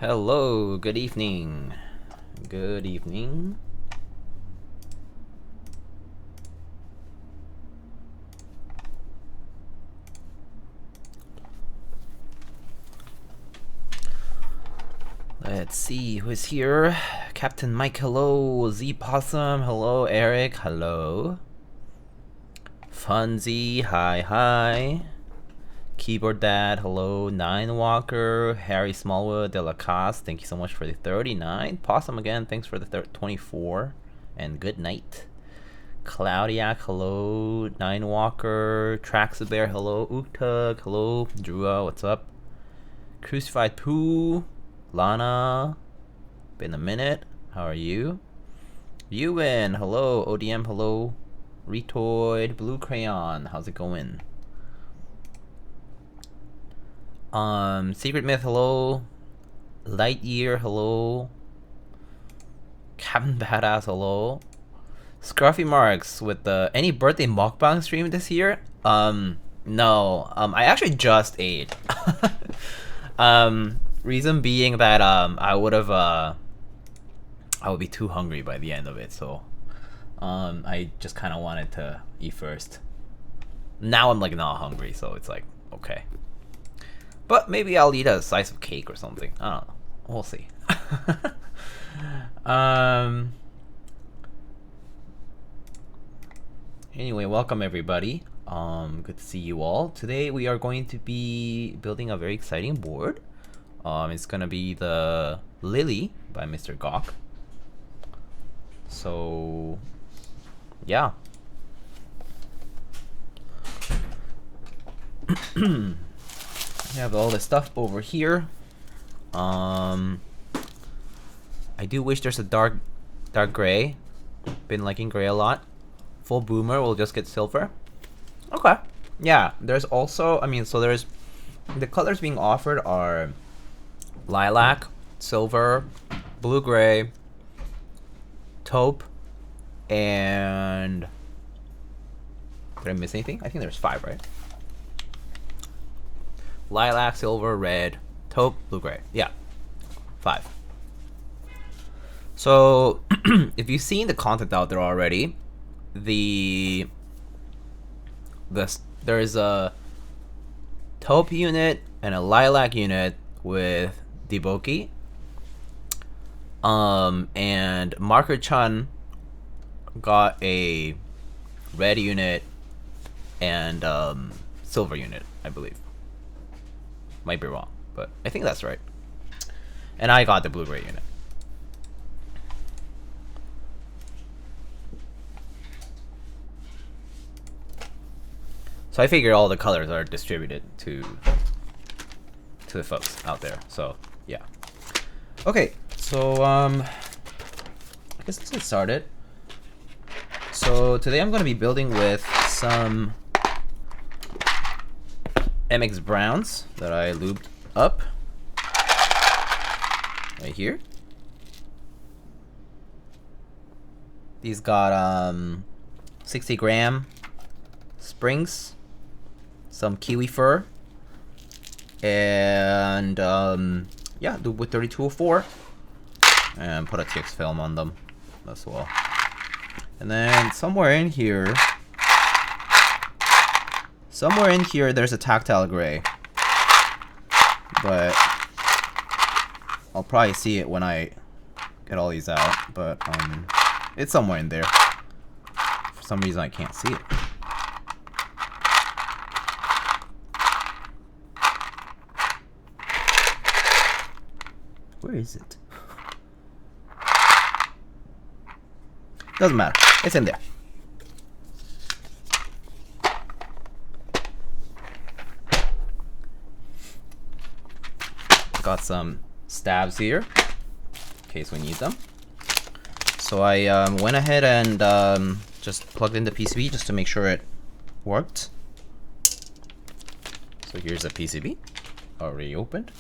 Hello, good evening. Good evening. Let's see who's here. Captain Mike, hello. Z Possum, hello. Eric, hello. Funzy, hi. Keyboard Dad, hello. Nine Walker, Harry Smallwood, Delacasse, thank you so much for the 39. Possum again, thanks for the 24. And good night. Cloudiac, hello. Nine Walker, Traxabear, hello. Uktug, hello. Drua, what's up? Crucified Pooh, Lana, been a minute. How are you? Ewan, hello. ODM, hello. Retoid, Blue Crayon, how's it going? Secret Myth, hello. Lightyear, hello. Captain Badass, hello. Scruffy Marks with the any birthday mukbang stream this year? No. I actually just ate. Reason being that I would be too hungry by the end of it, so I just kind of wanted to eat first. Now I'm like not hungry, so it's like okay. But maybe I'll eat a slice of cake or something. I don't know. We'll see. Anyway, welcome everybody. Good to see you all. Today we are going to be building a very exciting board. It's gonna be the Lily by Mr. Gawk. So, yeah. I have all this stuff over here. I do wish there's a dark gray. Been liking gray a lot. Full boomer will just get silver. Okay. Yeah, there's also, so there's the colors being offered are lilac, silver, blue gray, taupe, and did I miss anything? I think there's 5, right? Lilac, silver, red, taupe, blue gray. Yeah, 5. So if you've seen the content out there already, there is a taupe unit and a lilac unit with Deboki. And Marker Chun got a red unit and silver unit, I believe. Might be wrong, but I think that's right. And I got the blue-gray unit. So I figure all the colors are distributed to the folks out there. So yeah. Okay, so I guess let's get started. So today I'm going to be building with some MX Browns that I lubed up right here. These got 60 gram springs, some kiwi fur, and yeah, Lube with 3204, and put a TX film on them as well. And then somewhere in here there's a Tactile gray, but I'll probably see it when I get all these out, but it's somewhere in there. For some reason I can't see it. Where is it? Doesn't matter, it's in there. Got some stabs here in case we need them. So I went ahead and just plugged in the PCB just to make sure it worked. So here's the PCB already opened.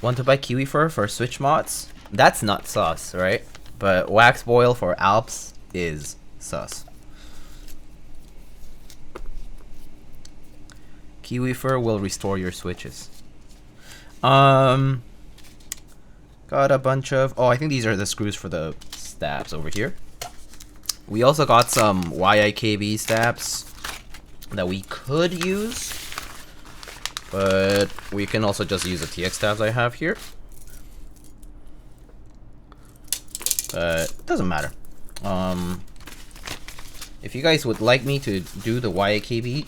Want to buy kiwi fur for switch mods? That's not sus, right? But wax boil for Alps is sus. Kiwi fur will restore your switches. Got a bunch of... Oh, I think these are the screws for the stabs over here. We also got some YIKB stabs that we could use, but we can also just use the TX stabs I have here. But it doesn't matter. If you guys would like me to do the YIKB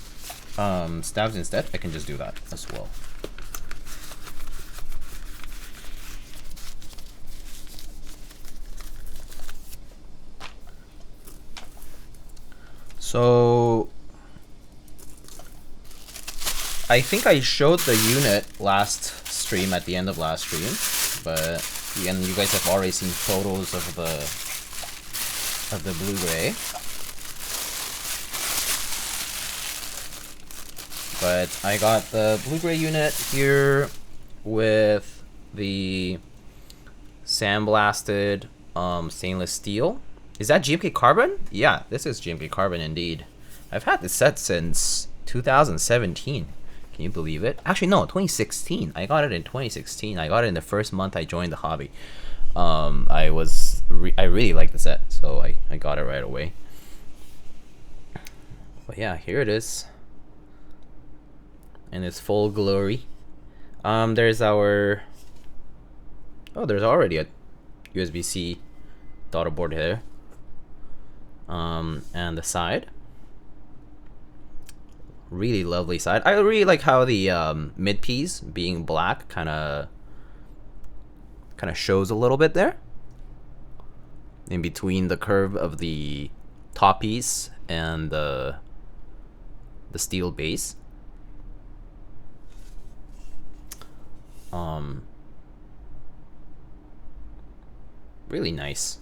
stabs instead, I can just do that as well. So I think I showed the unit last stream at the end of last stream, but again, you guys have already seen photos of the blue-gray. But I got the blue-gray unit here with the sandblasted stainless steel. Is that GMK carbon? Yeah, this is GMK carbon indeed. I've had this set since 2017. Can you believe it? Actually, no, 2016. I got it in 2016. I got it in the first month I joined the hobby. I really like the set, so I got it right away. But yeah, here it is in its full glory. There's our... Oh, there's already a USB-C daughter board here. And the side, really lovely side. I really like how the mid piece being black kind of shows a little bit there in between the curve of the top piece and the steel base. Really nice.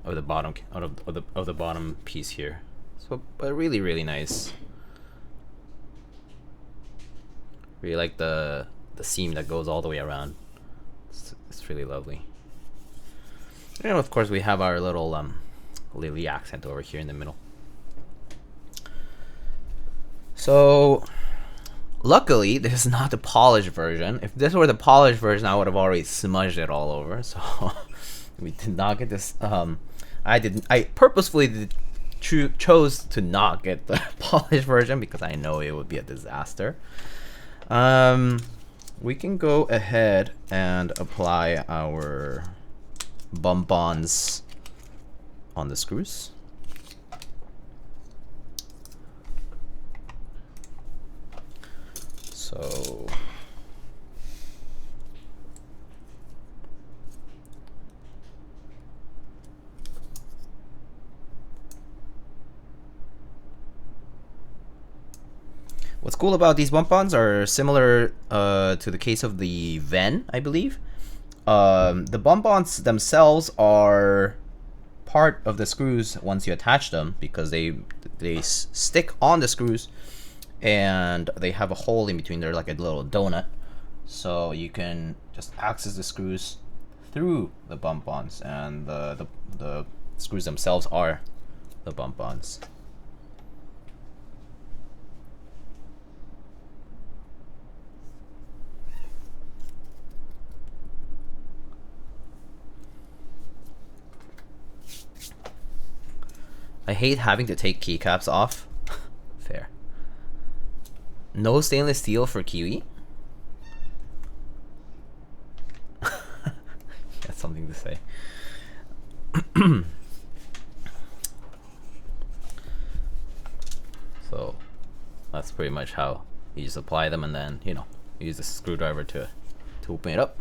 Of the bottom of the bottom piece here, so but really nice. Really like the seam that goes all the way around. It's really lovely. And of course we have our little lily accent over here in the middle. So luckily this is not the polished version. If this were the polished version, I would have already smudged it all over. So we did not get this. I purposefully chose to not get the polished version because I know it would be a disaster. We can go ahead and apply our bump-ons on the screws. So what's cool about these bump-ons are similar to the case of the Ven, I believe. The bump-ons themselves are part of the screws once you attach them because they stick on the screws and they have a hole in between. They're like a little donut, so you can just access the screws through the bump-ons, and the screws themselves are the bump-ons. I hate having to take keycaps off. Fair. No stainless steel for Kiwi. That's something to say. So that's pretty much how you just apply them, and then use the screwdriver to open it up.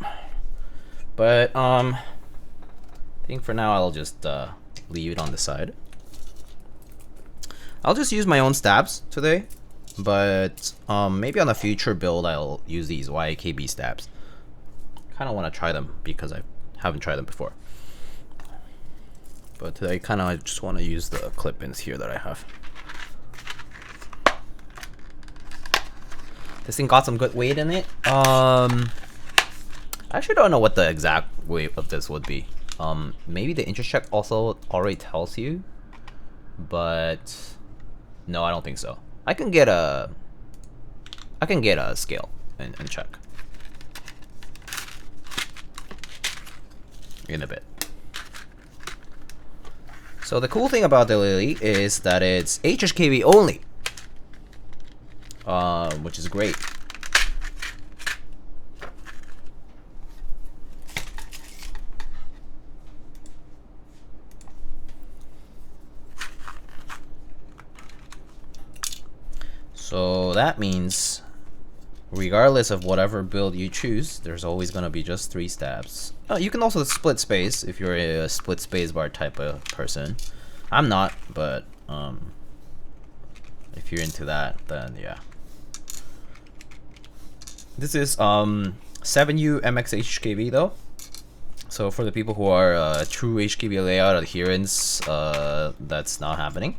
But I think for now I'll just leave it on the side. I'll just use my own stabs today, but maybe on a future build I'll use these YIKB stabs. Kind of want to try them because I haven't tried them before. But today I just want to use the clip-ins here that I have. This thing got some good weight in it. I actually don't know what the exact weight of this would be. Maybe the inch check also already tells you, but no, I don't think so. I can get a scale and check in a bit. So the cool thing about the Lily is that it's HHKV only, which is great. So that means, regardless of whatever build you choose, there's always going to be just 3 stabs. You can also split space if you're a split spacebar type of person. I'm not, but if you're into that, then yeah. This is 7U MX HKV though. So for the people who are true HKV layout adherents, that's not happening.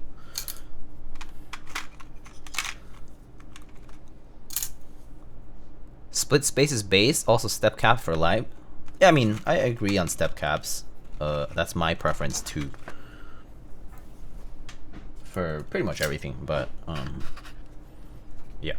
Split space is base, also step cap for live. Yeah, I mean, I agree on step caps. That's my preference too. For pretty much everything, but yeah.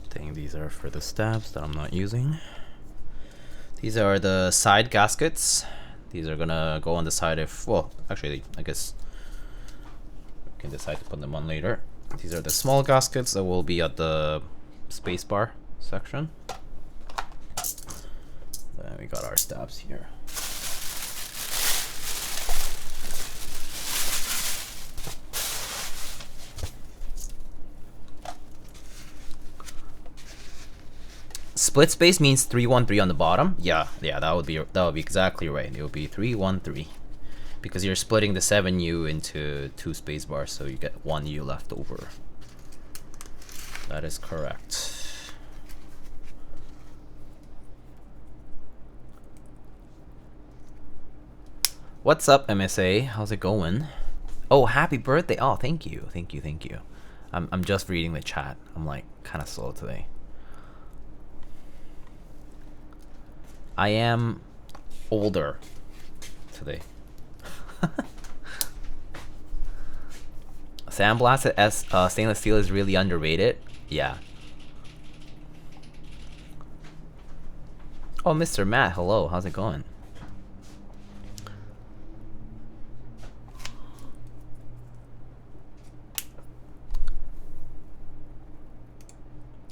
I think these are for the stabs that I'm not using. These are the side gaskets. These are gonna go on the side if, well, actually, I guess we can decide to put them on later. These are the small gaskets that will be at the spacebar section. Then we got our stabs here. Split space means 313 on the bottom. Yeah, that would be exactly right. It would be 313 because you're splitting the 7U into 2 space bars, so you get 1 U left over. That is correct. What's up, MSA? How's it going? Oh, happy birthday! Oh, thank you. I'm just reading the chat. I'm like kind of slow today. I am older today. Sandblasted as stainless steel is really underrated. Yeah. Oh, Mr. Matt, hello. How's it going?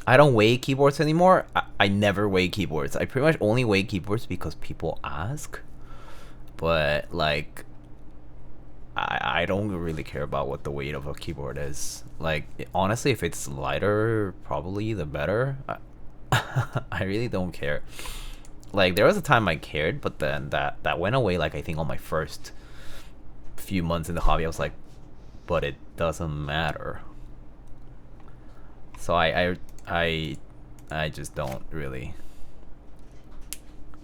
I don't weigh keyboards anymore. I never weigh keyboards. I pretty much only weigh keyboards because people ask. But like, I don't really care about what the weight of a keyboard is. Like, honestly, if it's lighter, probably the better. I really don't care. Like, there was a time I cared, but then that went away. Like, I think on my first few months in the hobby, I was like, but it doesn't matter. So I just don't really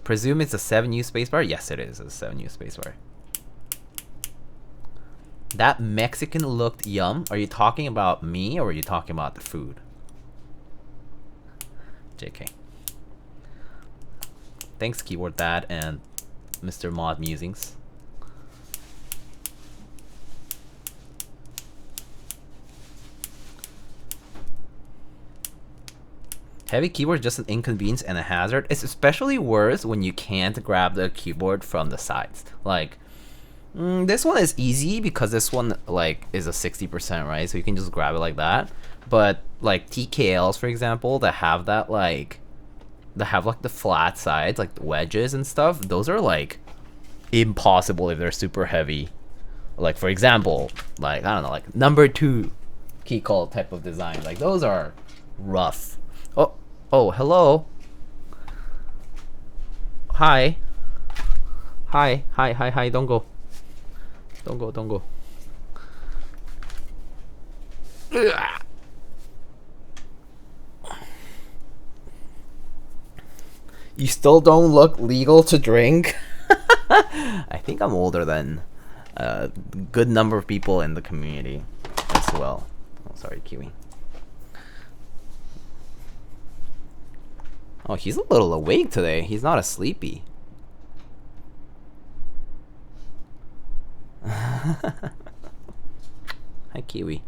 presume it's a 7U spacebar. Yes, it is a 7U spacebar. That Mexican looked yum. Are you talking about me or are you talking about the food? JK. Thanks, Keyboard Dad and Mr. Mod Musings. Heavy keyboard is just an inconvenience and a hazard. It's especially worse when you can't grab the keyboard from the sides. Like, this one is easy because this one like is a 60%, right? So you can just grab it like that. But like TKLs, for example, that have that like, the flat sides, like the wedges and stuff. Those are like impossible if they're super heavy. Like for example, like I don't know, like number 2 key call type of design. Like those are rough. Oh, hello. Hi. Don't go. Ugh. You still don't look legal to drink? I think I'm older than a good number of people in the community as well. Oh, sorry, Kiwi. Oh, he's a little awake today. He's not a sleepy. Hi, Kiwi.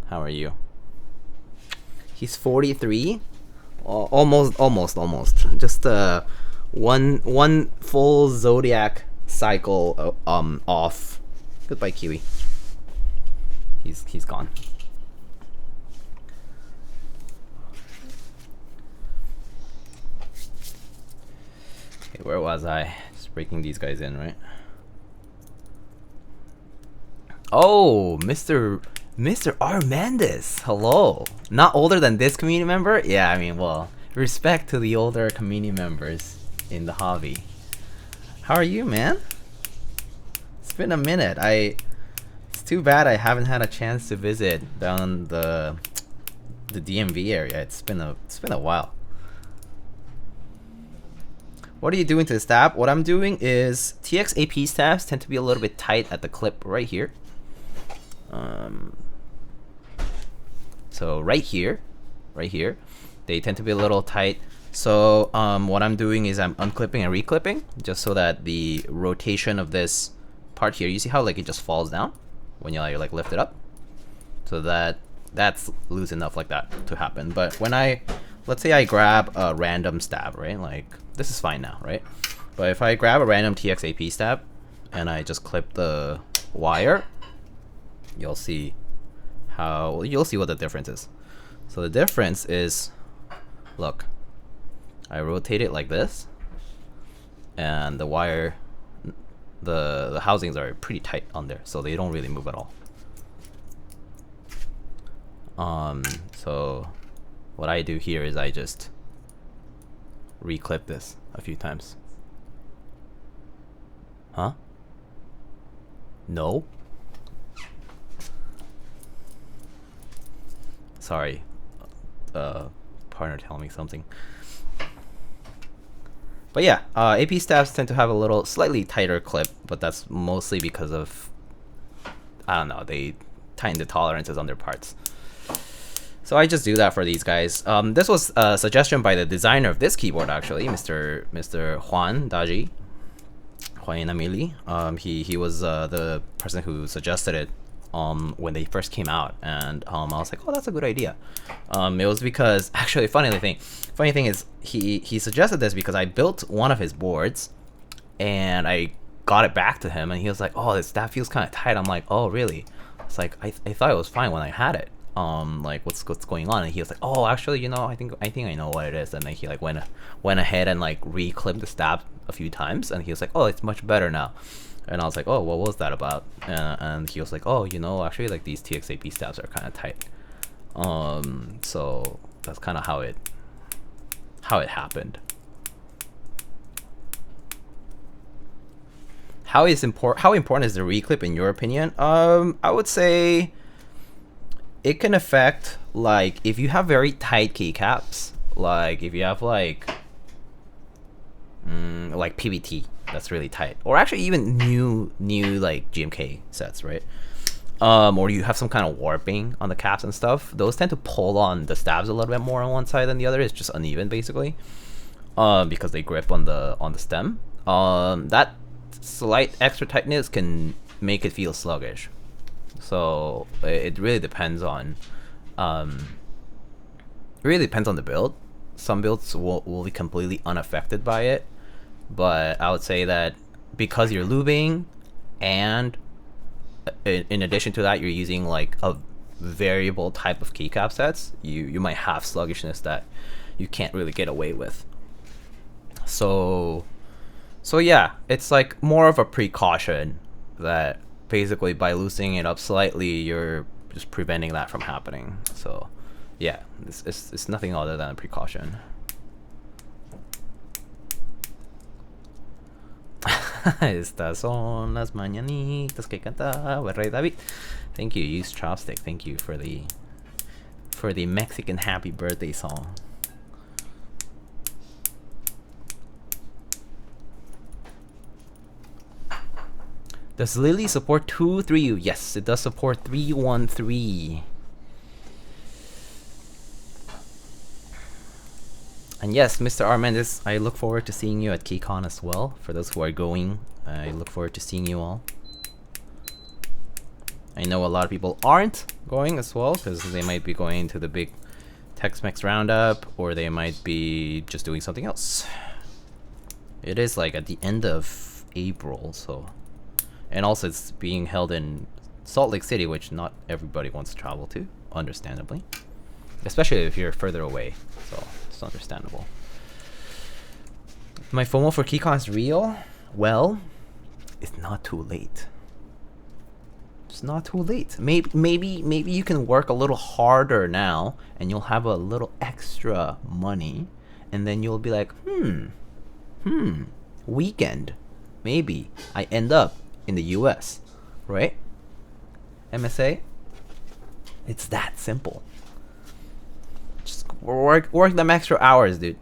How are you? He's 43. Almost. Just one full zodiac cycle off. Goodbye, Kiwi. He's gone. Okay, where was I? Just breaking these guys in, right? Oh, Mr. Armandis. Hello. Not older than this community member? Yeah, I mean, well, respect to the older community members in the hobby. How are you, man? It's been a minute. It's too bad I haven't had a chance to visit down the DMV area. It's been a while. What are you doing to the stab? What I'm doing is TX AP stabs tend to be a little bit tight at the clip right here. So right here, they tend to be a little tight. So what I'm doing is I'm unclipping and reclipping just so that the rotation of this part here, you see how like it just falls down when you like lift it up, so that's loose enough like that to happen. But when let's say I grab a random stab, right? Like this is fine now, right? But if I grab a random TX AP stab and I just clip the wire, you'll see what the difference is. So the difference is, look, I rotate it like this, and the wire, the housings are pretty tight on there, so they don't really move at all. So what I do here is I just reclip this a few times. Huh? No? Sorry, partner telling me something. But yeah, AP stabs tend to have a slightly tighter clip, but that's mostly because of, I don't know, they tighten the tolerances on their parts. So I just do that for these guys. This was a suggestion by the designer of this keyboard, actually, Mr. Juan Daji, Juan Amili. He was the person who suggested it when they first came out, and I was like, oh, that's a good idea. It was because, actually, funny thing is he suggested this because I built one of his boards and I got it back to him, and he was like, oh, that feels kind of tight. I'm like, oh, really? It's like I thought it was fine when I had it. Like what's going on? And he was like, oh, actually, you know, I think I know what it is. And then he like went ahead and like re-clipped the stab a few times, and he was like, oh, it's much better now. And I was like, oh, what was that about? And he was like, oh, you know, actually, like these TXAP stabs are kind of tight. So that's kind of how it happened. How important is the reclip in your opinion? I would say it can affect, like, if you have very tight keycaps, like if you have like PBT that's really tight, or actually even new like GMK sets, right? Or you have some kind of warping on the caps and stuff, those tend to pull on the stabs a little bit more on one side than the other. It's just uneven basically, because they grip on the stem. That slight extra tightness can make it feel sluggish. So it really depends on the build. Some builds will be completely unaffected by it, but I would say that because you're lubing, and in addition to that you're using like a variable type of keycap sets, you might have sluggishness that you can't really get away with. So yeah, it's like more of a precaution that basically by loosening it up slightly, you're just preventing that from happening. So yeah, it's nothing other than a precaution. Estas son las mañanitas que cantaba el Rey David. Thank you, Use Chopstick. Thank you for the Mexican happy birthday song. Does Lily support 2.3U? Yes, it does support 3.13. And yes, Mr. Armendez, I look forward to seeing you at KeyCon as well. For those who are going, I look forward to seeing you all. I know a lot of people aren't going as well because they might be going to the big Tex-Mex roundup, or they might be just doing something else. It is like at the end of April, so, and also it's being held in Salt Lake City, which not everybody wants to travel to, understandably, especially if you're further away. So it's understandable. My FOMO for KeyCon is real. Well, it's not too late. It's not too late. Maybe you can work a little harder now, and you'll have a little extra money, and then you'll be like, weekend, maybe I end up in the US, right? MSA. It's that simple. Just work them extra hours, dude.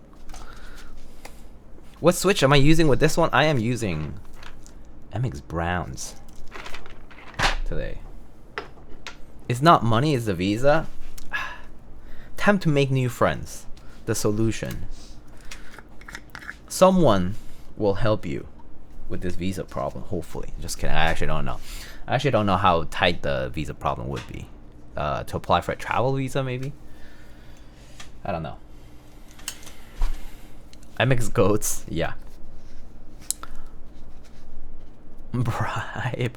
What switch am I using with this one? I am using MX Browns today. It's not money, it's the visa. Time to make new friends. The solution. Someone will help you with this visa problem, hopefully. Just kidding, I actually don't know. I actually don't know how tight the visa problem would be. To apply for a travel visa, maybe? I don't know. MX Goats, yeah. Bribe.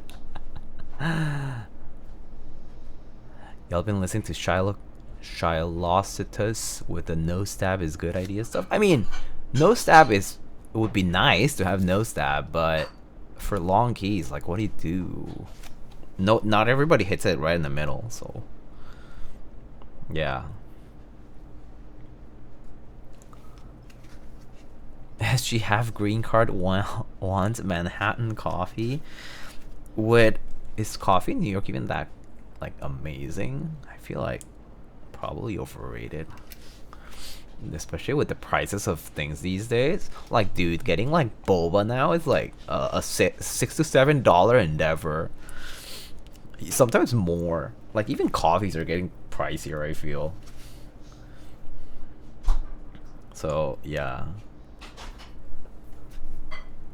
Y'all been listening to Shylositus with the no stab is good idea stuff? I mean, no stab is, it would be nice to have no stab, but for long keys, like, what do you do? No, not everybody hits it right in the middle, so yeah. SG half green card wants Manhattan coffee. Is coffee in New York even that like amazing? I feel like probably overrated, especially with the prices of things these days. Like, dude, getting like boba now is like a $6 to $7 endeavor. Sometimes more. Like, even coffees are getting pricier, I feel. So yeah.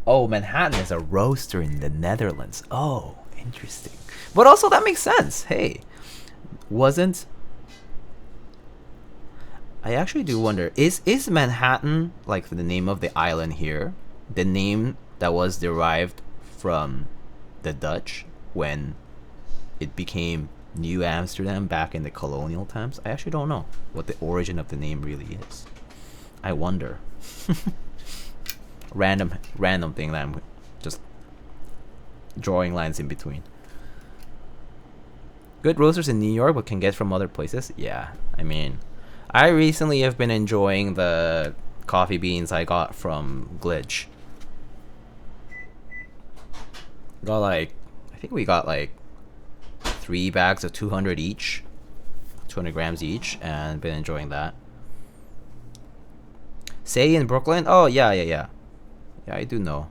Oh, Manhattan is a roaster in the Netherlands. Oh, interesting. But also that makes sense. Hey, wasn't... I actually do wonder, is Manhattan, like the name of the island here, the name that was derived from the Dutch when it became New Amsterdam back in the colonial times? I actually don't know what the origin of the name really is. I wonder. Random thing that I'm just drawing lines in between. Good roasters in New York, but can get from other places. Yeah, I mean, I recently have been enjoying the coffee beans I got from Glitch. Got like, I think we got like 3 bags of 200 each, 200 grams each, and been enjoying that. Say in Brooklyn? Oh yeah. Yeah, I do know.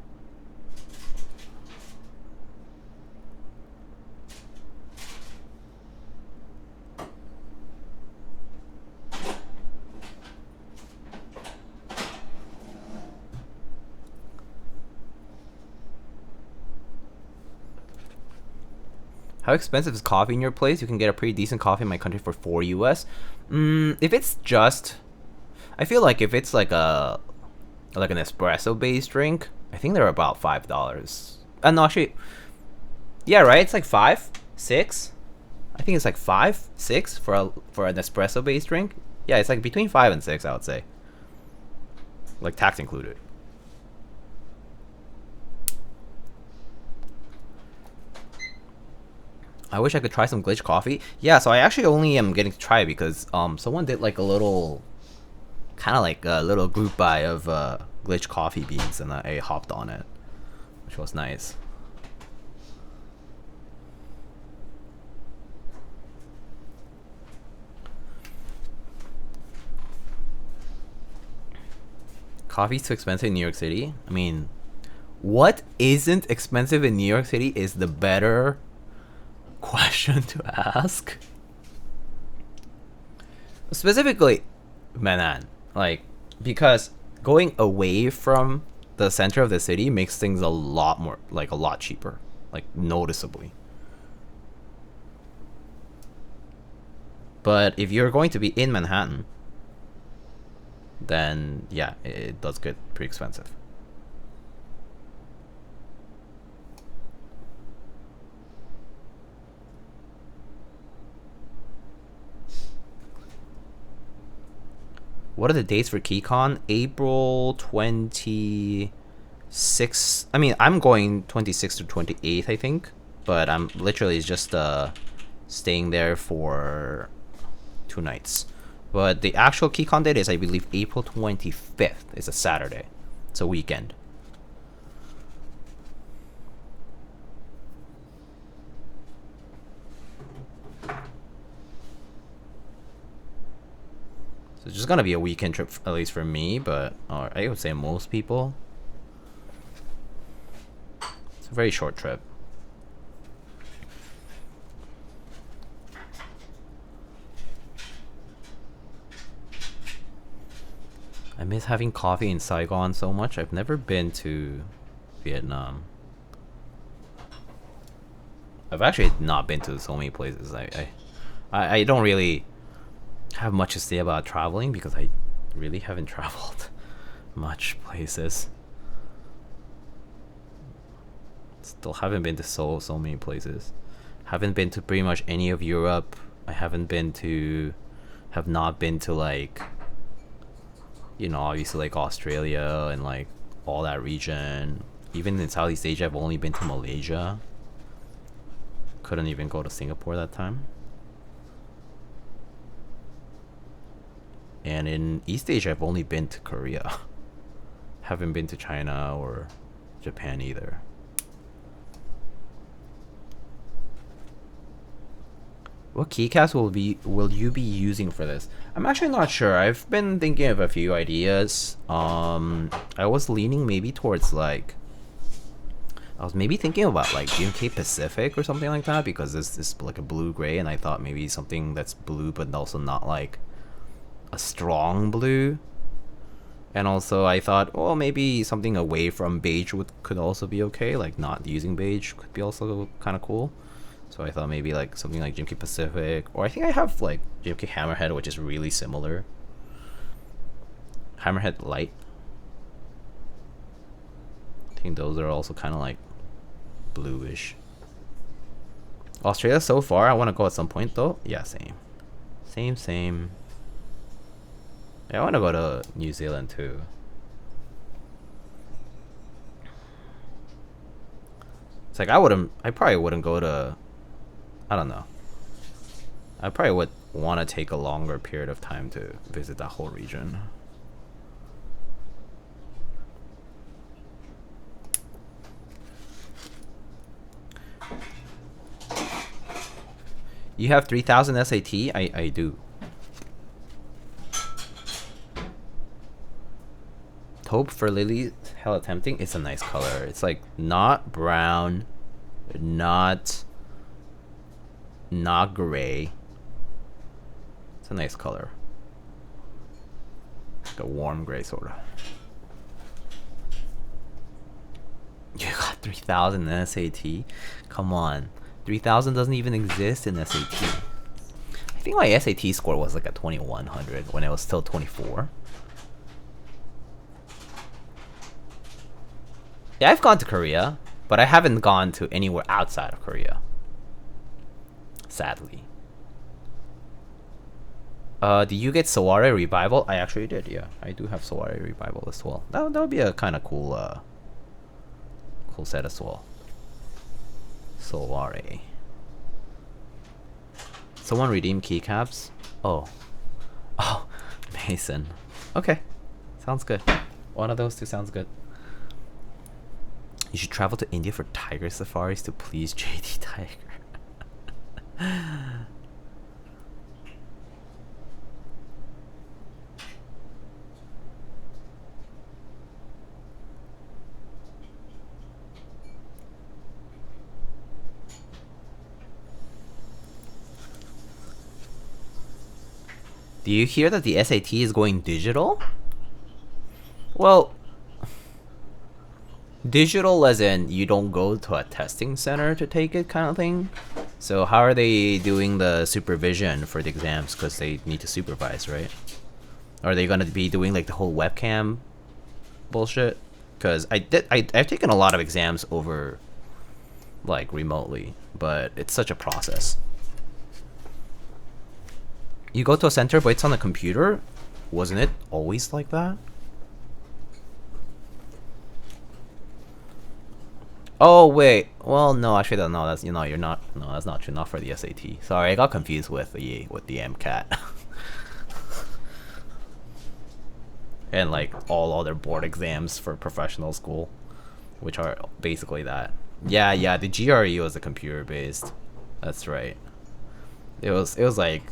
How expensive is coffee in your place? You can get a pretty decent coffee in my country for $4 US. If it's just, I feel like if it's like an espresso based drink, I think they're about $5. No, actually, yeah, right. It's like 5, 6. I think it's like 5, 6 for an espresso based drink. Yeah, it's like between 5 and 6, I would say, like tax included. I wish I could try some Glitch coffee. Yeah, so I actually only am getting to try it because someone did like a little, kind of like a little group buy of Glitch coffee beans, and I hopped on it, which was nice. Coffee's too expensive in New York City? I mean, what isn't expensive in New York City is the better question to ask. Specifically Manhattan, like because going away from the center of the city makes things a lot more, like a lot cheaper, like noticeably. But if you're going to be in Manhattan, then yeah, it does get pretty expensive. What are the dates for KeyCon? April 26th. I mean, I'm going 26th to 28th, I think. But I'm literally just staying there for 2 nights. But the actual KeyCon date is, I believe, April 25th. It's a Saturday. It's a weekend. So it's just gonna be a weekend trip, at least for me, but I would say most people. It's a very short trip. I miss having coffee in Saigon so much. I've never been to Vietnam. I've actually not been to so many places. I don't really have much to say about traveling because I really haven't traveled much places. Still haven't been to so many places. Haven't been to pretty much any of Europe. I have not been to, like, you know, obviously like Australia and like all that region. Even in Southeast Asia, I've only been to Malaysia. Couldn't even go to Singapore that time. And in East Asia, I've only been to Korea. Haven't been to China or Japan either. What keycaps will you be using for this? I'm actually not sure. I've been thinking of a few ideas. I was leaning maybe towards like, I was maybe thinking about like GMK Pacific or something like that, because this is like a blue gray, and I thought maybe something that's blue but also not like a strong blue. And also I thought, well, maybe something away from beige could also be okay, like not using beige could be also kind of cool. So I thought maybe like something like GMK Pacific, or I think I have like GMK Hammerhead, which is really similar. Hammerhead Light. I think those are also kind of like bluish. Australia so far, I want to go at some point though. Yeah, same. Same. Yeah, I want to go to New Zealand too. It's like I probably wouldn't go to, I don't know. I probably would want to take a longer period of time to visit that whole region. You have 3000 SAT? I do. Taupe for Lily, hella tempting. It's a nice color. It's like not brown, not gray. It's a nice color. Like a warm gray sort of. You got 3000 in SAT? Come on. 3000 doesn't even exist in SAT. I think my SAT score was like a 2100 when it was still 24. Yeah, I've gone to Korea, but I haven't gone to anywhere outside of Korea. Sadly. Did you get SoWaRe Revival? I actually did, yeah. I do have SoWaRe Revival as well. That would be a kind of cool, cool set as well. SoWaRe. Someone redeemed keycaps? Oh, Mason. Okay, sounds good. One of those two sounds good. You should travel to India for tiger safaris to please JD Tiger. Do you hear that the SAT is going digital? Well, digital as in you don't go to a testing center to take it kind of thing. So how are they doing the supervision for the exams? Because they need to supervise, right? Are they gonna be doing like the whole webcam bullshit? Because I've taken a lot of exams over like remotely, but it's such a process. You go to a center, but it's on a computer. Wasn't it always like that? Oh wait, well no, actually no, that's you're not. No, that's not true. Not for the SAT. Sorry, I got confused with the MCAT. And like all other board exams for professional school, which are basically that. Yeah, the GRE was a computer based. That's right. It was like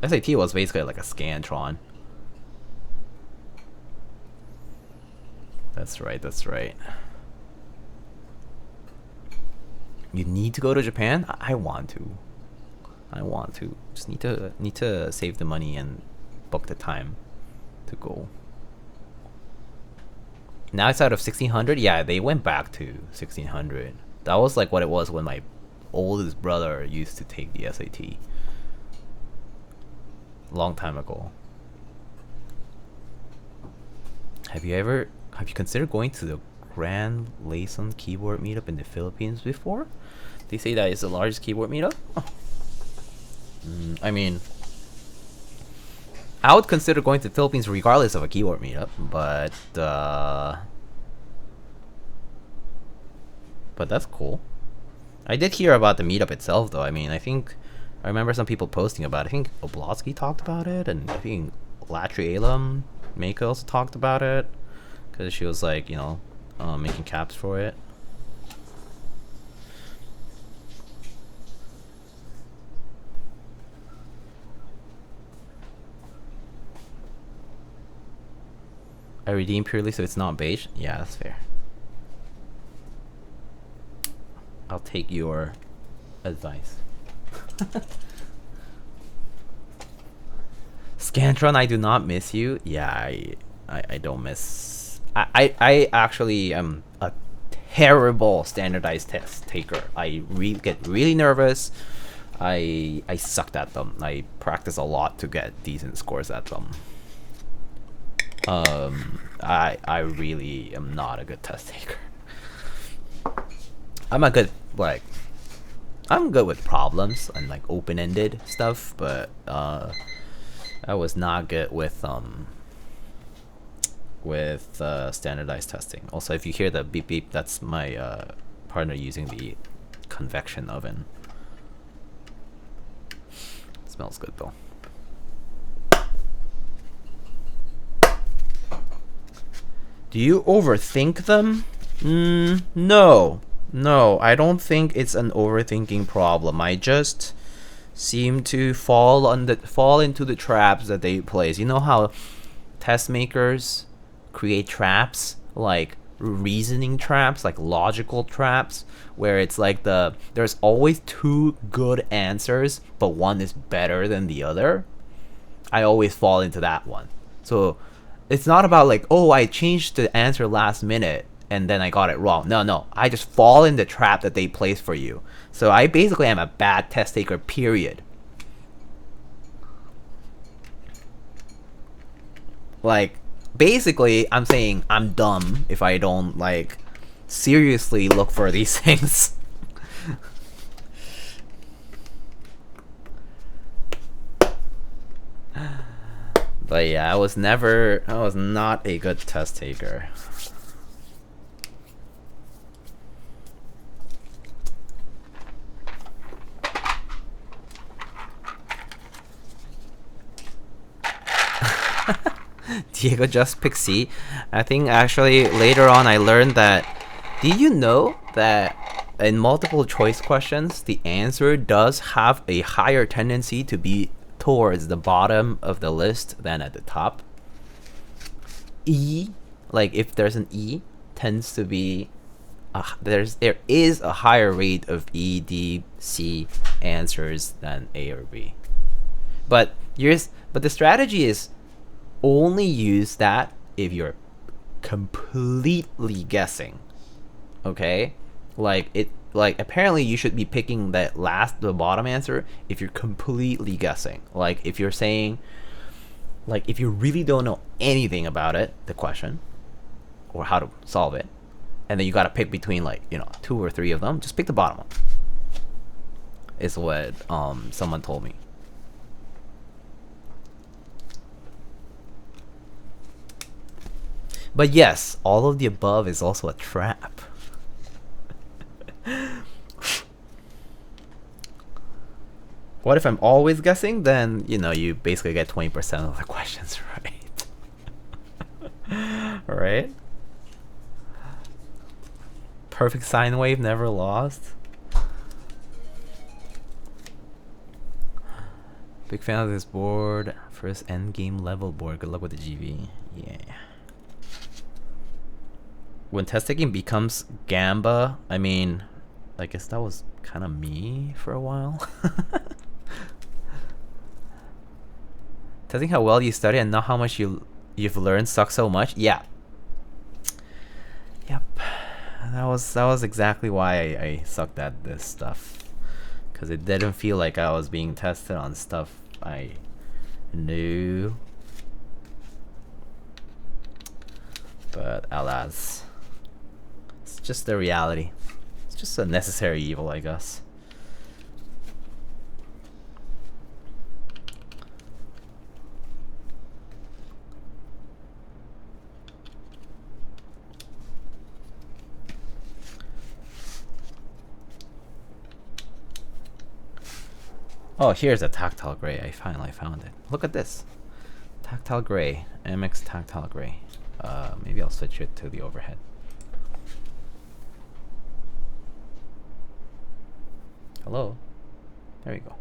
SAT was basically like a Scantron. That's right. You need to go to Japan? I want to. Just need to save the money and book the time to go. Now it's out of 1600. Yeah, they went back to 1600. That was like what it was when my oldest brother used to take the SAT. Long time ago. Have you considered going to the Grand Layson keyboard meetup in the Philippines before? They say that is the largest keyboard meetup. Oh. I mean, I would consider going to the Philippines regardless of a keyboard meetup, but that's cool. I did hear about the meetup itself, though. I mean, I remember some people posting about it. I think Oblotsky talked about it, and I think Latri Alum Mako also talked about it, because she was like, making caps for it. I redeem purely so it's not beige? Yeah, that's fair. I'll take your advice. Scantron, I do not miss you. Yeah, I don't miss. I actually am a terrible standardized test taker. I get really nervous. I sucked at them. I practice a lot to get decent scores at them. I really am not a good test taker. I'm good with problems and like open-ended stuff, but I was not good with standardized testing. Also, if you hear the beep beep, that's my partner using the convection oven. It smells good though. Do you overthink them? No, I don't think it's an overthinking problem. I just seem to fall into the traps that they place. You know how test makers create traps, like reasoning traps, like logical traps, where it's like there's always two good answers, but one is better than the other. I always fall into that one. So it's not about like, oh, I changed the answer last minute and then I got it wrong. No, I just fall in the trap that they place for you. So I basically am a bad test taker, period. Like, basically, I'm saying I'm dumb if I don't like seriously look for these things. But yeah, I was not a good test taker. Diego just picked C. I think actually later on I learned that, did you know that in multiple choice questions, the answer does have a higher tendency to be towards the bottom of the list than at the top? E, like if there's an E, tends to be there is a higher rate of E, D, C answers than A or B. But the strategy is only use that if you're completely guessing, okay, like apparently you should be picking the bottom answer if you're completely guessing. Like if you're saying, like if you really don't know anything about it, the question, or how to solve it, and then you got to pick between, like, you know, 2 or 3 of them, just pick the bottom one, is what someone told me. But yes, all of the above is also a trap. What if I'm always guessing? Then, you know, you basically get 20% of the questions right. Right? Perfect sine wave, never lost. Big fan of this board. First end game level board. Good luck with the GV. Yeah. When test taking becomes Gamba, I mean, I guess that was kind of me for a while. Testing how well you study and not how much you've learned sucks so much. Yeah. Yep. That was exactly why I sucked at this stuff, because it didn't feel like I was being tested on stuff I knew. But alas, it's just the reality. It's just a necessary evil, I guess. Oh, here's a tactile gray. I finally found it. Look at this. Tactile gray. MX tactile gray. Maybe I'll switch it to the overhead. Hello? There we go.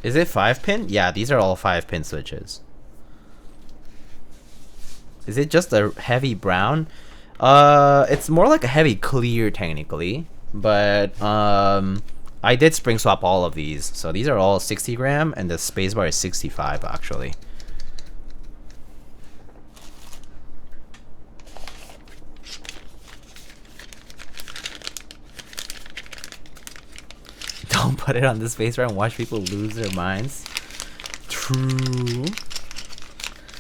Is it 5-pin? Yeah, these are all 5-pin switches. Is it just a heavy brown? It's more like a heavy clear technically, but I did spring swap all of these. So these are all 60 gram and the spacebar is 65 actually. Don't put it on the spacebar and watch people lose their minds. True.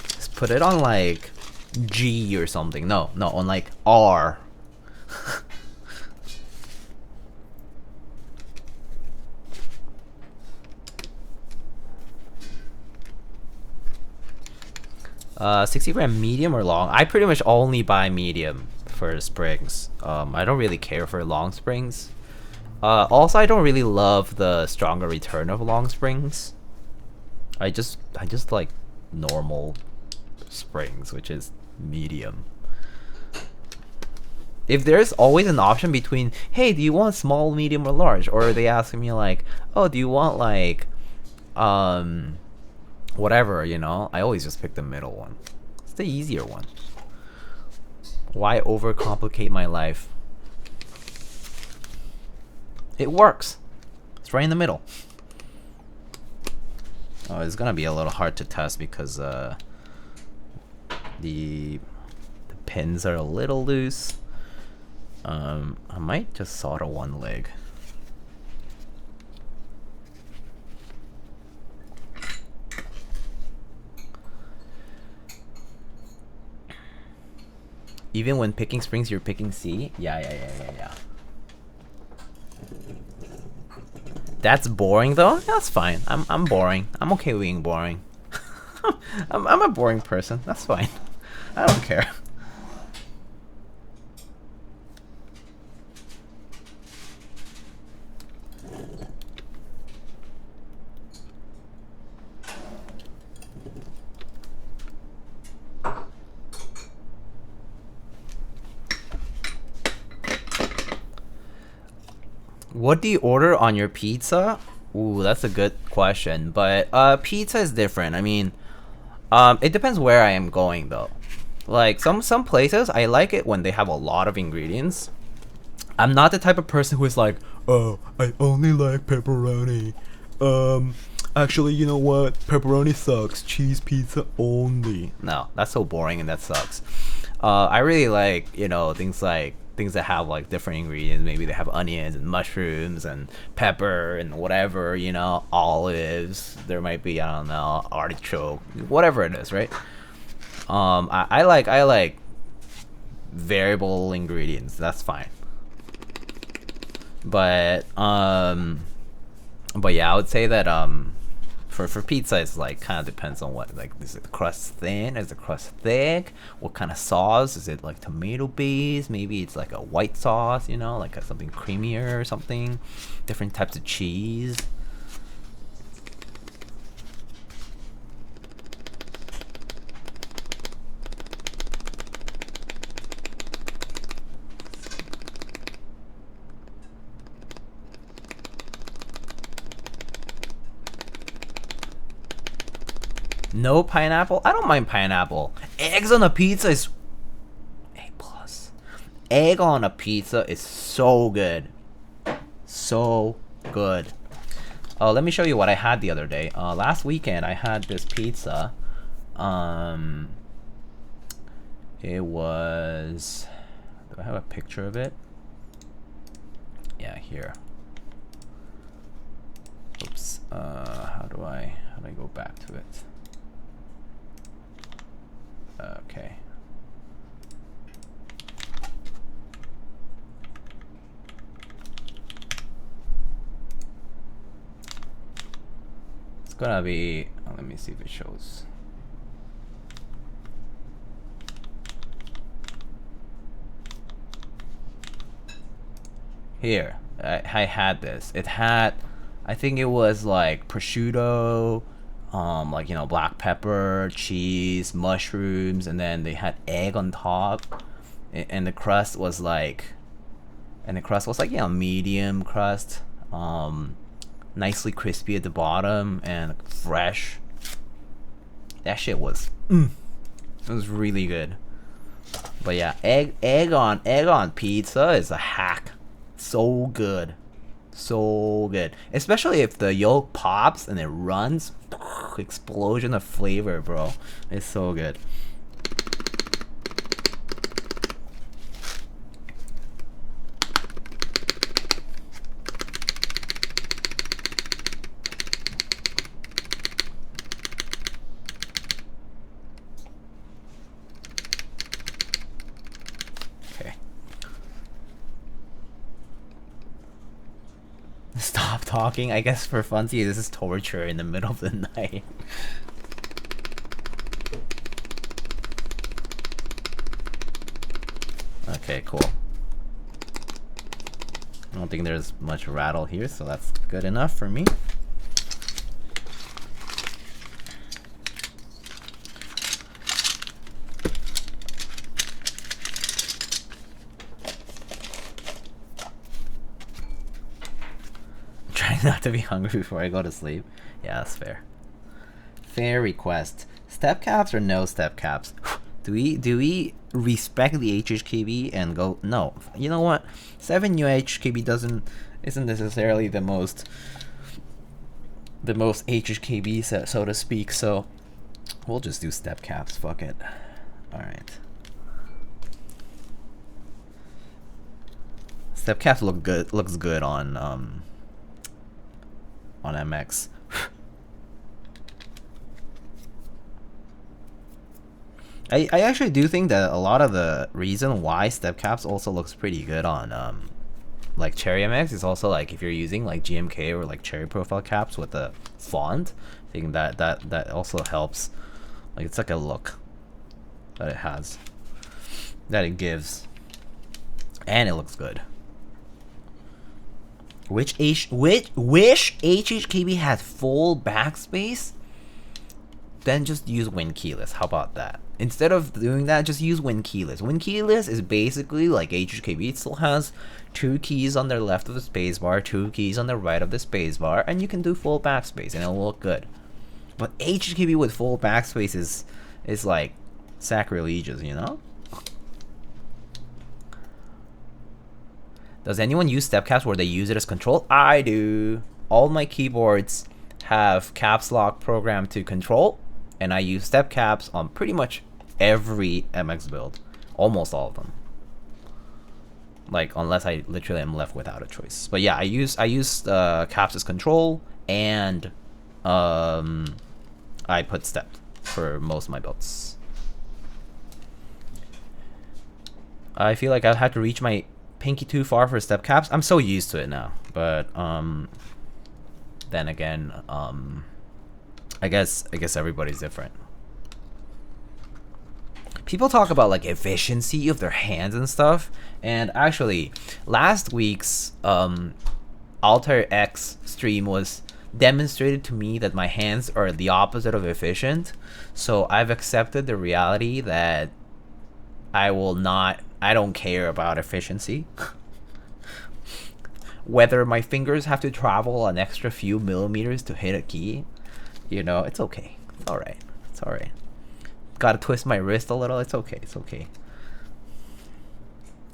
Just put it on like G or something. No, on like R. Uh, 60 gram medium or long? I pretty much only buy medium for springs. I don't really care for long springs. Also, I don't really love the stronger return of long springs. I just like normal springs, which is medium. If there's always an option between, hey, do you want small, medium, or large? Or are they asking me like, oh, do you want like, whatever, you know? I always just pick the middle one. It's the easier one. Why overcomplicate my life? It works. It's right in the middle. Oh, it's gonna be a little hard to test because the pins are a little loose. I might just solder one leg. Even when picking springs, you're picking C? Yeah. That's boring though? That's fine. I'm boring. I'm okay with being boring. I'm a boring person. That's fine. I don't care. What do you order on your pizza? Ooh, that's a good question. But pizza is different. I mean, It depends where I am going though. Like some places I like it when they have a lot of ingredients. I'm not the type of person who is like, oh, I only like pepperoni. Actually, you know what? Pepperoni sucks. Cheese pizza only. No, that's so boring and that sucks. I really like, you know, things that have like different ingredients. Maybe they have onions and mushrooms and pepper and whatever, you know, olives. There might be, I don't know, artichoke, whatever it is, right? I like variable ingredients. That's fine. But yeah, I would say that for pizza, it's like kind of depends on what, like, is it the crust thin, is the crust thick, what kind of sauce, is it like tomato based, maybe it's like a white sauce, you know, like something creamier or something, different types of cheese. No pineapple? I don't mind pineapple. Eggs on a pizza is A+. Egg on a pizza is so good. So good. Oh, let me show you what I had the other day. Last weekend I had this pizza. It was... Do I have a picture of it? Yeah, here. Oops. How do I go back to it? Okay. It's gonna be, let me see if it shows. Here, I had this. It had, I think it was like prosciutto, like, you know, black pepper, cheese, mushrooms, and then they had egg on top, and the crust was like, you know, medium crust, nicely crispy at the bottom and fresh. That shit was, it was really good. But yeah, egg on pizza is a hack. So good. So good, especially if the yolk pops and it runs. Explosion of flavor, bro. It's so good. Okay. Stop talking. I guess for funsies, this is torture in the middle of the night. Okay, cool. I don't think there's much rattle here, so that's good enough for me. Not to be hungry before I go to sleep. Yeah, that's fair. Fair request. Step caps or no step caps? Do we respect the HHKB and go, no, you know what? 7U HHKB isn't necessarily the most HHKB, so to speak, so we'll just do step caps. Fuck it. Alright. Step caps looks good on MX. I actually do think that a lot of the reason why step caps also looks pretty good on like Cherry MX is also like if you're using like GMK or like Cherry profile caps with the font. I think that also helps. Like it's like a look that it has, that it gives, and it looks good. Wish HHKB had full backspace, then just use Win keyless. How about that? Instead of doing that, just use Win keyless. Win keyless is basically like HHKB. It still has 2 keys on the left of the spacebar, 2 keys on the right of the spacebar, and you can do full backspace and it'll look good. But HKB with full backspace is like sacrilegious, you know? Does anyone use step caps where they use it as control? I do. All my keyboards have caps lock programmed to control, and I use step caps on pretty much every MX build. Almost all of them. Like, unless I literally am left without a choice. But yeah, I use caps as control, and I put step for most of my builds. I feel like I've had to reach my pinky too far for step caps. I'm so used to it now, but then again, I guess everybody's different. People talk about like efficiency of their hands and stuff, and actually last week's Alter X stream was demonstrated to me that my hands are the opposite of efficient. So I've accepted the reality that I don't care about efficiency. Whether my fingers have to travel an extra few millimeters to hit a key, you know, it's okay. It's alright. It's alright. Gotta twist my wrist a little. It's okay. It's okay.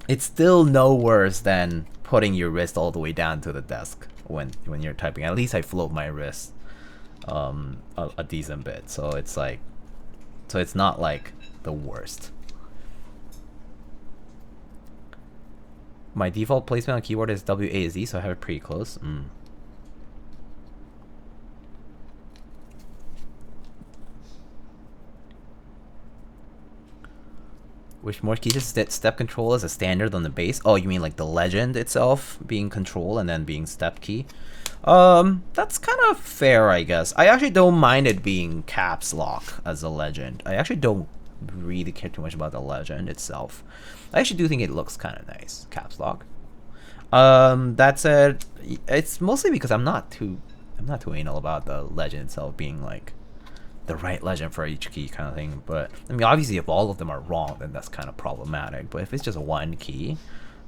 It's still no worse than putting your wrist all the way down to the desk when you're typing. At least I float my wrist a decent bit. So it's like, so it's not like the worst. My default placement on keyboard is WAZ, so I have it pretty close. Which more keys is step control as a standard on the base? Oh, you mean like the legend itself being control and then being step key? That's kind of fair, I guess. I actually don't mind it being caps lock as a legend. I actually don't really care too much about the legend itself. I actually do think it looks kind of nice, caps lock. That said, it's mostly because I'm not too anal about the legend itself being like the right legend for each key kind of thing. But I mean, obviously, if all of them are wrong, then that's kind of problematic. But if it's just one key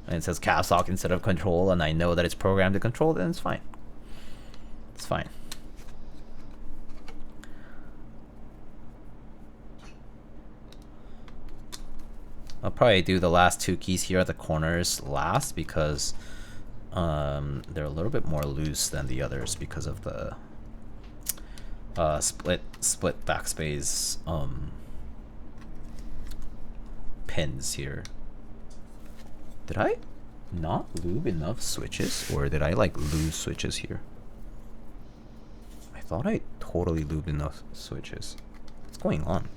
and it says caps lock instead of control, and I know that it's programmed to control, then it's fine. It's fine. I'll probably do the last two keys here at the corners last because they're a little bit more loose than the others because of the split backspace pins here. Did I not lube enough switches, or did I like lose switches here? I thought I totally lubed enough switches. What's going on?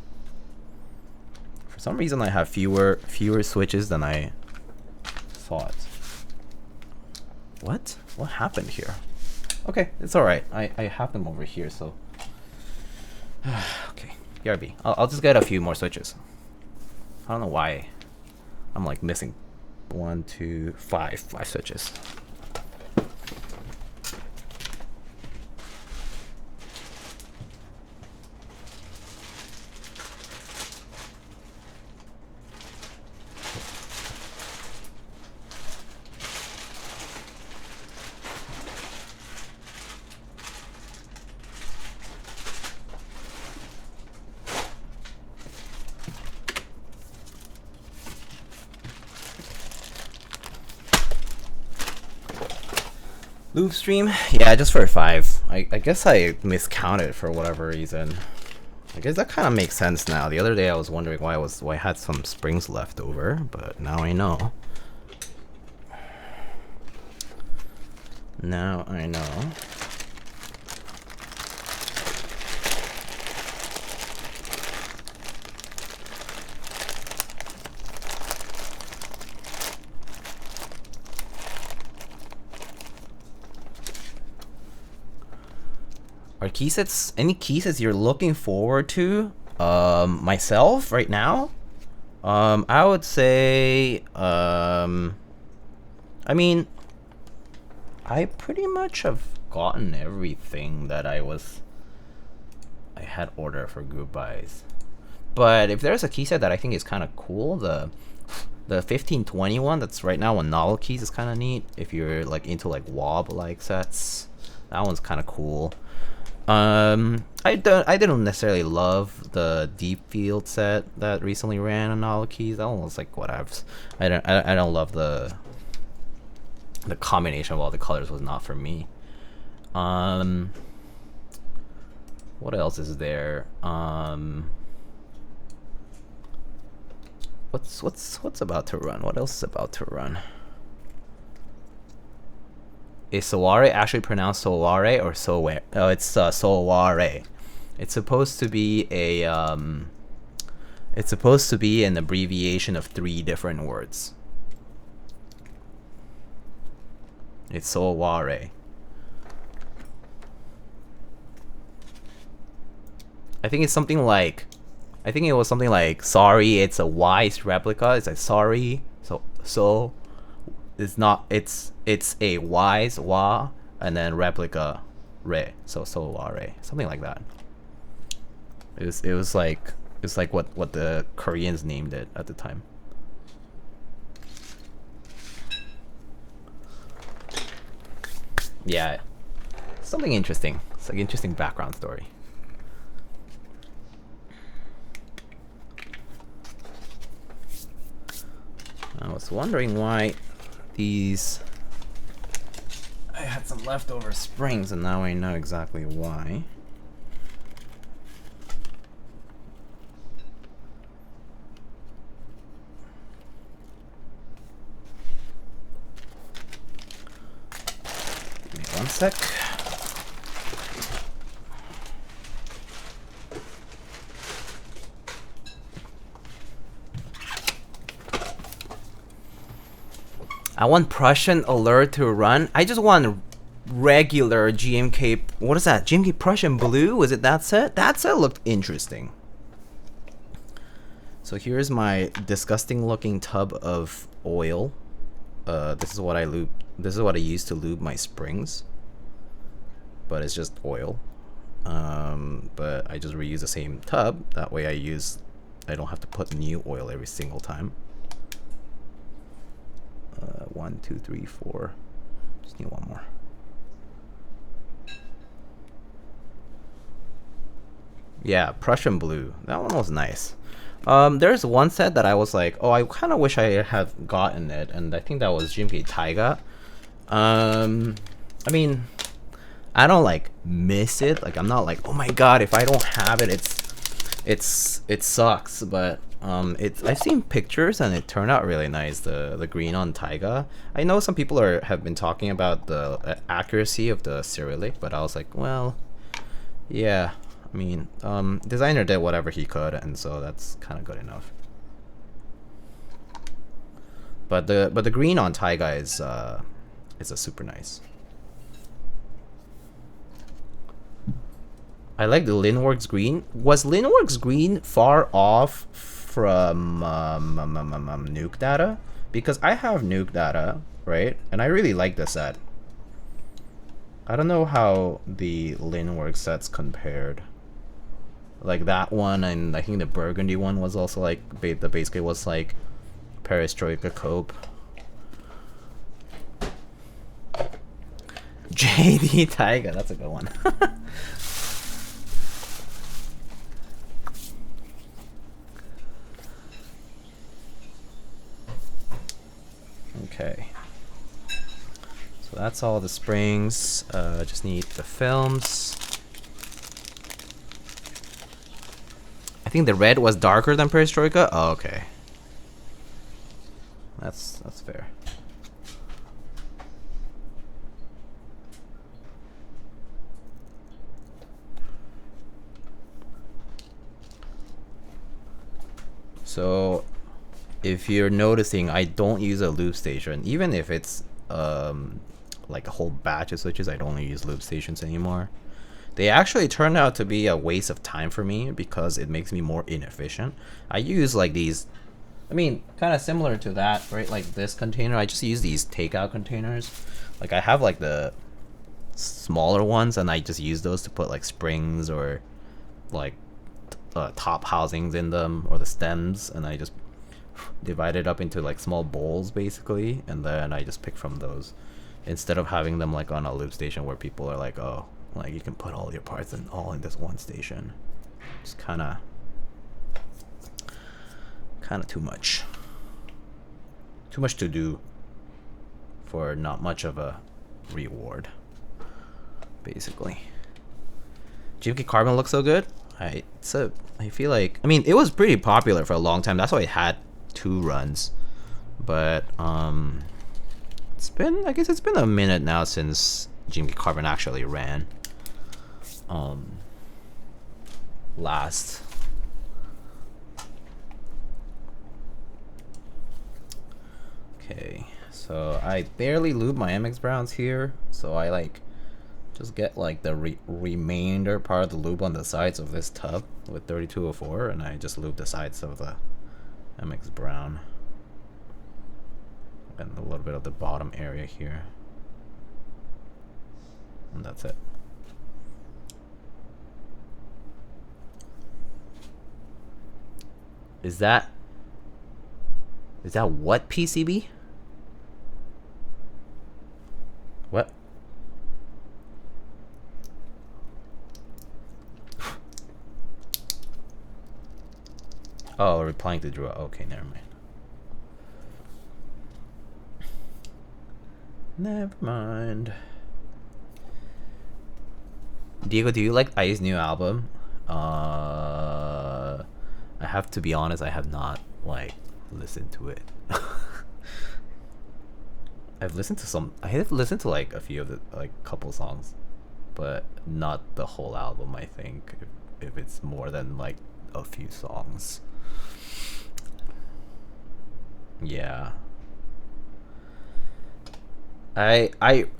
For some reason I have fewer switches than I thought. What happened here? Okay, it's alright. I have them over here, so okay, BRB. I'll just get a few more switches. I don't know why I'm like missing 1, 2, 5 switches. Lube stream? Yeah, just for 5. I guess I miscounted for whatever reason. I guess that kind of makes sense now. The other day I was wondering why I had some springs left over, but now I know. Now I know. Are key sets, any key sets you're looking forward to? Myself right now? I would say, I mean, I pretty much have gotten everything that I had ordered for group buys. But if there's a key set that I think is kind of cool, the 1521 that's right now on novel keys is kind of neat. If you're like into like wob like sets, that one's kind of cool. I didn't necessarily love the deep field set that recently ran on all keys. That one was like whatevs. I don't love the combination of all the colors was not for me. What else is there? What's about to run? What else is about to run? Is SoWaRe actually pronounced SoWaRe or SoWaRe? Oh, it's SoWaRe. It's supposed to be a it's supposed to be an abbreviation of 3 different words. It's SoWaRe. I think it's something like, I think it was something like, sorry, it's a wise replica. It's like sorry, so it's not, it's a wise wa and then replica re, so SoWaRe, something like that. It was like, it's like what the Koreans named it at the time. Yeah, something interesting. It's like interesting background story. I was wondering why these, I had some leftover springs and now I know exactly why. Give me 1 sec. I want Prussian alert to run. I just want regular GMK. What is that? GMK Prussian Blue? Was it that set? That set looked interesting. So here's my disgusting looking tub of oil. This is what I lube. This is what I use to lube my springs. But it's just oil. But I just reuse the same tub. That way I don't have to put new oil every single time. 1, 2, 3, 4. Just need one more. Yeah, Prussian Blue. That one was nice. There's one set that I was like, oh, I kind of wish I had gotten it, and I think that was GMK Taiga. I mean, I don't like miss it. Like I'm not like, oh my god, if I don't have it, it sucks. But I've seen pictures and it turned out really nice. The green on Taiga. I know some people have been talking about the accuracy of the Cyrillic, but I was like, well, yeah. I mean, designer did whatever he could, and so that's kind of good enough. But the green on Taiga is a super nice. I like the Linworks green. Was Linworks green far off from Nuke Data? Because I have Nuke Data, right? And I really like the set. I don't know how the Linworks sets compared. Like that one, and I think the burgundy one was also like, the base kit was like Perestroika Cope. JD Taiga, that's a good one. Okay. So that's all the springs. Just need the films. I think the red was darker than Perestroika. Oh, okay. That's fair. So if you're noticing, I don't use a lube station. Even if it's like a whole batch of switches, I don't use lube stations anymore. They actually turned out to be a waste of time for me because it makes me more inefficient. I use like these, I mean, kind of similar to that, right? Like this container, I just use these takeout containers. Like I have like the smaller ones and I just use those to put like springs or like top housings in them, or the stems, and I just divide it up into like small bowls basically, and then I just pick from those instead of having them like on a lube station where people are like, oh, Like you can put all your parts all in this one station. It's kind of too much. Too much to do for not much of a reward, basically. GMK Carbon looks so good. I feel like, I mean, it was pretty popular for a long time. That's why it had 2 runs. But it's been, I guess it's been a minute now since GMK Carbon actually ran. Last. Okay, so I barely lube my MX Browns here, so I like just get like the remainder part of the lube on the sides of this tub with 3204, and I just lube the sides of the MX Brown and a little bit of the bottom area here, and that's it. Is that what PCB? What? Oh, replying to Drew. Okay, never mind. Never mind. Diego, do you like ICE's new album? I have to be honest, I have not like listened to it. I have listened to like a few of the like couple songs, but not the whole album. I think if it's more than like a few songs. Yeah. I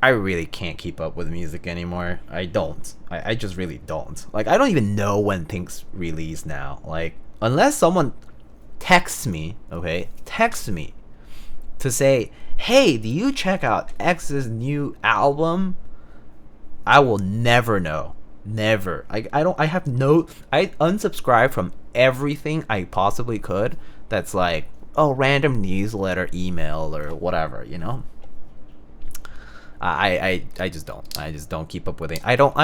really can't keep up with music anymore. I just really don't. Like, I don't even know when things release now. Like, unless someone texts me, okay, to say, hey, do you check out X's new album? I will never know. Never. I unsubscribe from everything I possibly could that's like, oh, random newsletter, email, or whatever, you know? I just don't keep up with it. I don't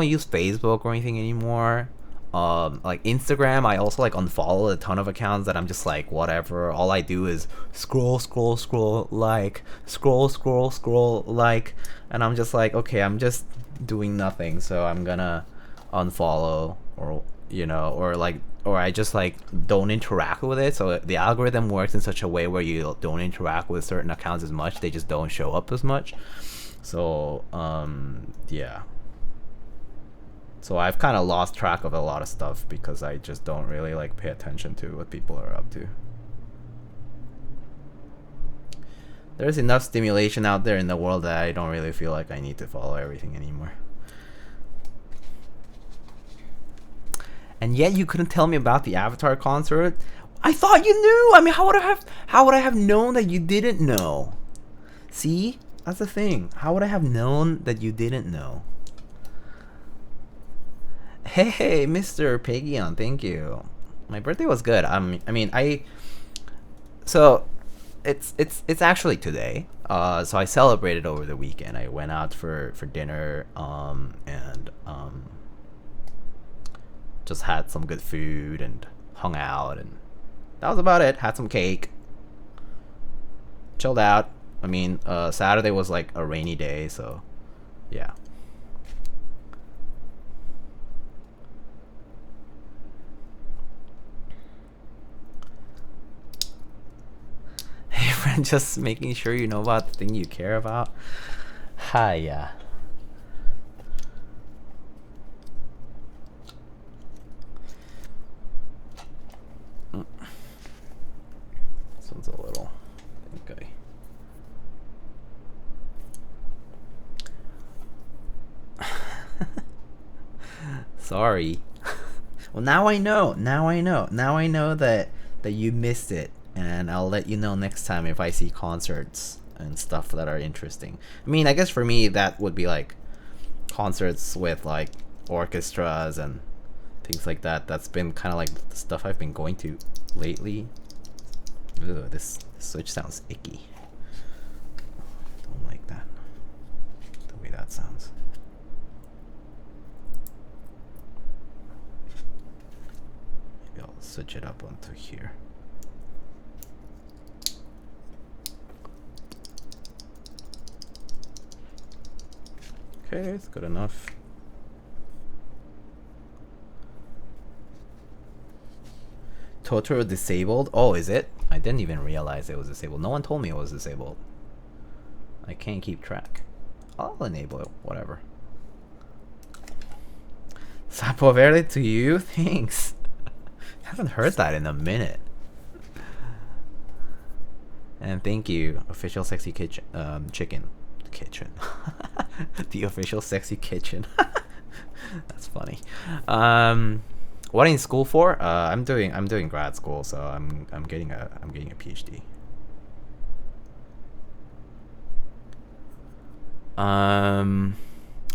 use Facebook or anything anymore. Like Instagram, I also like unfollow a ton of accounts that I'm just like, whatever. All I do is scroll, like, and I'm just like, okay, I'm just doing nothing, so I'm gonna unfollow, or you know, or I just like don't interact with it. So the algorithm works in such a way where you don't interact with certain accounts as much, they just don't show up as much. So yeah, so I've kind of lost track of a lot of stuff because I just don't really like pay attention to what people are up to. There's enough stimulation out there in the world that I don't really feel like I need to follow everything anymore. And yet you couldn't tell me about the Avatar concert. I thought you knew. I mean, how would I have known that you didn't know? See? That's the thing. How would I have known that you didn't know? Hey, Mr. Peggion, thank you. My birthday was good. So it's actually today. So I celebrated over the weekend. I went out for dinner and just had some good food and hung out, and that was about it. Had some cake. Chilled out. I mean, Saturday was like a rainy day, so yeah. Hey friend, just making sure you know about the thing you care about. Hi, yeah. This one's a little, okay. Sorry. Well, now I know that you missed it, and I'll let you know next time if I see concerts and stuff that are interesting. I mean, I guess for me that would be like concerts with like orchestras and things like that. That's been kind of like the stuff I've been going to lately. Ugh, this switch sounds icky. Don't like that, the way that sounds. switch it up onto here. Okay, it's good enough. Totoro disabled? Oh, is it? I didn't even realize it was disabled. No one told me it was disabled. I can't keep track. I'll enable it, whatever. Sapo Verde to you? Thanks. Haven't heard that in a minute. And thank you, official sexy kitchen, chicken. The official sexy kitchen. That's funny. What are you in school for? I'm doing grad school, so I'm getting a PhD.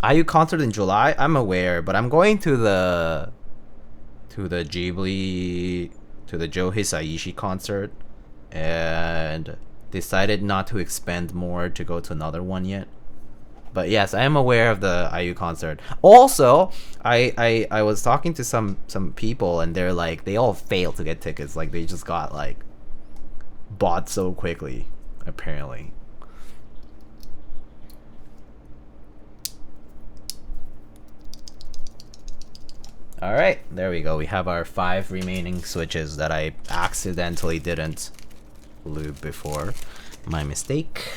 IU concert in July? I'm aware, but I'm going to the Ghibli, to the Joe Hisaishi concert, and decided not to expend more to go to another one yet. But yes, I am aware of the IU concert. Also, I was talking to some people, and they're like, they all failed to get tickets. Like, they just got like bought so quickly, apparently. All right, there we go. We have our 5 remaining switches that I accidentally didn't lube before. My mistake.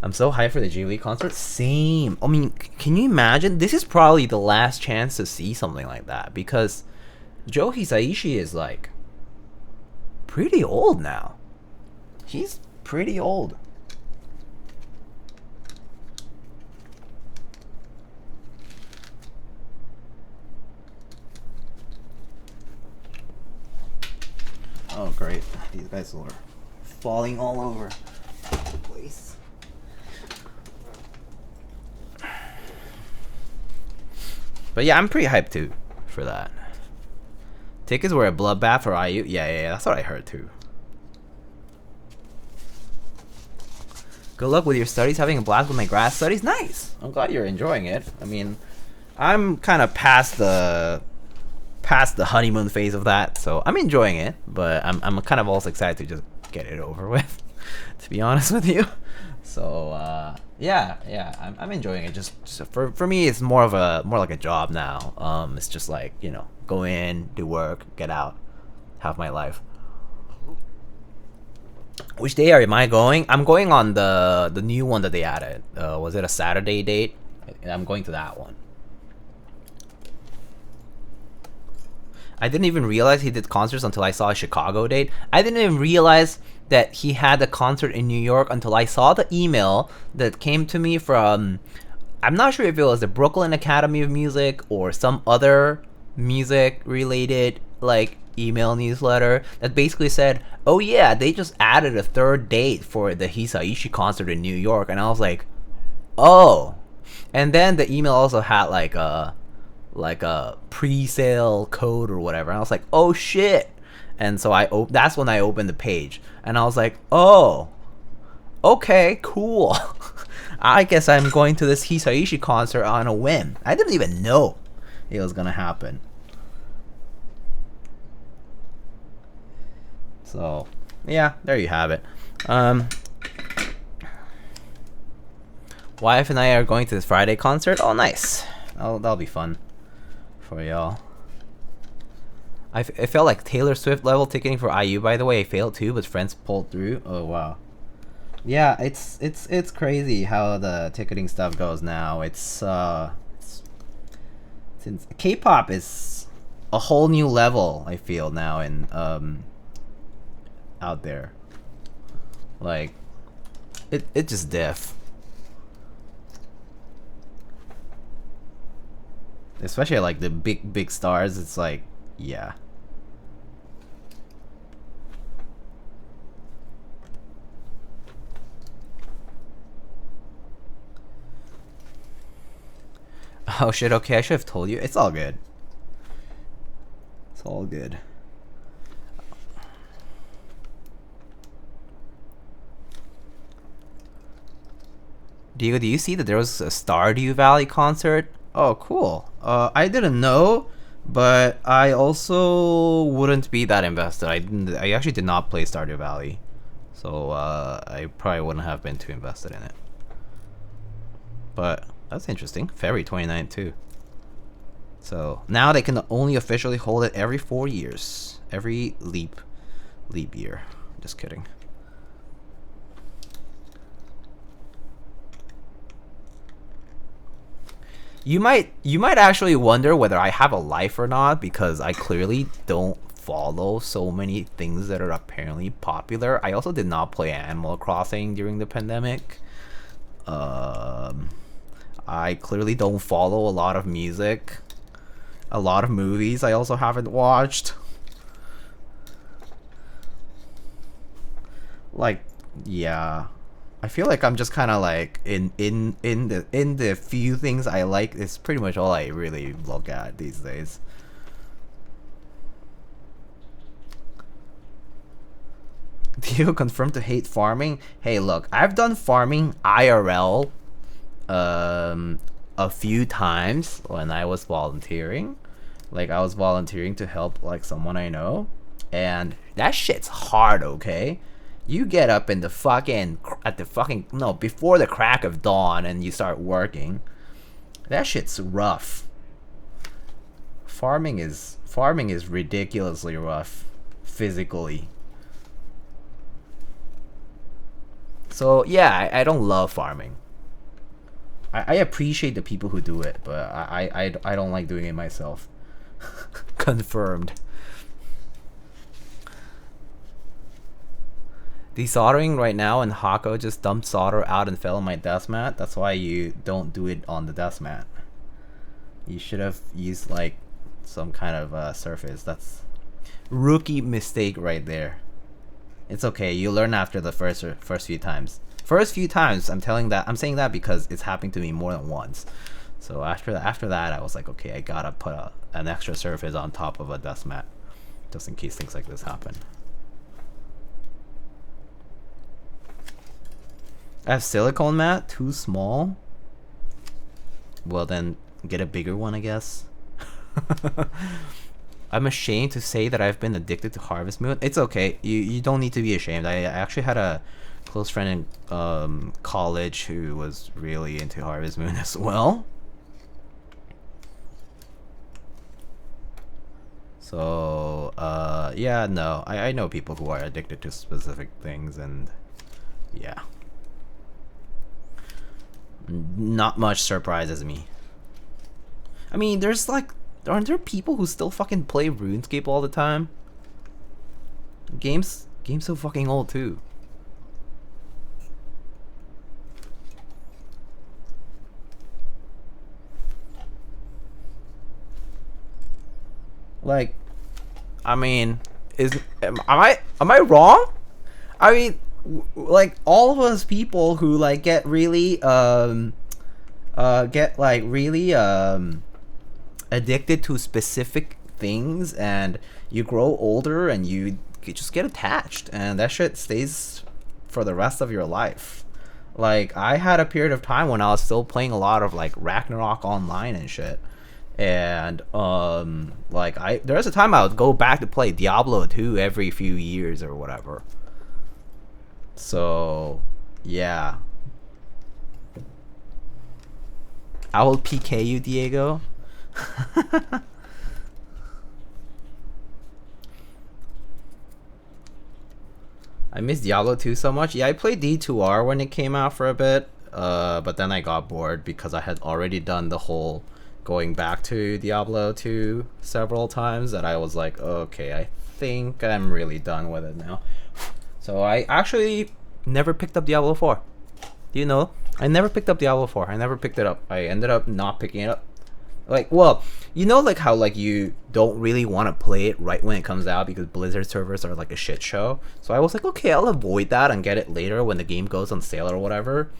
I'm so hyped for the Ghibli concert. Same. I mean, can you imagine? This is probably the last chance to see something like that, because Joe Hisaishi is like pretty old now. He's pretty old. Oh great, these guys are falling all over the place. But yeah, I'm pretty hyped too for that. Tickets were a bloodbath for IU. Yeah, that's what I heard too. Good luck with your studies. Having a blast with my grad studies. Nice. I'm glad you're enjoying it. I mean, I'm kind of past the honeymoon phase of that, so I'm enjoying it. But I'm kind of also excited to just get it over with, to be honest with you. So yeah, I'm enjoying it. Just for me, it's more like a job now. It's just like, you know, go in, do work, get out, have my life. Which day am I going? I'm going on the new one that they added. Was it a Saturday date? I'm going to that one. I didn't even realize he did concerts until I saw a Chicago date. I didn't even realize that he had a concert in New York until I saw the email that came to me from, I'm not sure if it was the Brooklyn Academy of Music or some other music related like email newsletter that basically said, oh yeah, they just added a 3rd date for the Hisaishi concert in New York. And I was like, oh. And then the email also had like a pre-sale code or whatever, and I was like, oh shit. And so that's when I opened the page, and I was like, oh, okay, cool. I guess I'm going to this Hisaishi concert on a whim. I didn't even know it was gonna happen. So yeah, there you have it. Wife and I are going to this Friday concert. Oh nice. That'll be fun for y'all. I felt like Taylor Swift level ticketing for IU, by the way. I failed too, but friends pulled through. Oh wow. Yeah, it's crazy how the ticketing stuff goes now. It's K-pop is a whole new level, I feel now, in out there. Like it just diff. Especially like the big stars, it's like, yeah. Oh shit, okay, I should have told you. It's all good. It's all good. Diego, do you see that there was a Stardew Valley concert? Oh, cool. I didn't know, but I also wouldn't be that invested. I actually did not play Stardew Valley, so I probably wouldn't have been too invested in it. But that's interesting. February 29th too. So now they can only officially hold it every 4 years, every leap year. Just kidding. You might actually wonder whether I have a life or not, because I clearly don't follow so many things that are apparently popular. I also did not play Animal Crossing during the pandemic. I clearly don't follow a lot of music. A lot of movies I also haven't watched. Like, yeah. I feel like I'm just kind of like in the few things I like, it's pretty much all I really look at these days. Diego confirmed to hate farming. Hey, look, I've done farming IRL a few times when I was volunteering. Like, I was volunteering to help like someone I know, and that shit's hard, okay? You get up in the fucking before the crack of dawn and you start working. That shit's rough. Farming is ridiculously rough physically. So yeah, I don't love farming. I appreciate the people who do it, but I don't like doing it myself. Confirmed. Desoldering right now, and Hako just dumped solder out and fell on my desk mat. That's why you don't do it on the desk mat. You should have used like some kind of surface. That's rookie mistake right there. It's okay. You learn after the first few times. First few times, I'm saying that because it's happened to me more than once. So after that, I was like, okay, I gotta put an extra surface on top of a desk mat, just in case things like this happen. I have silicone mat, too small. Well then, get a bigger one, I guess. I'm ashamed to say that I've been addicted to Harvest Moon. It's okay. You don't need to be ashamed. I actually had a close friend in college who was really into Harvest Moon as well. So yeah, no, I know people who are addicted to specific things, and yeah, not much surprises me. I mean, there's like, aren't there people who still fucking play RuneScape all the time? Game's so fucking old too. Like, I mean, am I wrong? I mean, like, all of us people who like get really addicted to specific things, and you grow older and you just get attached, and that shit stays for the rest of your life. Like, I had a period of time when I was still playing a lot of like Ragnarok online and shit, and like there was a time I would go back to play Diablo 2 every few years or whatever. So yeah, I will PK you, Diego. I miss Diablo 2 so much. Yeah, I played D2R when it came out for a bit, but then I got bored because I had already done the whole going back to Diablo 2 several times, that I was like, okay, I think I'm really done with it now. So I actually never picked up Diablo 4. Do you know? I never picked up Diablo 4. I never picked it up. I ended up not picking it up. Like, well, you know, like how like you don't really want to play it right when it comes out because Blizzard servers are like a shit show. So I was like, okay, I'll avoid that and get it later when the game goes on sale or whatever.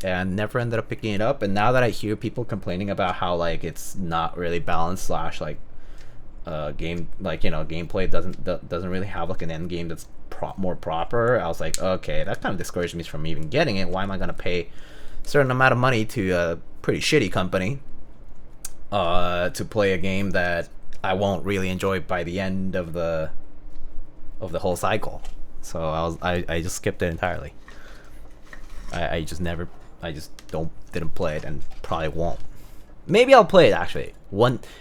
And never ended up picking it up. And now that I hear people complaining about how like it's not really balanced, slash like game, like, you know, gameplay doesn't really have like an end game that's more proper, I was like, okay, that kind of discouraged me from even getting it. Why am I gonna pay certain amount of money to a pretty shitty company to play a game that I won't really enjoy by the end of the whole cycle. So I just skipped it entirely. I just didn't play it and probably won't. Maybe I'll play it actually.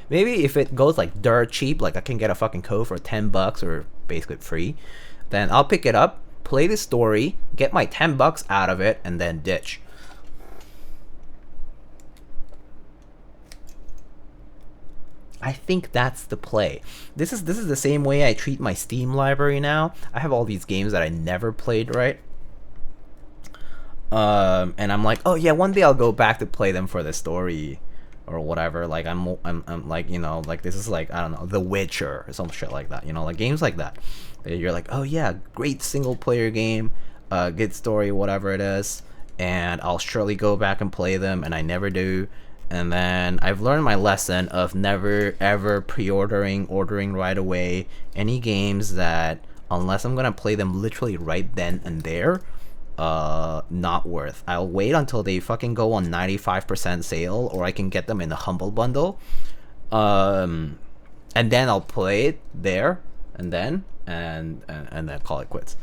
Maybe if it goes like dirt cheap, like I can get a fucking code for $10 or basically free, then I'll pick it up, play the story, get my $10 out of it, and then ditch. I think that's the play. This is the same way I treat my Steam library now. I have all these games that I never played, right? And I'm like, oh yeah, one day I'll go back to play them for the story or whatever. Like I'm like, you know, like this is like, I don't know, The Witcher or some shit like that, you know, like games like that. You're like, oh yeah, great single player game, good story, whatever it is, and I'll surely go back and play them, and I never do. And then I've learned my lesson of never ever ordering right away any games that, unless I'm gonna play them literally right then and there, not worth. I'll wait until they fucking go on 95% sale, or I can get them in the Humble Bundle, and then I'll play it there and then call it quits.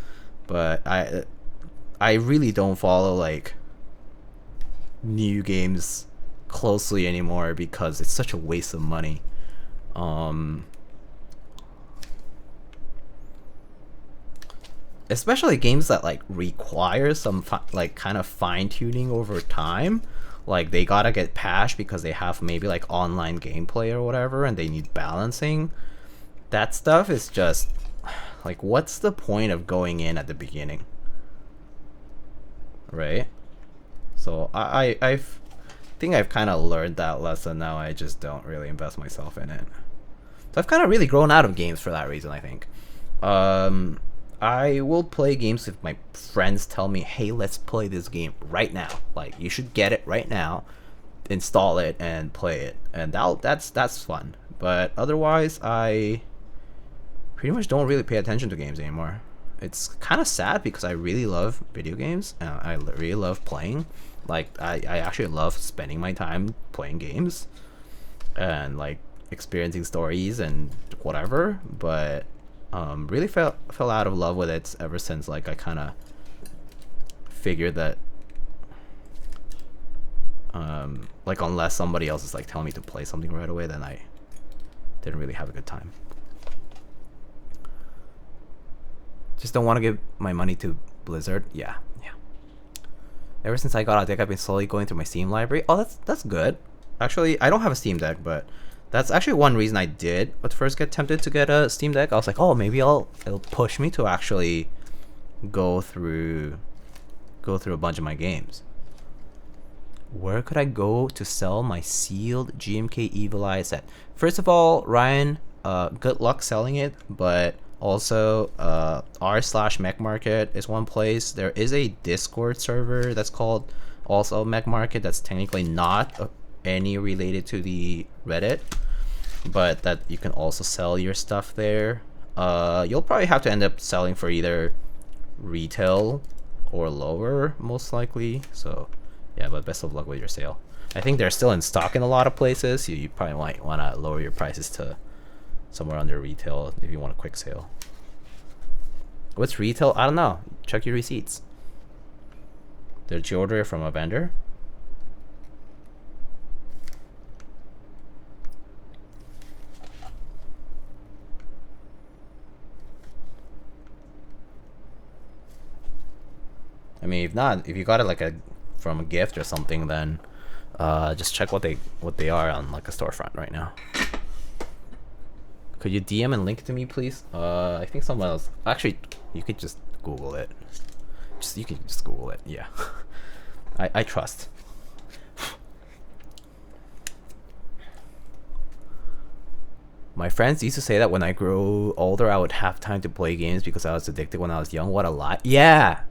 But I really don't follow like new games closely anymore because it's such a waste of money. Especially games that like require some like kind of fine-tuning over time, like they gotta get patched because they have maybe like online gameplay or whatever and they need balancing. That stuff is just like, what's the point of going in at the beginning, right? So I think I've kind of learned that lesson now. I just don't really invest myself in it. So I've kind of really grown out of games for that reason, I think. I will play games if my friends tell me, hey, let's play this game right now. Like, you should get it right now, install it, and play it. And that's fun. But otherwise, I pretty much don't really pay attention to games anymore. It's kind of sad because I really love video games, and I really love playing. Like, I actually love spending my time playing games and like experiencing stories and whatever, but really fell out of love with it ever since like I kind of figured that like unless somebody else is like telling me to play something right away, then I didn't really have a good time. Just don't want to give my money to Blizzard. Yeah. Ever since I got a deck, I've been slowly going through my Steam library. Oh, that's good. Actually, I don't have a Steam Deck, but that's actually one reason I did at first get tempted to get a Steam Deck. I was like, oh, maybe it'll push me to actually go through a bunch of my games. Where could I go to sell my sealed GMK Evil Eye set? First of all, Ryan, good luck selling it, but also r/mech market is one place. There is a Discord server that's called also mech market, that's technically not any related to the Reddit, but that you can also sell your stuff there. You'll probably have to end up selling for either retail or lower, most likely. So yeah, but best of luck with your sale. I think they're still in stock in a lot of places. You probably might want to lower your prices to somewhere under retail if you want a quick sale. What's retail? I don't know. Check your receipts. Did you order it from a vendor? I mean, if you got it like from a gift or something, then just check what they are on like a storefront right now. Could you DM and link it to me, please? I think someone else. Actually, you could just Google it. You can just Google it. Yeah, I trust. My friends used to say that when I grew older, I would have time to play games because I was addicted when I was young. What a lie! Yeah.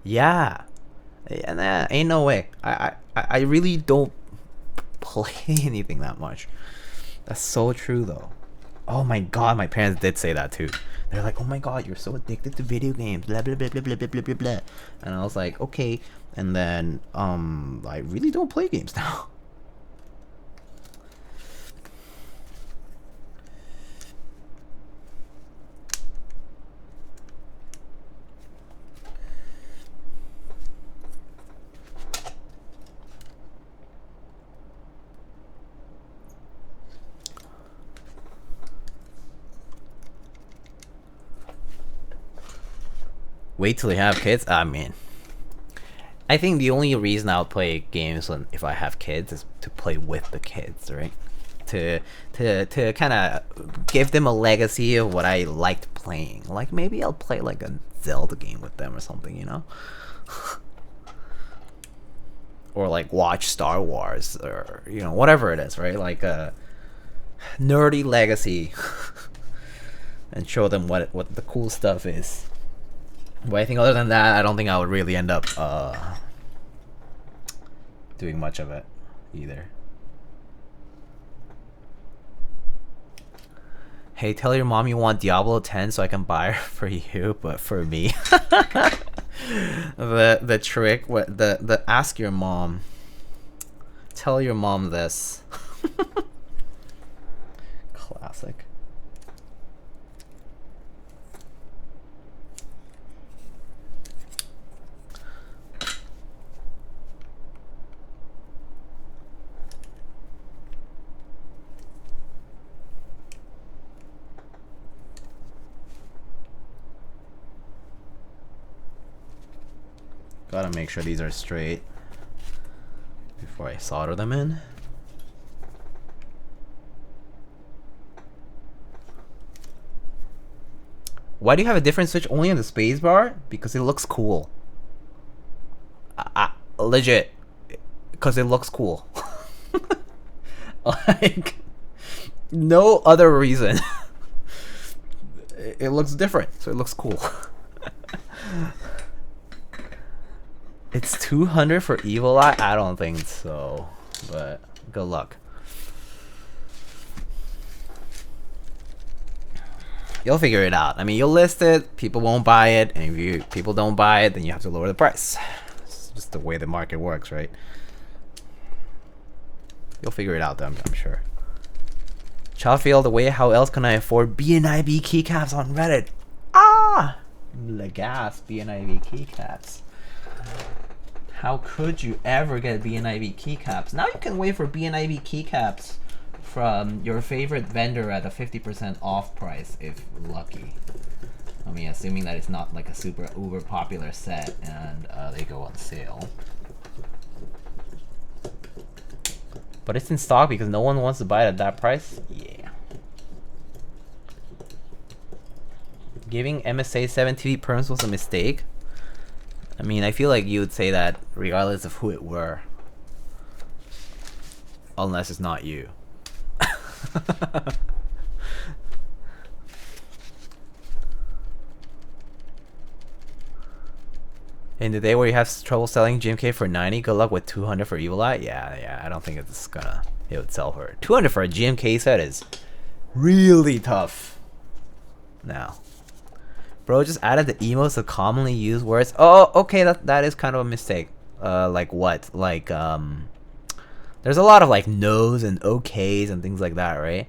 Nah, ain't no way. I really don't play anything that much. That's so true though. Oh my god, my parents did say that too. They're like, oh my god, you're so addicted to video games, blah blah blah blah blah blah blah blah blah. And I was like, okay. And then I really don't play games now. Wait till you have kids? I mean, I think the only reason I'll play games if I have kids is to play with the kids, right? To kind of give them a legacy of what I liked playing. Like maybe I'll play like a Zelda game with them or something, you know? Or like watch Star Wars or, you know, whatever it is, right? Like a nerdy legacy and show them what the cool stuff is. But I think other than that, I don't think I would really end up doing much of it either. Hey, tell your mom you want Diablo 10 so I can buy her for you, but for me. the trick, the ask your mom. Tell your mom this. Classic. Gotta make sure these are straight before I solder them in. Why do you have a different switch only on the spacebar? Because it looks cool. Legit. Because it looks cool. Like, no other reason. It looks different, so it looks cool. It's 200 for Evil Eye? I don't think so, but good luck. You'll figure it out. I mean, you'll list it, people won't buy it, and if people don't buy it, then you have to lower the price. It's just the way the market works, right? You'll figure it out, though, I'm sure. Childfield away, how else can I afford BNIB keycaps on Reddit? Ah! Legas BNIB keycaps. How could you ever get BNIB keycaps? Now you can wait for BNIB keycaps from your favorite vendor at a 50% off price if lucky. I mean, assuming that it's not like a super uber popular set and they go on sale. But it's in stock because no one wants to buy it at that price? Yeah. Giving MSA 7 TV perms was a mistake? I mean, I feel like you would say that regardless of who it were. Unless it's not you. In the day where you have trouble selling GMK for 90, good luck with 200 for Evil Eye. Yeah, I don't think it's gonna, it would sell for 200 for a GMK set is really tough. Now, bro just added the emotes of commonly used words. Oh, okay, that is kind of a mistake. Like what? Like there's a lot of like no's and okays and things like that, right?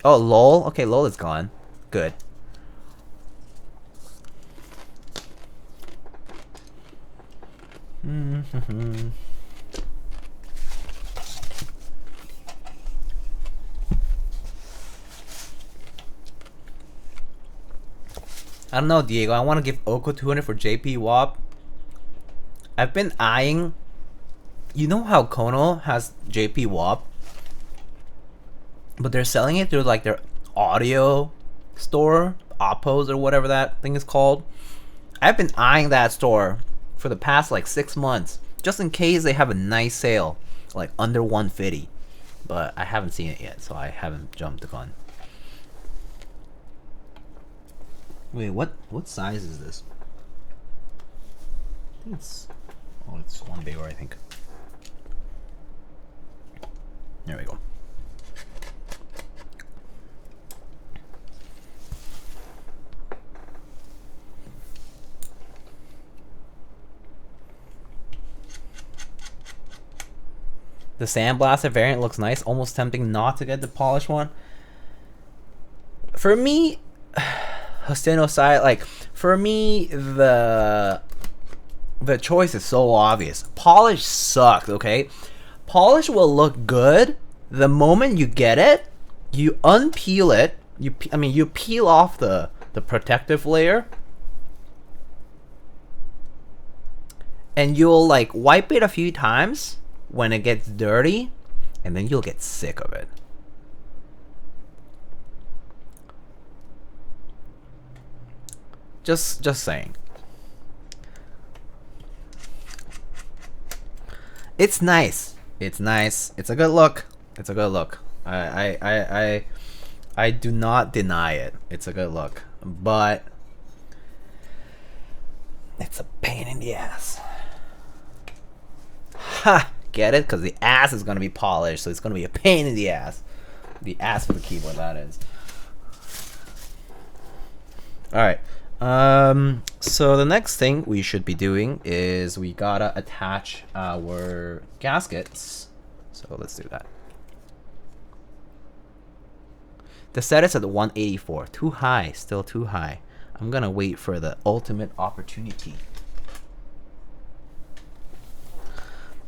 Oh, lol. Okay, lol is gone. Good. I don't know, Diego. I want to give Oko 200 for JP WAP. I've been eyeing. You know how Kono has JP WAP, but they're selling it through like their audio store, Oppos or whatever that thing is called. I've been eyeing that store for the past like 6 months, just in case they have a nice sale, like under 150. But I haven't seen it yet, so I haven't jumped the gun. Wait, what size is this? I think it's, oh, it's one bigger, I think. There we go. The sandblaster variant looks nice. Almost tempting not to get the polished one. For me, Hostino side, like, for me, the choice is so obvious. Polish sucks, okay? Polish will look good the moment you get it. You unpeel it. You peel off the protective layer. And you'll like wipe it a few times when it gets dirty, and then you'll get sick of it. Just saying. It's nice. It's nice. It's a good look. It's a good look. I do not deny it. It's a good look, but it's a pain in the ass. Ha! Get it? Because the ass is gonna be polished, so it's gonna be a pain in the ass. The ass for the keyboard, that is. All right. So the next thing we should be doing is we gotta attach our gaskets. So let's do that. The set is at 184. Too high. Still too high. I'm gonna wait for the ultimate opportunity.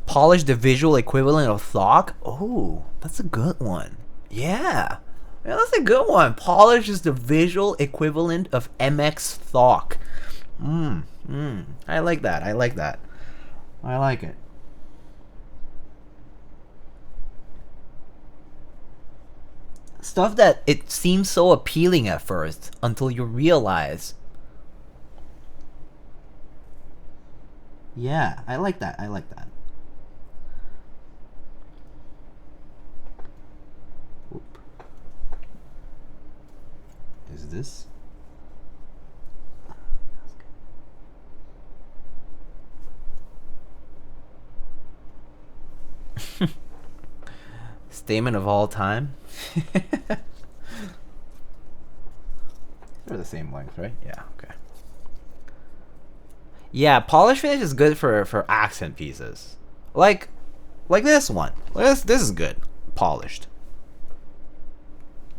Polish the visual equivalent of Thok. Oh, that's a good one. Yeah, that's a good one. Polish is the visual equivalent of MX Thok. I like that. I like that. I like it. Stuff that it seems so appealing at first until you realize. Yeah, I like that. I like that. Oop. Is this? Statement of all time. They're the same length, right? Yeah, okay. Yeah, polish finish is good for accent pieces. Like this one. This is good. Polished.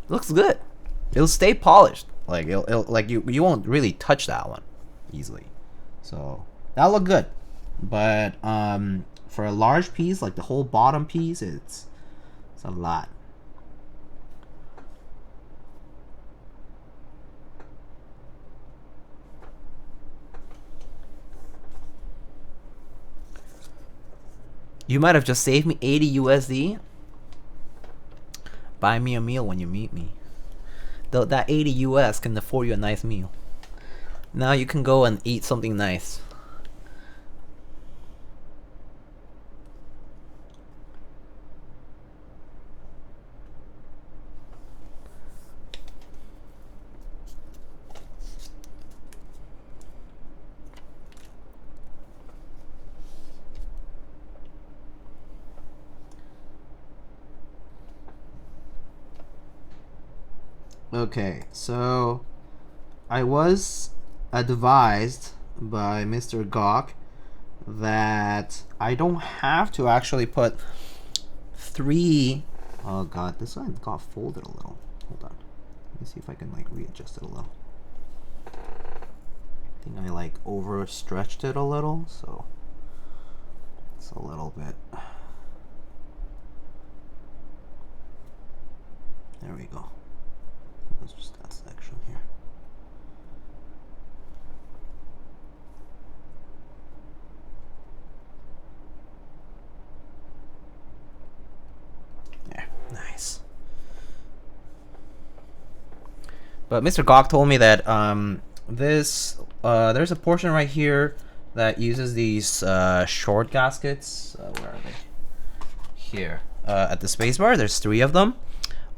Looks good. It'll stay polished. Like it'll like you won't really touch that one easily. So that'll look good. But for a large piece, like the whole bottom piece, it's a lot. You might have just saved me 80 USD. Buy me a meal when you meet me. Though that 80 US can afford you a nice meal. Now you can go and eat something nice. Okay, so I was advised by Mr. Gawk that I don't have to actually put 3. Oh god, this one got folded a little. Hold on. Let me see if I can like readjust it a little. I think I like overstretched it a little, so it's a little bit. There we go. Let's just that section here. There, nice. But Mr. Gawk told me that there's a portion right here that uses these short gaskets. Where are they? Here at the spacebar. There's 3 of them.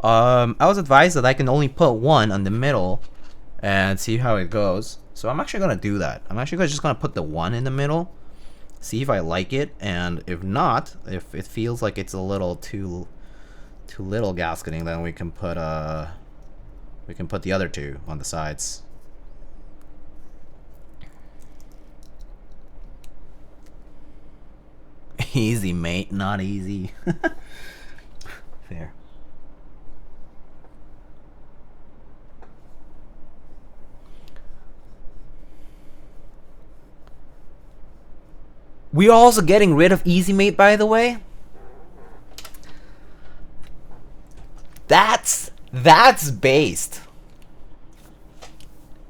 I was advised that I can only put 1 on the middle and see how it goes. So I'm actually gonna do that. I'm actually just gonna put the 1 in the middle, see if I like it, and if not, if it feels like it's a little too little gasketing, then we can put the other 2 on the sides. Easy, mate, not easy. Fair. We're also getting rid of Easy Mate, by the way. That's based.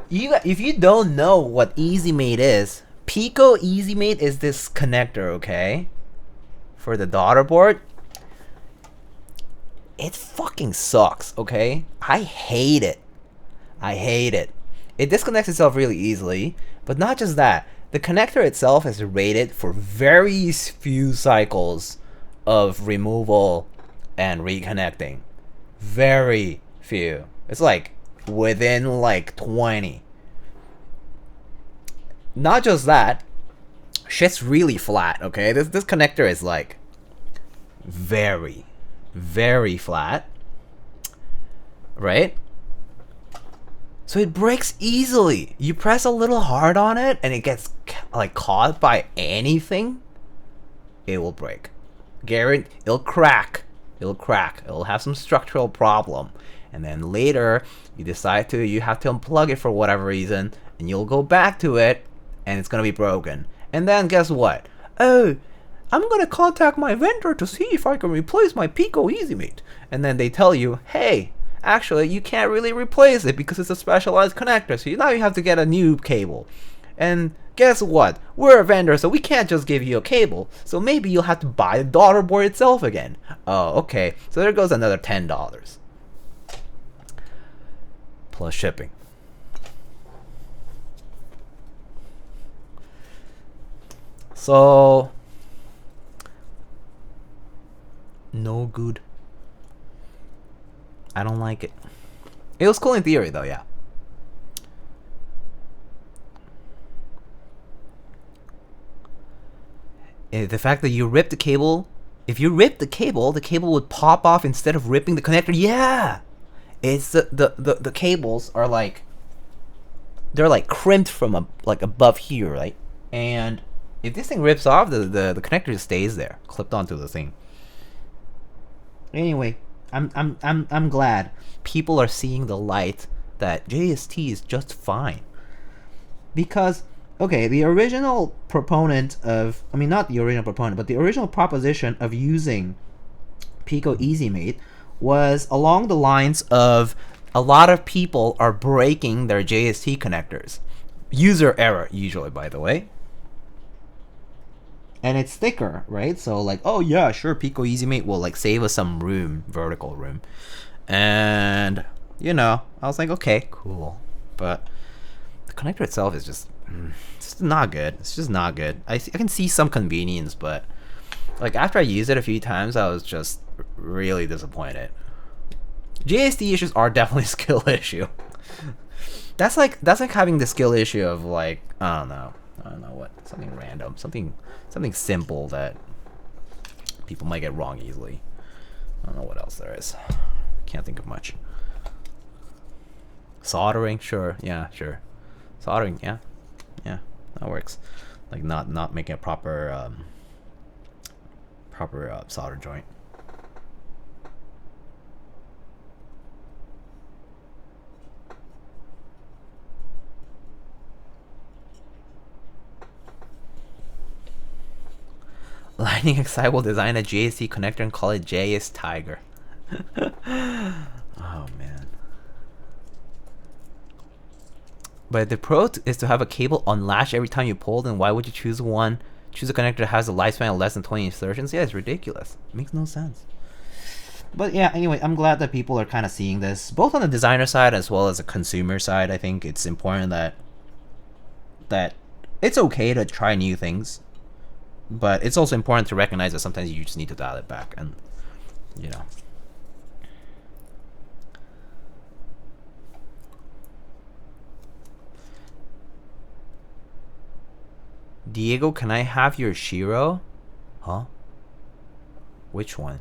If you don't know what Easy Mate is, Pico Easy Mate is this connector, okay? For the daughter board. It fucking sucks, okay? I hate it. I hate it. It disconnects itself really easily, but not just that. The connector itself is rated for very few cycles of removal and reconnecting. Very few. It's like within like 20. Not just that, shit's really flat, okay? This connector is like very, very flat, right? So it breaks easily. You press a little hard on it and it gets like caught by anything, it will break. Guaranteed, it'll crack. It'll crack. It'll have some structural problem. And then later, you have to unplug it for whatever reason, and you'll go back to it, and it's gonna be broken. And then guess what? Oh, I'm gonna contact my vendor to see if I can replace my Pico EasyMate. And then they tell you, hey, actually, you can't really replace it because it's a specialized connector, so now you have to get a new cable. And guess what? We're a vendor, so we can't just give you a cable. So maybe you'll have to buy the daughter board itself again. Oh, okay. So there goes another $10. Plus shipping. So, no good. I don't like it. It was cool in theory though, yeah. The fact that you rip the cable, if you rip the cable would pop off instead of ripping the connector. Yeah, it's the cables are like, they're like crimped from like above here, right? And if this thing rips off, the connector just stays there, clipped onto the thing. Anyway, I'm glad people are seeing the light that JST is just fine. Because, okay, the original proponent of, I mean, not the original proponent, but the original proposition of using Pico EasyMate was along the lines of a lot of people are breaking their JST connectors. User error, usually, by the way. And it's thicker, right? So like, oh yeah, sure, Pico EasyMate will like save us some room, vertical room. And, you know, I was like, okay, cool. But the connector itself is just, it's not good. It's just not good. I can see some convenience, but like after I used it a few times, I was just really disappointed. JST issues are definitely a skill issue. That's like having the skill issue of like, I don't know what, something random, something simple that people might get wrong easily. I don't know what else there is. Can't think of much. Soldering, sure, yeah, sure. Soldering, yeah, that works. Like not making a proper solder joint. Lightning XI will design a JST connector and call it JS Tiger. Oh man. But the pro is to have a cable unlatch every time you pull, then why would you choose a connector that has a lifespan of less than 20 insertions? Yeah, it's ridiculous. It makes no sense. But yeah, anyway, I'm glad that people are kind of seeing this, both on the designer side as well as the consumer side. I think it's important that it's okay to try new things. But it's also important to recognize that sometimes you just need to dial it back, and you know. Diego, can I have your Shiro? Huh? Which one?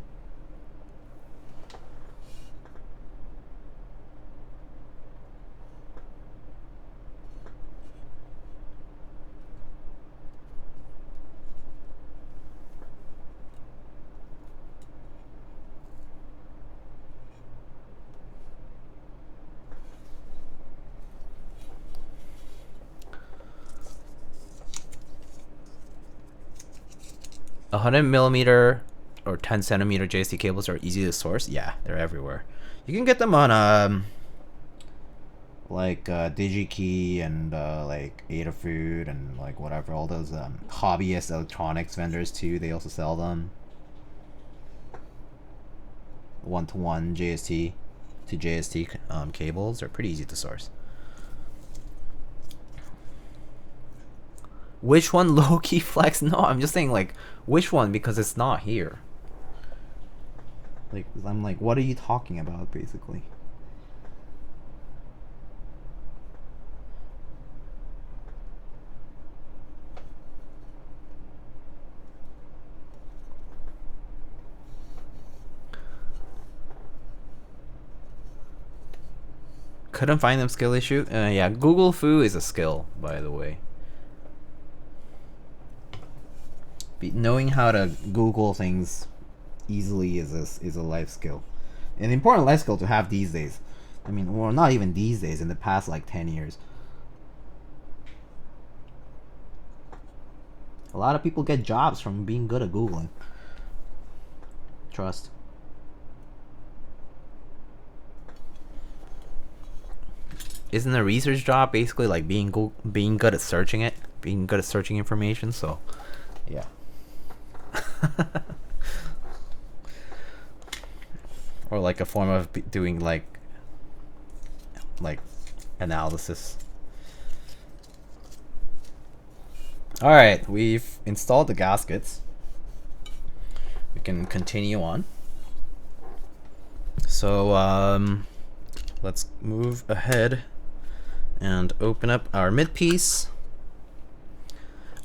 100mm or 10cm JST cables are easy to source. Yeah, they're everywhere. You can get them on like DigiKey and like Adafruit and like whatever, all those hobbyist electronics vendors too. They also sell them. 1-to-1 JST to JST cables are pretty easy to source. Which one low-key flex? No, I'm just saying like which one, because it's not here. Like I'm like, what are you talking about basically? Couldn't find them, skill issue. Yeah, Google Foo is a skill, by the way. Knowing how to Google things easily is a life skill, an important life skill to have these days. I mean, well, not even these days, in the past like 10 years. A lot of people get jobs from being good at Googling. Trust. Isn't a research job basically like being good at searching it, being good at searching information? So, yeah. Or like a form of doing like analysis. All right, we've installed the gaskets. We can continue on. So let's move ahead and open up our mid piece.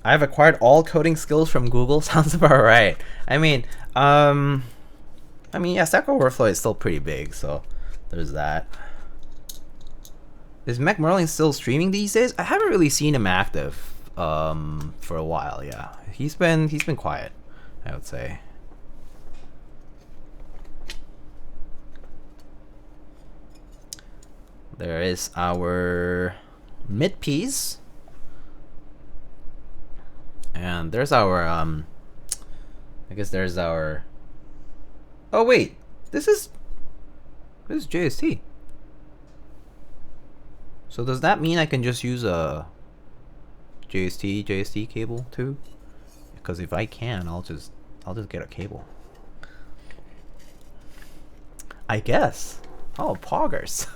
I've acquired all coding skills from Google. Sounds about right. I mean, yeah, Stack Overflow is still pretty big, so there's that. Is Mac Merlin still streaming these days? I haven't really seen him active for a while. Yeah, he's been quiet, I would say. There is our mid piece. And there's our I guess there's our, oh wait, this is JST. So does that mean I can just use a JST cable too? Because if I can, I'll just get a cable, I guess. Oh, poggers.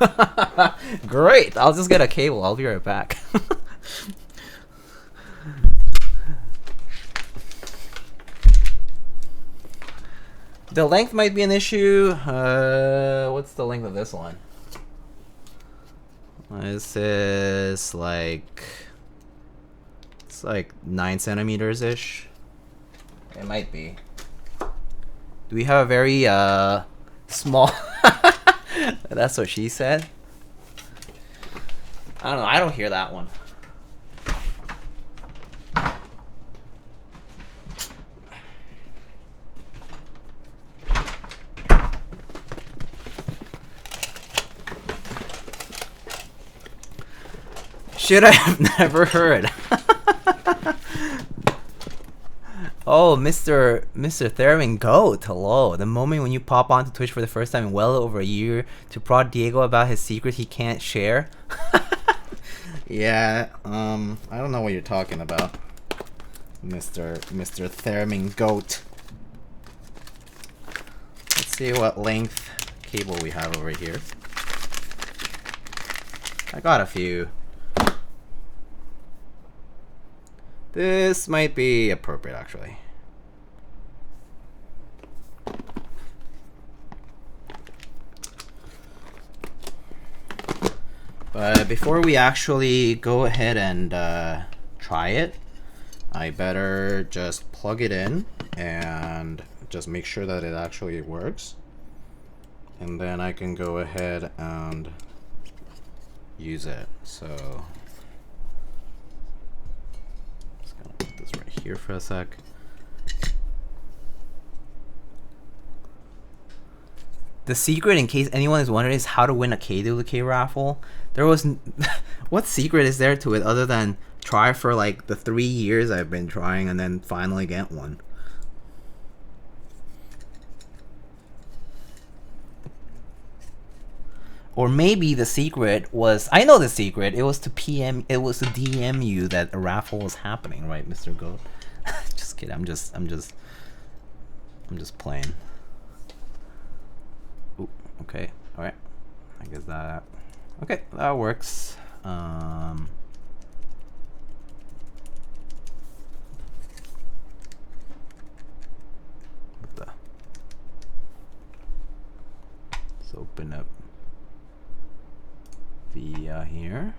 Great, I'll just get a cable. I'll be right back. The length might be an issue. What's the length of this one? This is like, it's like 9 centimeters ish. It might be. Do we have a very small? That's what she said. I don't know. I don't hear that one. Shit, I have never heard. Oh, Mr. Theremin Goat, hello. The moment when you pop onto Twitch for the first time in well over a year to prod Diego about his secret he can't share. Yeah, I don't know what you're talking about, Mr. Theremin Goat. Let's see what length cable we have over here. I got a few. This might be appropriate, actually. But before we actually go ahead and try it, I better just plug it in and just make sure that it actually works. And then I can go ahead and use it. So put this right here for a sec. The secret, in case anyone is wondering, is how to win a KWK raffle. There was what secret is there to it other than try for like the 3 years I've been trying and then finally get one. Or maybe the secret was, I know the secret, it was to DM you that a raffle was happening, right, Mr. Goat? Just kidding, I'm just playing. Ooh, okay, alright. I guess that, okay, that works. What the? Let's open up via here.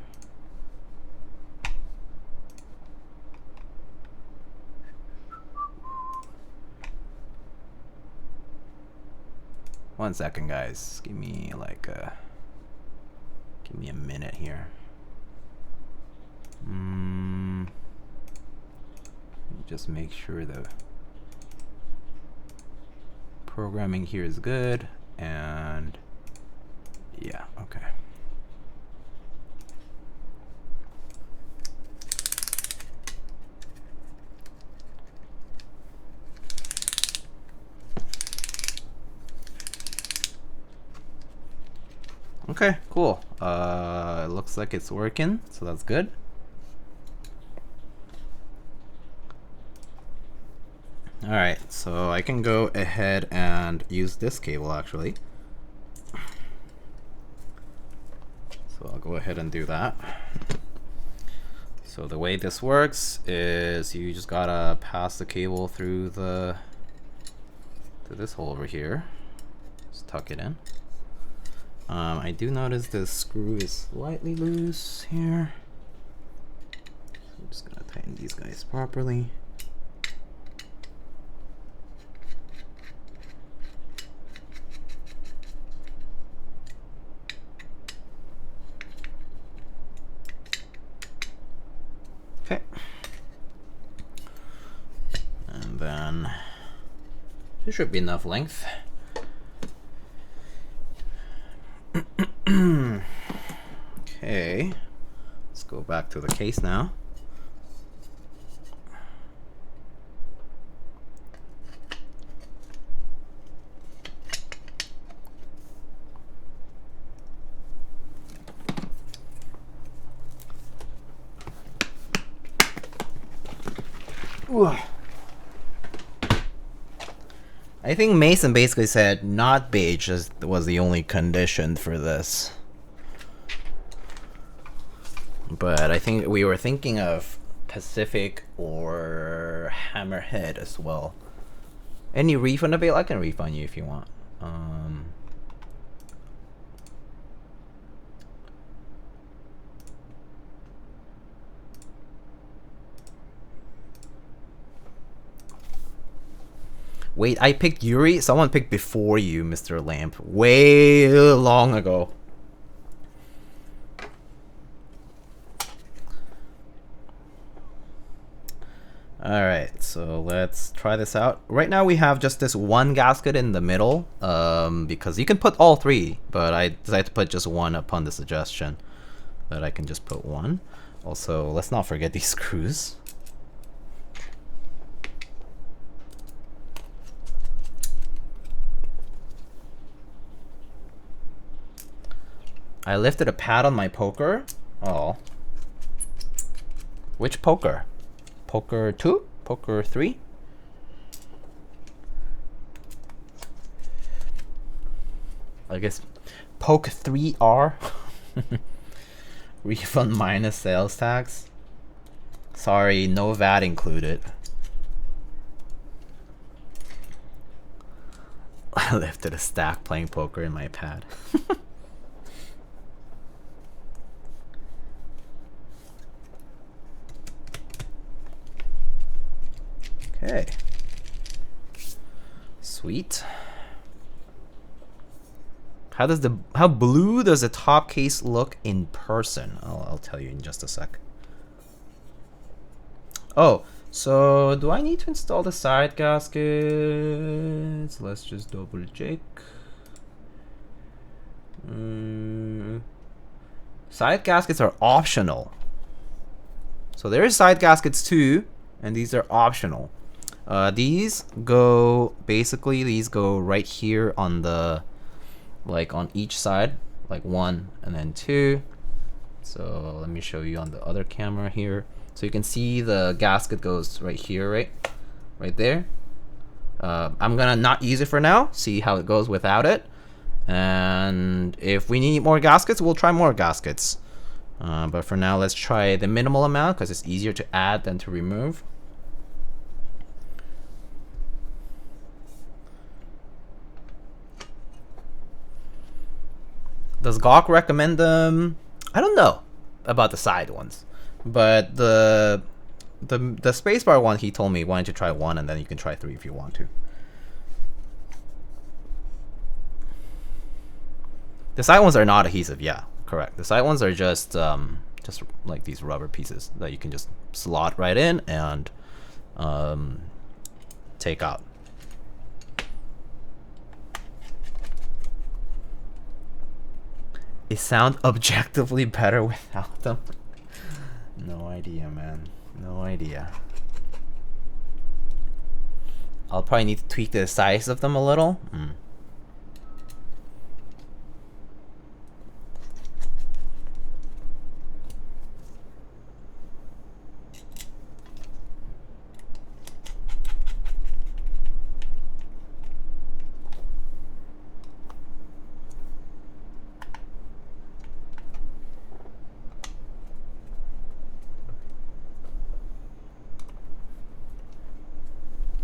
One second, guys. Give me like give me a minute here. Just make sure the programming here is good, and yeah, okay. Okay, cool. It looks like it's working, so that's good. Alright, so I can go ahead and use this cable actually. So I'll go ahead and do that. So the way this works is you just gotta pass the cable through this hole over here. Just tuck it in. I do notice this screw is slightly loose here. So I'm just gonna tighten these guys properly. Okay. And then there should be enough length. Okay, let's go back to the case now. Ooh. I think Mason basically said not beige was the only condition for this. But I think we were thinking of Pacific or Hammerhead as well. Any refund available? I can refund you if you want. Wait, I picked Yuri? Someone picked before you, Mr. Lamp. Way long ago. Alright, so let's try this out. Right now we have just this one gasket in the middle, because you can put all three, but I decided to put just one upon the suggestion that I can just put one. Also, let's not forget these screws. I lifted a pad on my poker. Oh. Which poker? Poker 2? Poker 3? I guess Poke 3R. Refund minus sales tax. Sorry, no VAT included. I lifted a stack playing poker in my pad. Okay. Sweet. How blue does the top case look in person? I'll tell you in just a sec. Oh, so do I need to install the side gaskets? Let's just double check. Side gaskets are optional. So there is side gaskets too, and these are optional. These go right here on the, like on each side like 1 and then 2. So let me show you on the other camera here. So you can see the gasket goes right here, right there. I'm gonna not use it for now, see how it goes without it. And if we need more gaskets, we'll try more gaskets. But for now, let's try the minimal amount because it's easier to add than to remove. Does Gawk recommend them? I don't know about the side ones, but the spacebar one, he told me wanted to try 1 and then you can try 3 if you want to. The side ones are not adhesive, yeah, correct. The side ones are just like these rubber pieces that you can just slot right in and take out. They sound objectively better without them. No idea, man. No idea. I'll probably need to tweak the size of them a little.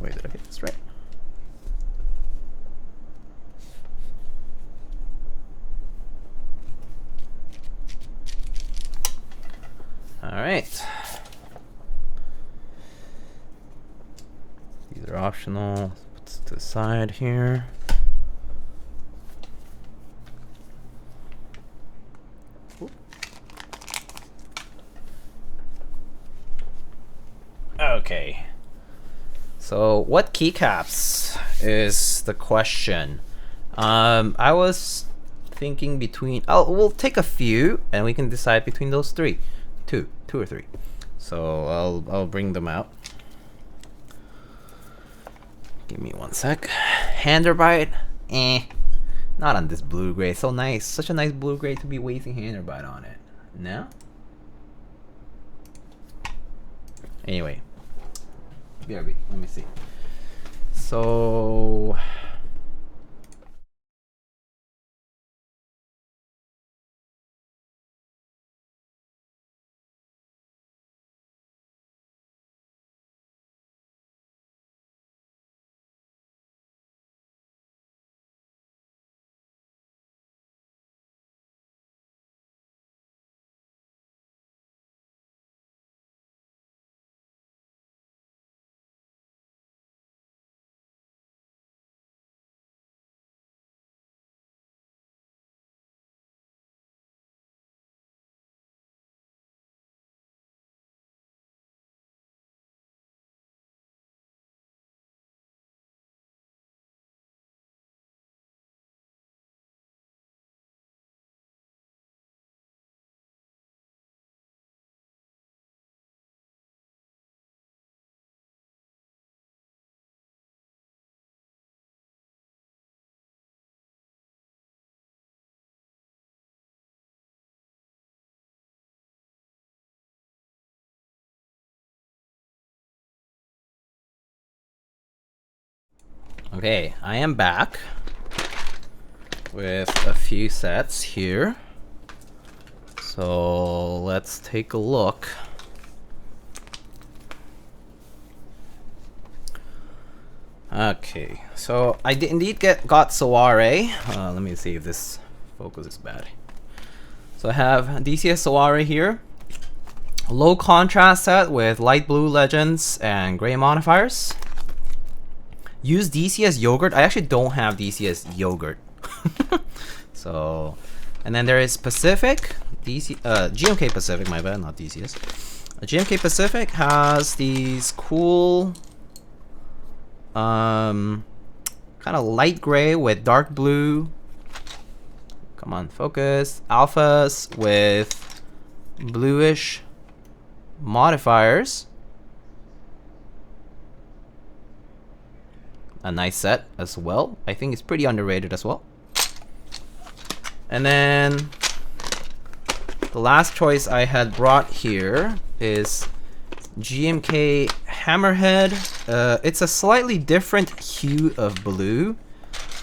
Wait, did I get this right? All right. These are optional. Put this to the side here. Okay. So what keycaps is the question? I was thinking between, we'll take a few and we can decide between those three. Two or three. So I'll bring them out. Give me 1 sec. Handerbite, not on this blue gray. So nice, such a nice blue gray to be wasting Handerbite on it. No? Anyway. BRB, let me see. So okay, I am back with a few sets here. So let's take a look. Okay, so I did indeed got SoWaRe. Let me see if this focus is bad. So I have DCS SoWaRe here. Low contrast set with light blue legends and gray modifiers. Use DCS yogurt. I actually don't have DCS yogurt. So, and then there is Pacific, GMK Pacific, my bad, not DCS. GMK Pacific has these cool, kind of light gray with dark blue. Come on, focus. Alphas with bluish modifiers. A nice set as well. I think it's pretty underrated as well. And then the last choice I had brought here is GMK Hammerhead. It's a slightly different hue of blue.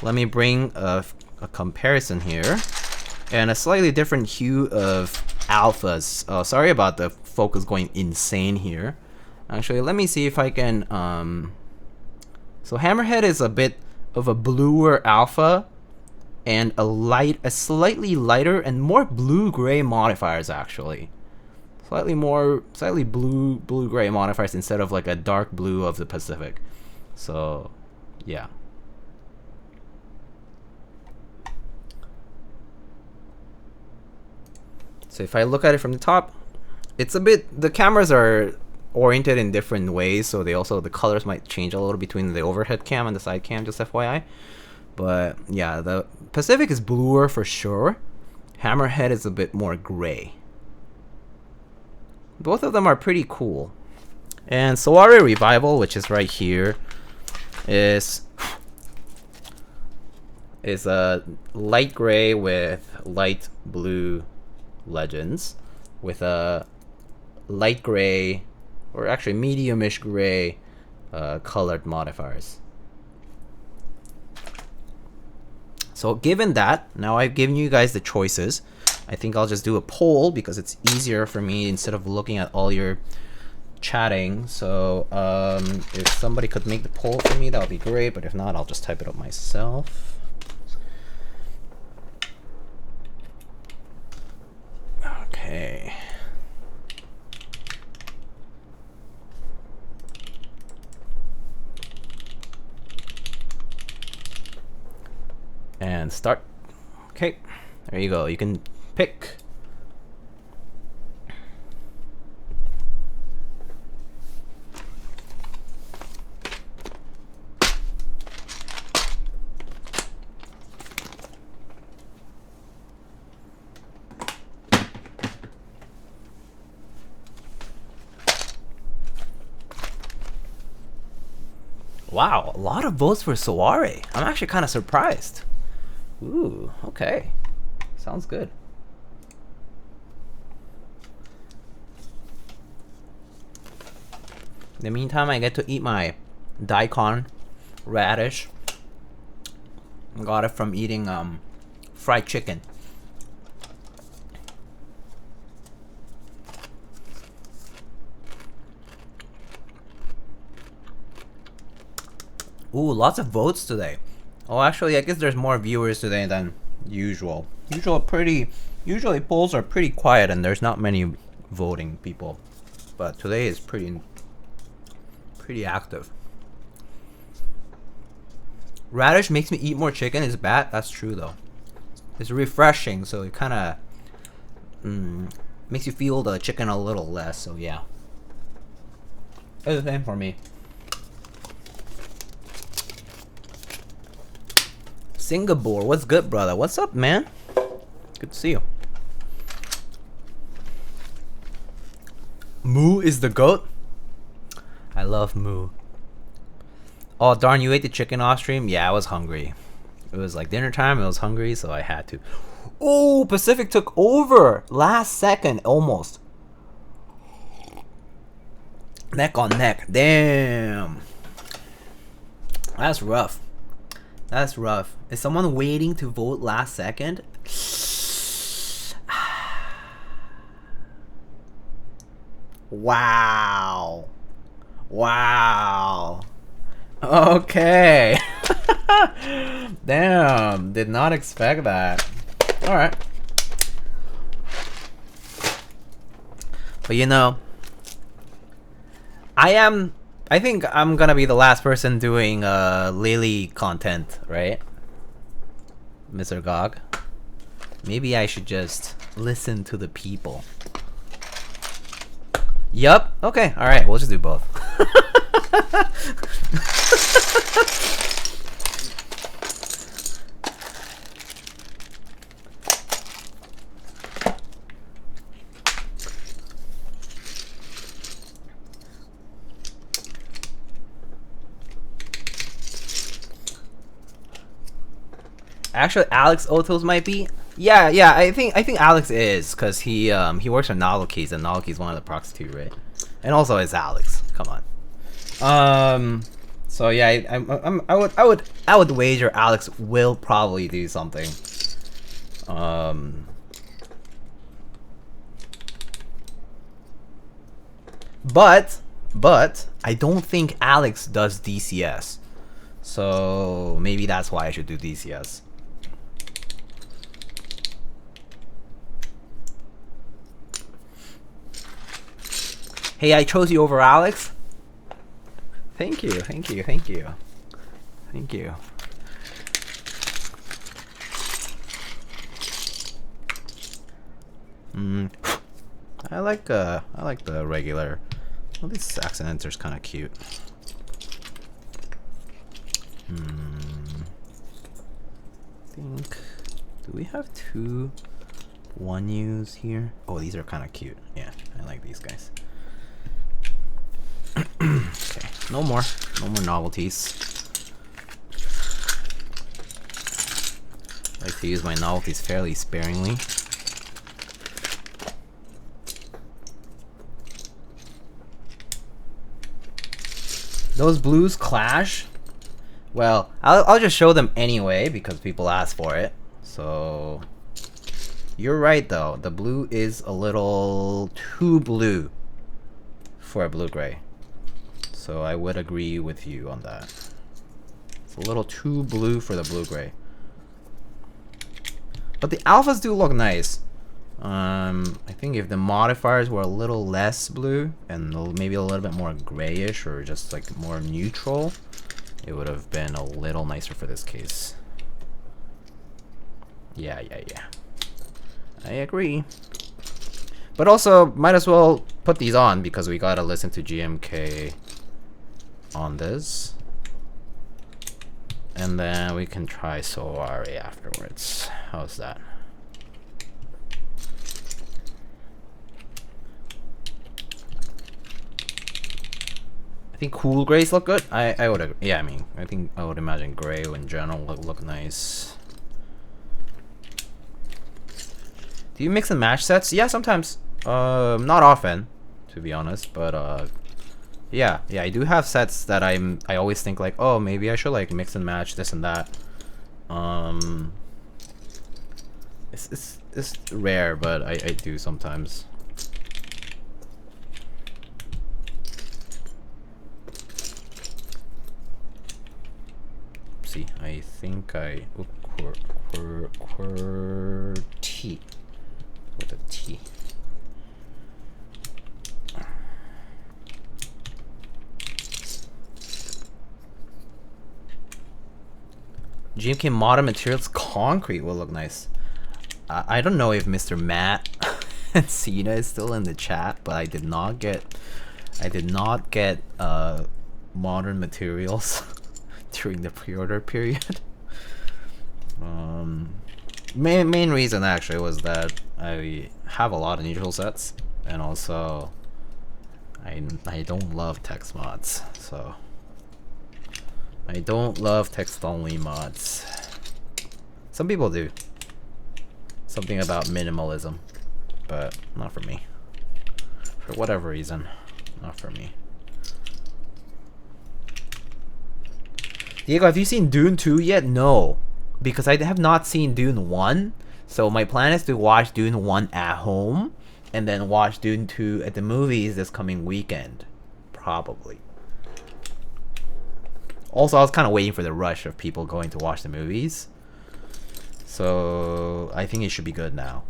Let me bring a comparison here. And a slightly different hue of alphas. Oh, sorry about the focus going insane here. Actually, let me see if I can... So Hammerhead is a bit of a bluer alpha and a slightly lighter and more blue-gray modifiers actually. Slightly blue-gray modifiers instead of like a dark blue of the Pacific. So, yeah. So if I look at it from the top, it's a bit, the cameras are oriented in different ways, so the colors might change a little between the overhead cam and the side cam, just FYI. But yeah, the Pacific is bluer for sure. Hammerhead is a bit more gray. Both of them are pretty cool. And SoWaRe Revival, which is right here, is a light gray with light blue legends, with a light gray, or actually medium-ish gray colored modifiers. So given that, now I've given you guys the choices, I think I'll just do a poll because it's easier for me instead of looking at all your chatting. So if somebody could make the poll for me, that would be great, but if not, I'll just type it up myself. Okay. And start. Okay, there you go. You can pick. Wow, a lot of votes for SoWaRe. I'm actually kind of surprised. Ooh, okay. Sounds good. In the meantime, I get to eat my daikon radish. Got it from eating fried chicken. Ooh, lots of votes today. Oh, actually, I guess there's more viewers today than usual. Usually polls are pretty quiet and there's not many voting people. But today is pretty active. Radish makes me eat more chicken. Is bad? That's true though. It's refreshing, so it kind of makes you feel the chicken a little less. So yeah, it's the same for me. Singapore, what's good, brother? What's up, man? Good to see you. Moo is the goat. I love Moo. Oh darn, you ate the chicken off stream? Yeah, I was hungry. It was like dinner time. I was hungry, so I had to. Oh, Pacific took over last second, almost. Neck on neck. Damn. That's rough. That's rough. Is someone waiting to vote last second? Wow. Wow. Okay. Damn. Did not expect that. Alright. But you know, I think I'm gonna be the last person doing Lily content, right? Mr. Gog. Maybe I should just listen to the people. Yup. Okay. Alright, we'll just do both. Actually, Alex Otos might be. Yeah. I think Alex is, because he works for Novelkeys, and Novelkeys one of the proxy 2, right? And also it's Alex. Come on. So yeah, I would wager Alex will probably do something. But I don't think Alex does DCS. So maybe that's why I should do DCS. Hey, I chose you over Alex. Thank you. I like the regular. Well, this accent enter's kind of cute. Think. Do we have 2 1Us here? Oh, these are kind of cute. Yeah, I like these guys. Okay, no more novelties. I like to use my novelties fairly sparingly. Those blues clash. Well, I'll just show them anyway because people ask for it. So you're right though. The blue is a little too blue for a blue gray. So I would agree with you on that. It's a little too blue for the blue gray. But the alphas do look nice. I think if the modifiers were a little less blue and maybe a little bit more grayish or just like more neutral, it would have been a little nicer for this case. Yeah. I agree. But also, might as well put these on because we gotta listen to GMK on this. And then we can try SoWaRe afterwards. How's that? I think cool grays look good. I would agree. Yeah, I think I would imagine gray in general would look nice. Do you mix and match sets? Yeah, sometimes. Not often, to be honest. But yeah, I do have sets that I always think like, oh, maybe I should like mix and match this and that. It's rare, but I do sometimes. See, I think I QWERTY with a T. GMK modern materials concrete will look nice. I don't know if Mr. Matt and Cena is still in the chat, but I did not get modern materials during the pre-order period. Main reason actually was that I have a lot of neutral sets, and also I don't love text mods, so I don't love text only mods. Some people do. Something about minimalism, but not for me. For whatever reason, not for me. Diego, have you seen Dune 2 yet? No, because I have not seen Dune 1. So my plan is to watch Dune 1 at home and then watch Dune 2 at the movies this coming weekend. Probably. Also, I was kind of waiting for the rush of people going to watch the movies. So I think it should be good now.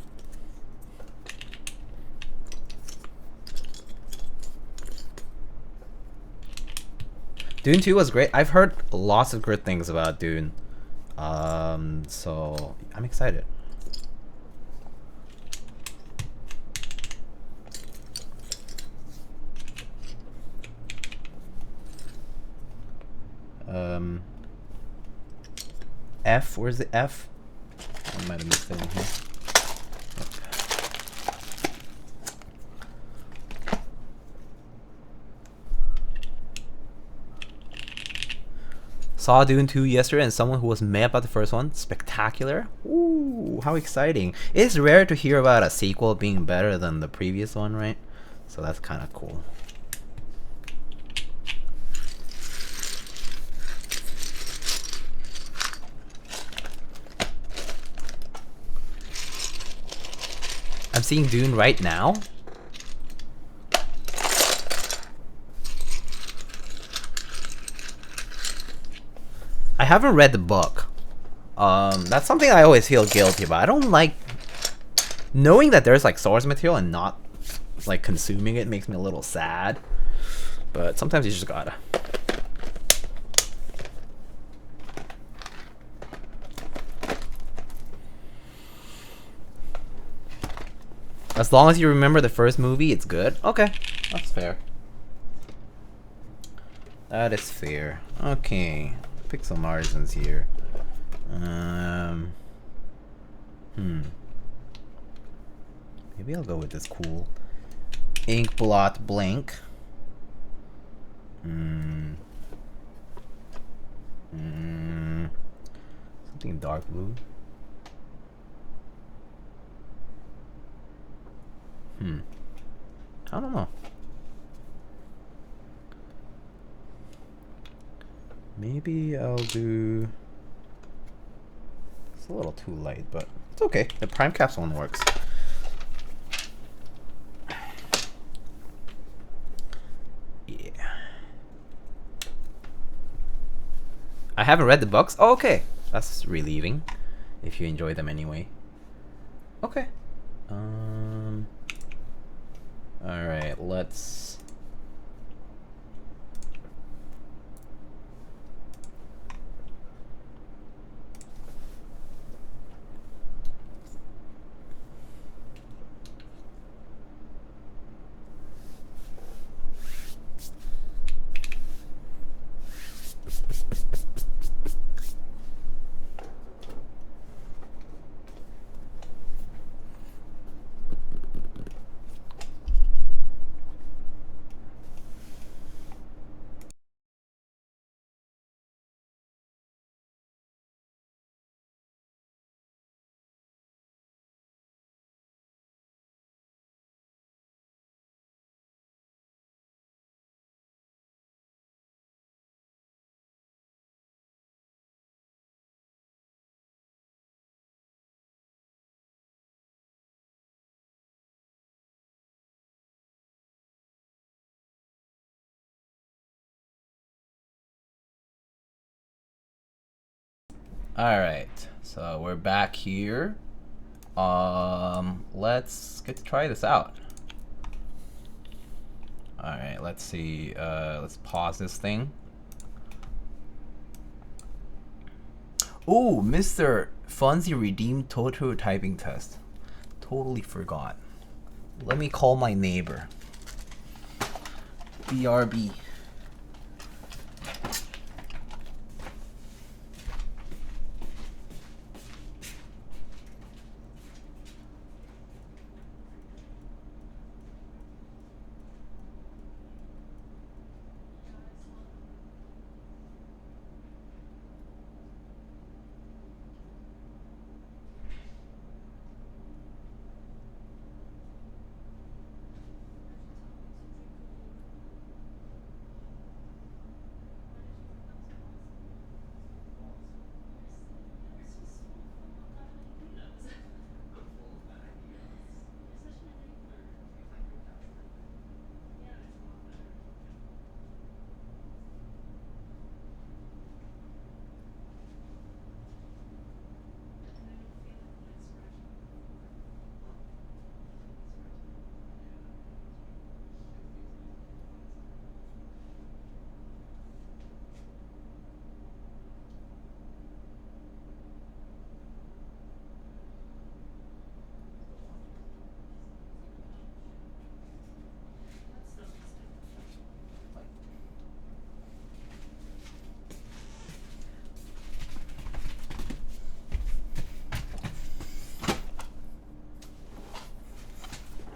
Dune 2 was great. I've heard lots of good things about Dune. So I'm excited. F, where's the F? I might have missed it in here. Saw Dune 2 yesterday, and someone who was mad about the first one. Spectacular. Ooh, how exciting. It's rare to hear about a sequel being better than the previous one, right? So that's kind of cool. I'm seeing Dune right now. I haven't read the book. That's something I always feel guilty about. I don't like knowing that there's like source material and not like consuming it makes me a little sad. But sometimes you just gotta. As long as you remember the first movie, it's good. Okay, that's fair. That is fair. Okay, pick some artisans here. Maybe I'll go with this cool ink blot blank. Something dark blue. I don't know. Maybe I'll do... It's a little too light, but it's okay. The prime caps one works. Yeah. I haven't read the books. Oh, okay. That's relieving. If you enjoy them anyway. Okay. Alright, let's... Alright, so we're back here. Let's get to try this out. Alright, let's see. Let's pause this thing. Ooh, Mr. Funzy redeemed total typing test. Totally forgot. Let me call my neighbor. BRB.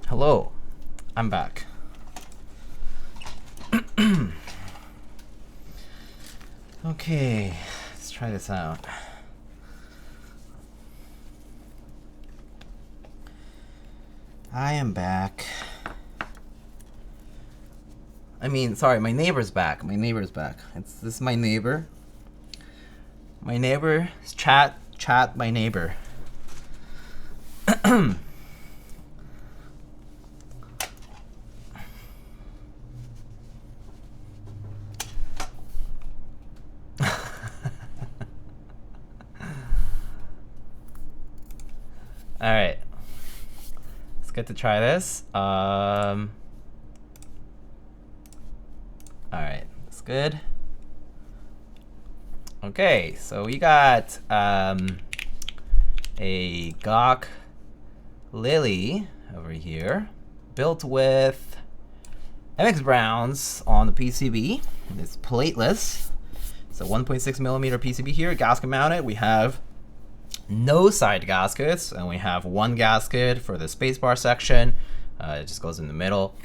Hello, I'm back. Okay, let's try this out. I am back. I mean, sorry, my neighbor's back. My neighbor's back. This is my neighbor. My neighbor, chat my neighbor. All right, let's get to try this. All right, that's good. Okay, so we got a Gawk Lily over here, built with MX Browns on the PCB. It's plateless. It's a 1.6 millimeter PCB here, gasket mounted. We have no side gaskets, and we have one gasket for the spacebar section. It just goes in the middle.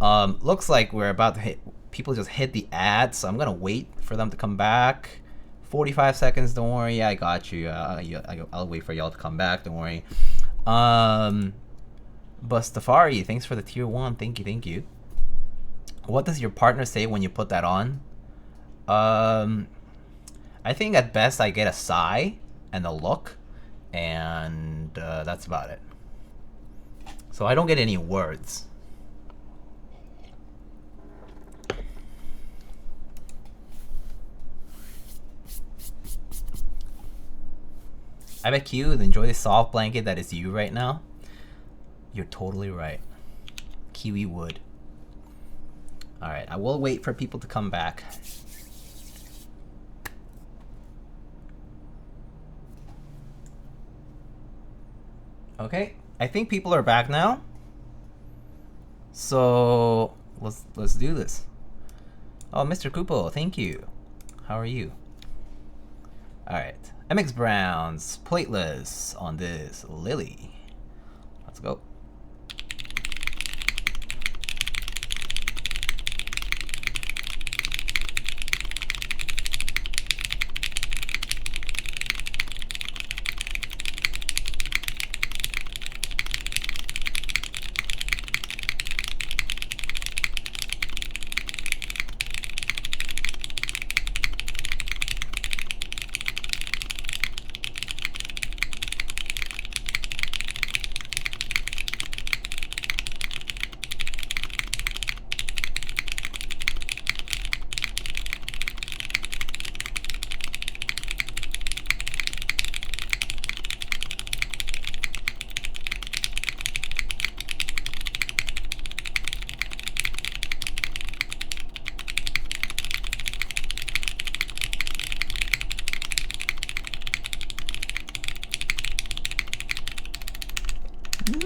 Looks like we're about to hit, people just hit the ad, so I'm gonna wait for them to come back. 45 seconds, don't worry, yeah, I got you. I'll wait for y'all to come back, don't worry. Bustafari, thanks for the tier 1, thank you. What does your partner say when you put that on? I think at best I get a sigh and a look, and that's about it. So I don't get any words. I bet you would enjoy the soft blanket that is you right now. You're totally right. Kiwi would. Alright, I will wait for people to come back. Okay, I think people are back now. So let's do this. Oh, Mr. Kupo, thank you. How are you? Alright, MX Browns, plateless on this Lily. Let's go.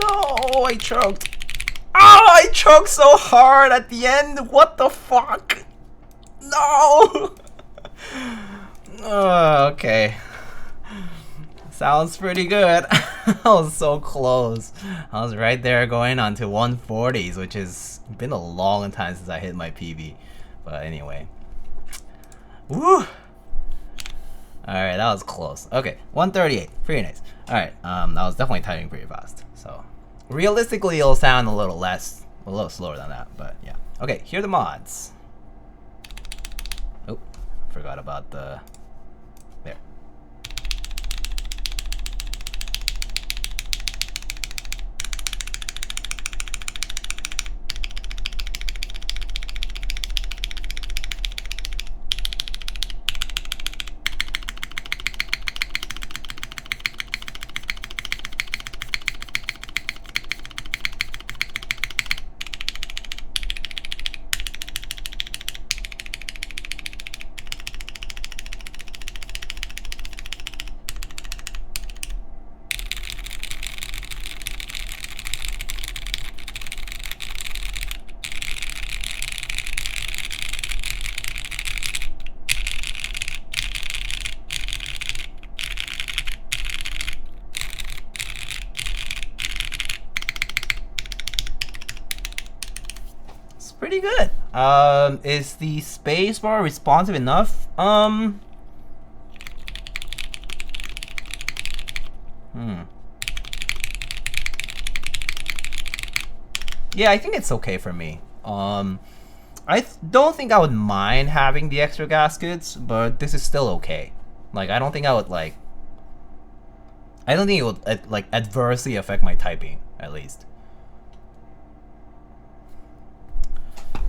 No, I choked. Oh, I choked so hard at the end. What the fuck? No. Okay. Sounds pretty good. I was so close. I was right there going on to 140s, which has been a long time since I hit my PB. But anyway. Woo! Alright, that was close. Okay, 138. Pretty nice. Alright, I was definitely typing pretty fast. So, realistically, it'll sound a little slower than that, but yeah. Okay, here are the mods. Oh, forgot about the... There. Pretty good. Is the spacebar responsive enough? Yeah, I think it's okay for me. I don't think I would mind having the extra gaskets, but this is still okay. Like, I don't think I would like. I don't think it would like adversely affect my typing, at least.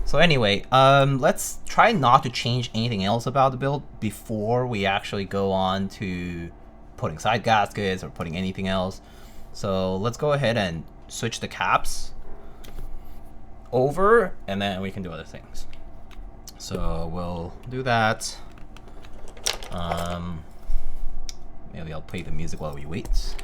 So anyway, let's try not to change anything else about the build before we actually go on to putting side gaskets or putting anything else. So let's go ahead and switch the caps over, and then we can do other things. So we'll do that. Maybe I'll play the music while we wait.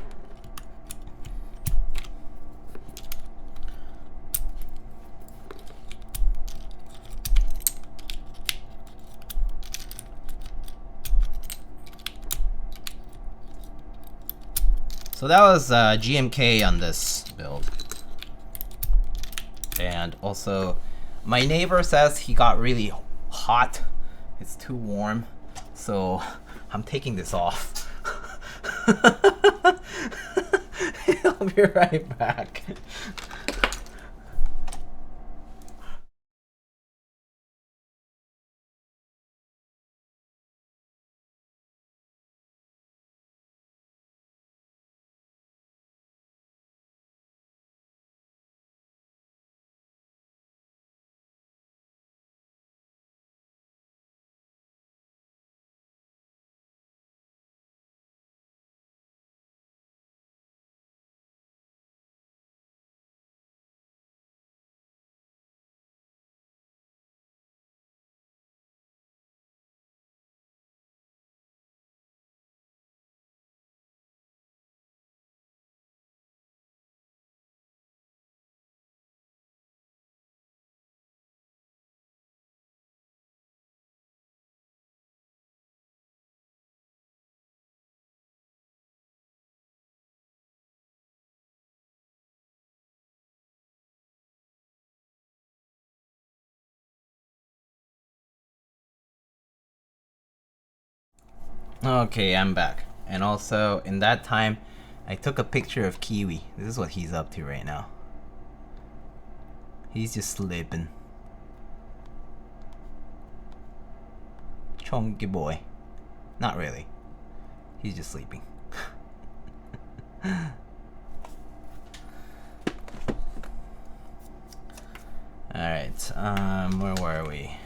So that was GMK on this build. And also, my neighbor says he got really hot. It's too warm. So I'm taking this off. I'll be right back. Okay, I'm back. And also, in that time, I took a picture of Kiwi. This is what he's up to right now. He's just sleeping. Chonky boy. Not really. He's just sleeping. Alright, where were we?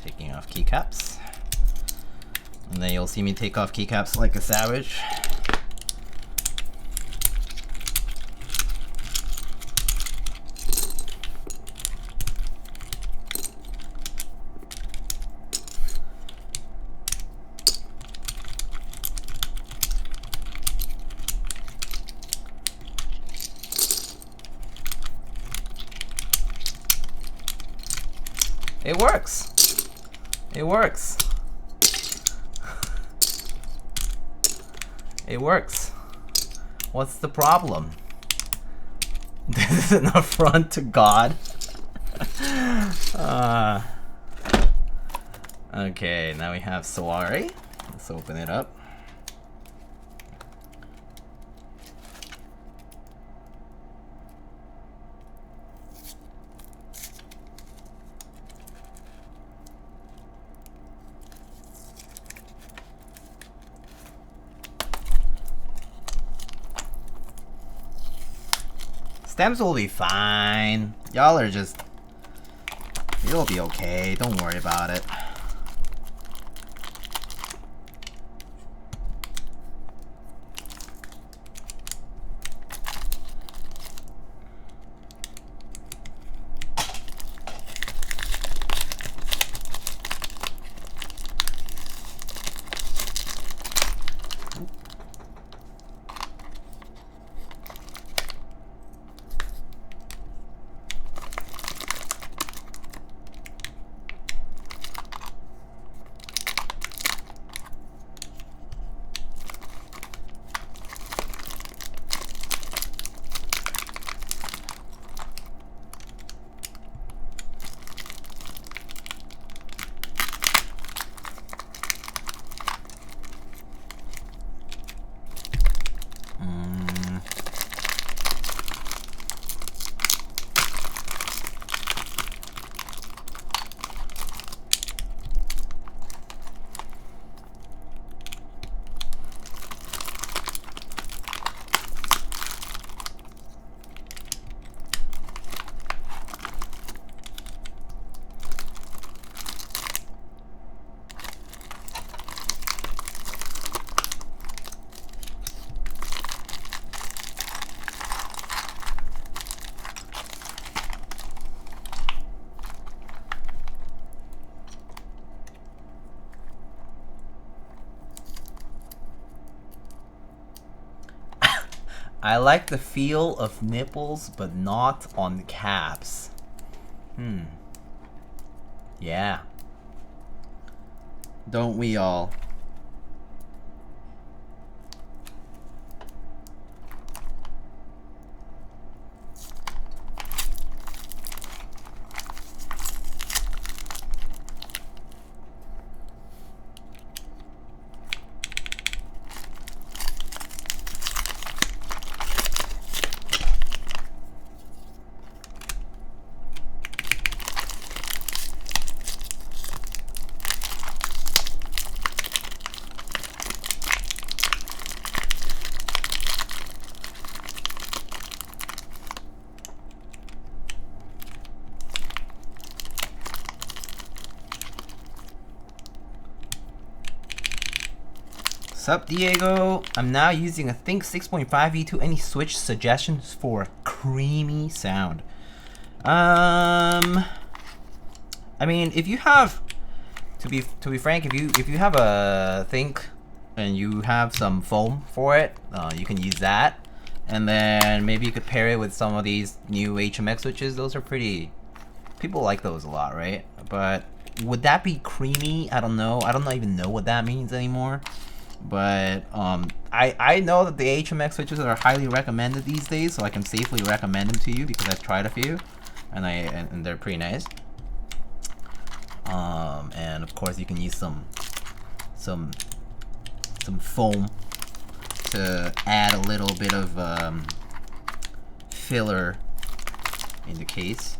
Taking off keycaps. And then you'll see me take off keycaps like a savage. It works. It works. It works. What's the problem? This is an affront to God. Okay, now we have SoWaRe. Let's open it up. Stems will be fine. Y'all are just... You'll be okay. Don't worry about it. I like the feel of nipples, but not on caps. Yeah. Don't we all? Sup, Diego? I'm now using a Think 6.5 V2. Any switch suggestions for a creamy sound? I mean, if you have, to be frank, if you have a Think and you have some foam for it, you can use that. And then maybe you could pair it with some of these new HMX switches. Those are pretty. People like those a lot, right? But would that be creamy? I don't know. I don't even know what that means anymore. But I know that the HMX switches are highly recommended these days, so I can safely recommend them to you because I've tried a few, and they're pretty nice. And of course you can use some foam to add a little bit of filler in the case.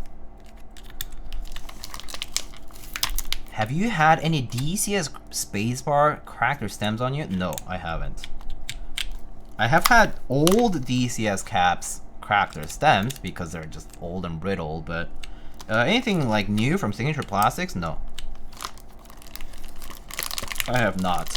Have you had any DCS spacebar cracked or stems on you? No, I haven't. I have had old DCS caps cracked or stems because they're just old and brittle, but anything like new from Signature Plastics? No. I have not.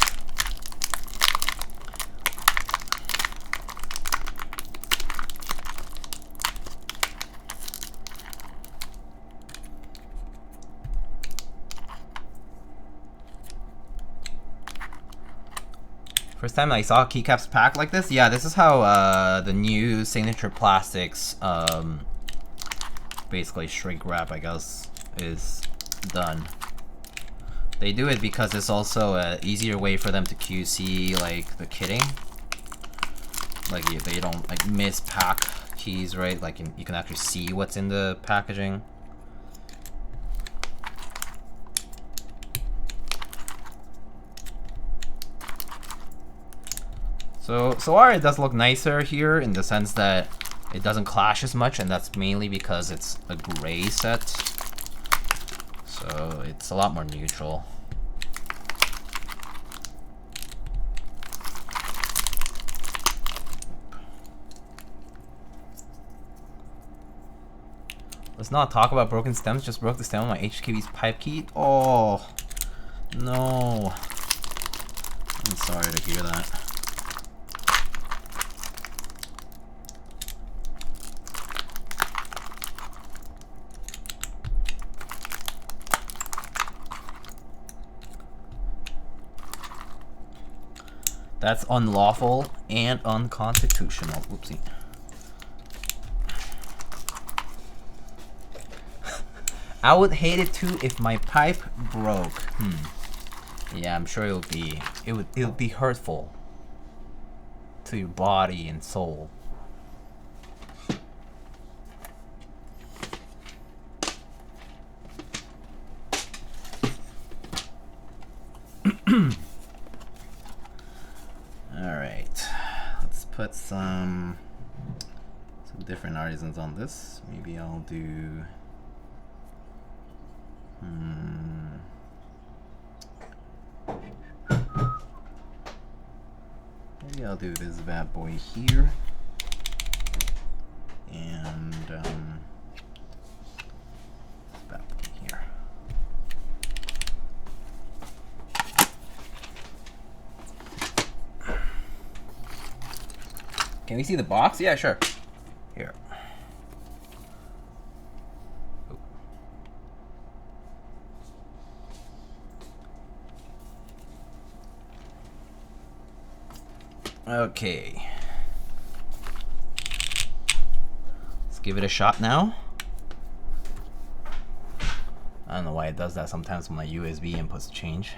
First time I saw Keycaps pack like this? Yeah, this is how the new Signature Plastics basically shrink wrap, I guess, is done. They do it because it's also an easier way for them to QC like the kitting. Like they don't like miss pack keys, right? Like you can actually see what's in the packaging. So SoWaRe does look nicer here in the sense that it doesn't clash as much, and that's mainly because it's a gray set. So it's a lot more neutral. Let's not talk about broken stems, just broke the stem on my HKB's pipe key. Oh, no. I'm sorry to hear that. That's unlawful and unconstitutional. Whoopsie. I would hate it too if my pipe broke. Yeah, I'm sure it would be hurtful to your body and soul. Alright, let's put some different artisans on this. Maybe I'll do maybe I'll do this bad boy here, and this bad boy here. Can we see the box? Yeah, sure. Here. Okay. give it a shot now. I don't know why it does that sometimes when my USB inputs change.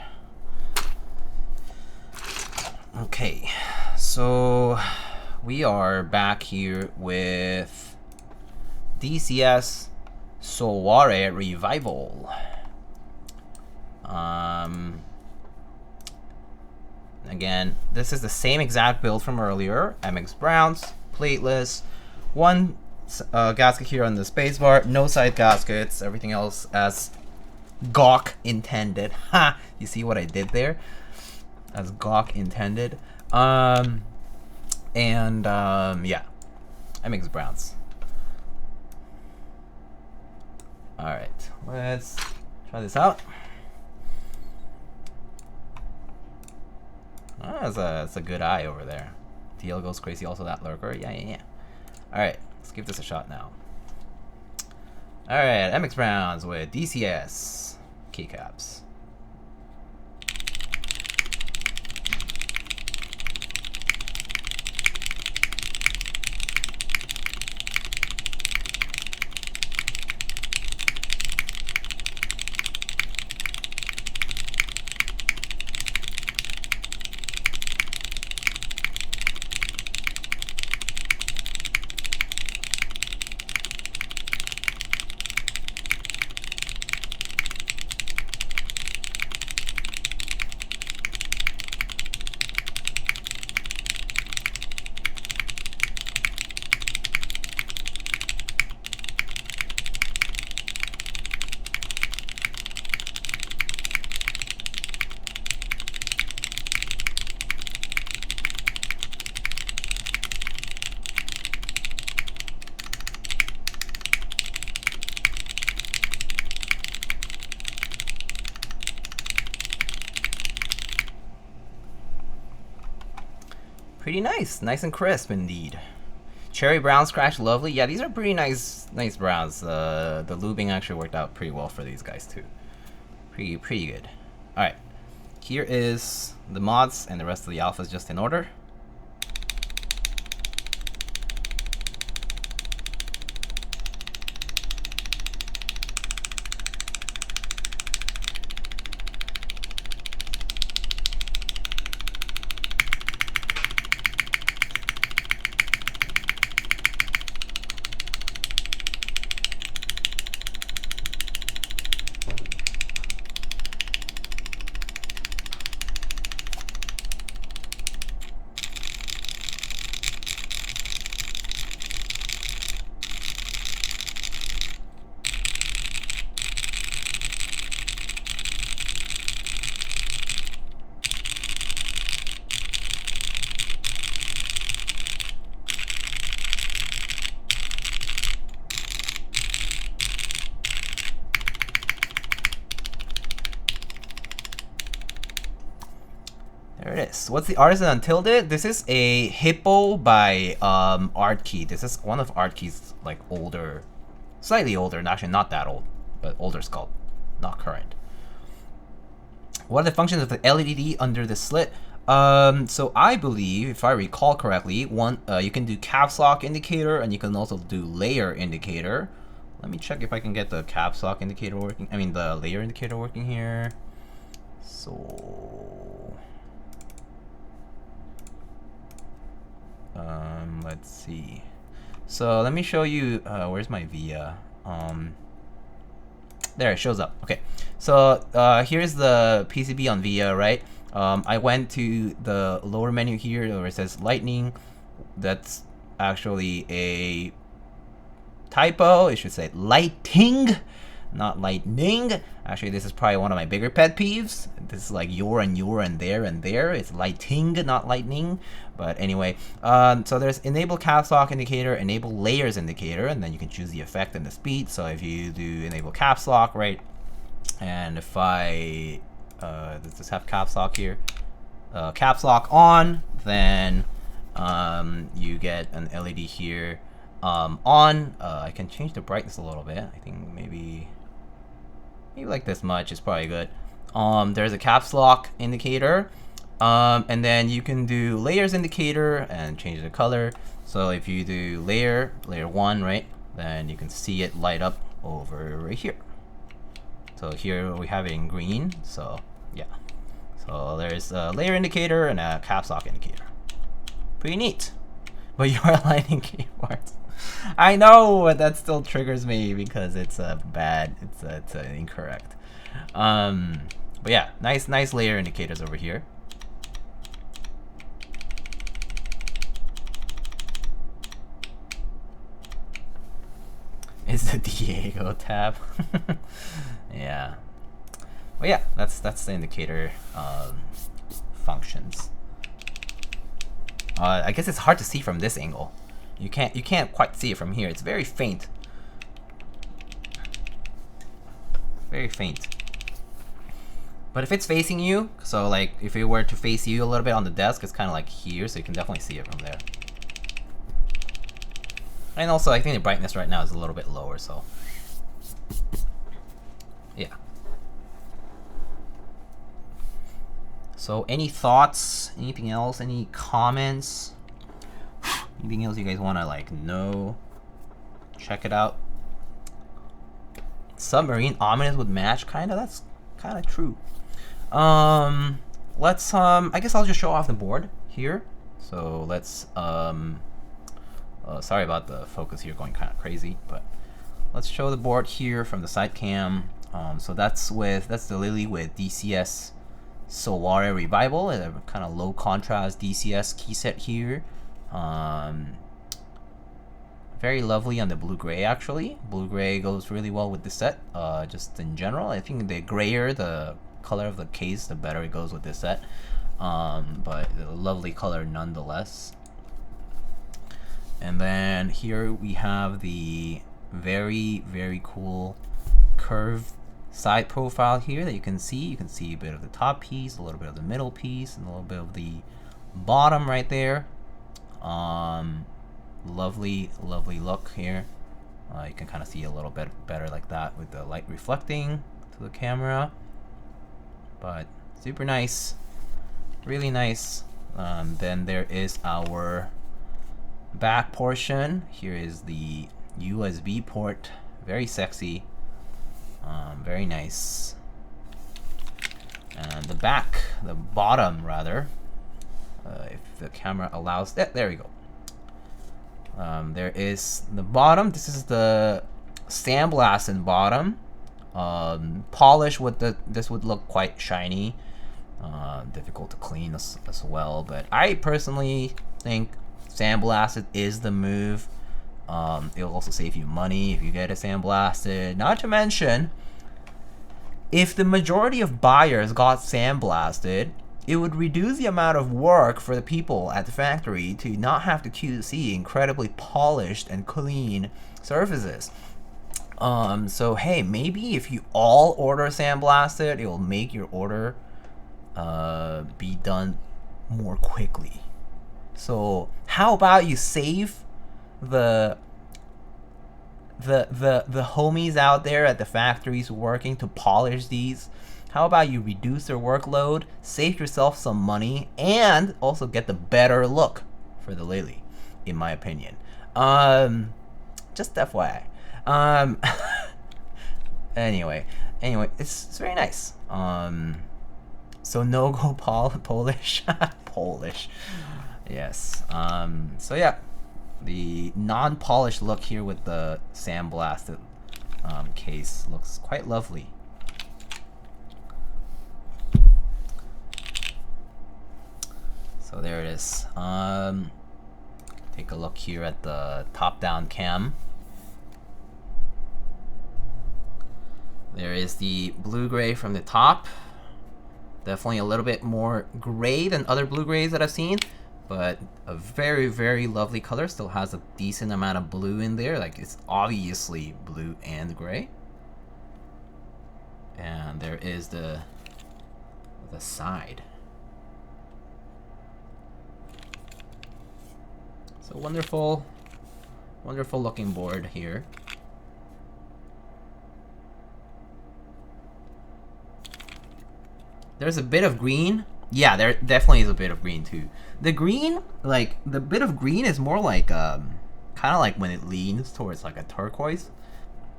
Okay, so we are back here with DCS SoWaRe Revival. Again, this is the same exact build from earlier. MX Browns, plateless, one gasket here on the spacebar, no side gaskets, everything else as Gawk intended. Ha! You see what I did there? As Gawk intended. Yeah, MX Browns. Alright, let's try this out. Oh, that's a good eye over there. TL goes crazy, also that lurker. Yeah. Alright, let's give this a shot now. Alright, MX Browns with DCS Keycaps. Pretty nice and crisp indeed. Cherry brown scratch, lovely. Yeah, these are pretty nice browns. The lubing actually worked out pretty well for these guys too. Pretty good. All right, here is the mods, and the rest of the alphas just in order. There it is. What's the Artisan Untilted? This is a Hippo by Artkey. This is one of Artkey's like older, slightly older, and actually not that old, but older sculpt, not current. What are the functions of the LED under the slit? So I believe, if I recall correctly, one you can do caps lock indicator, and you can also do layer indicator. Let me check if I can get the caps lock indicator working. I mean the layer indicator working here. So let's see. So let me show you. Where's my VIA? There it shows up. Okay. So here's the PCB on VIA, right? I went to the lower menu here where it says lightning. That's actually a typo. It should say lighting, not lightning. Actually, this is probably one of my bigger pet peeves. This is like your and there and there. It's lighting, not lightning. But anyway, so there's enable caps lock indicator, enable layers indicator, and then you can choose the effect and the speed. So if you do enable caps lock, right? And if I does this have caps lock here? Caps lock on, then you get an LED here on. I can change the brightness a little bit. I think maybe like this much is probably good. There's a caps lock indicator, and then you can do layers indicator and change the color. So if you do layer 1, right? then you can see it light up over right here. So here we have it in green. So yeah. So there's a layer indicator and a caps lock indicator. Pretty neat. But you are aligning keyboards. I know, but that still triggers me because it's bad. It's incorrect. But yeah, nice layer indicators over here. Is the Diego tab? Yeah. But yeah, that's the indicator functions. I guess it's hard to see from this angle. You can't quite see it from here. It's very faint. Very faint. But if it's facing you, so like if it were to face you a little bit on the desk, it's kind of like here, so you can definitely see it from there. And also, I think the brightness right now is a little bit lower, so yeah. So any thoughts? Anything else? Any comments? Anything else you guys want to like know? Check it out. Submarine ominous would match, kinda. That's kind of true. Let's I guess I'll just show off the board here. So let's sorry about the focus here going kind of crazy, but let's show the board here from the side cam. So that's the Lily with DCS SoWaRe Revival, a kind of low contrast DCS key set here. Very lovely on the blue-gray actually. Blue-gray goes really well with this set. Just in general, I think the grayer the color of the case, the better it goes with this set. But a lovely color nonetheless. And then here we have the very cool curved side profile here that you can see. You can see a bit of the top piece, a little bit of the middle piece, and a little bit of the bottom right there. Lovely look here. You can kind of see a little bit better like that with the light reflecting to the camera. But super nice, really nice. Then there is our back portion. Here is the USB port, very sexy, very nice. And the back, the bottom rather, if the camera allows that, there we go. There is the bottom. This is the sandblasted bottom. Polish with this would look quite shiny, difficult to clean as well, but I personally think sandblasted is the move. It'll also save you money if you get it sandblasted. Not to mention, if the majority of buyers got sandblasted, it would reduce the amount of work for the people at the factory to not have to QC incredibly polished and clean surfaces. So hey, maybe if you all order sandblasted, it will make your order be done more quickly. So how about you save the homies out there at the factories working to polish these? How about you reduce their workload, save yourself some money, and also get the better look for the Lily, in my opinion. Just FYI. Anyway, it's very nice. So no go Polish. Polish. Yes. So yeah, the non-polished look here with the sandblasted case looks quite lovely. So there it is. Take a look here at the top-down cam. There is the blue-gray from the top. Definitely a little bit more gray than other blue-grays that I've seen, but a very lovely color. Still has a decent amount of blue in there. Like, it's obviously blue and gray. And there is the side. So wonderful looking board here. There's a bit of green. Yeah, there definitely is a bit of green too. The green, like the bit of green is more like kind of like when it leans towards like a turquoise.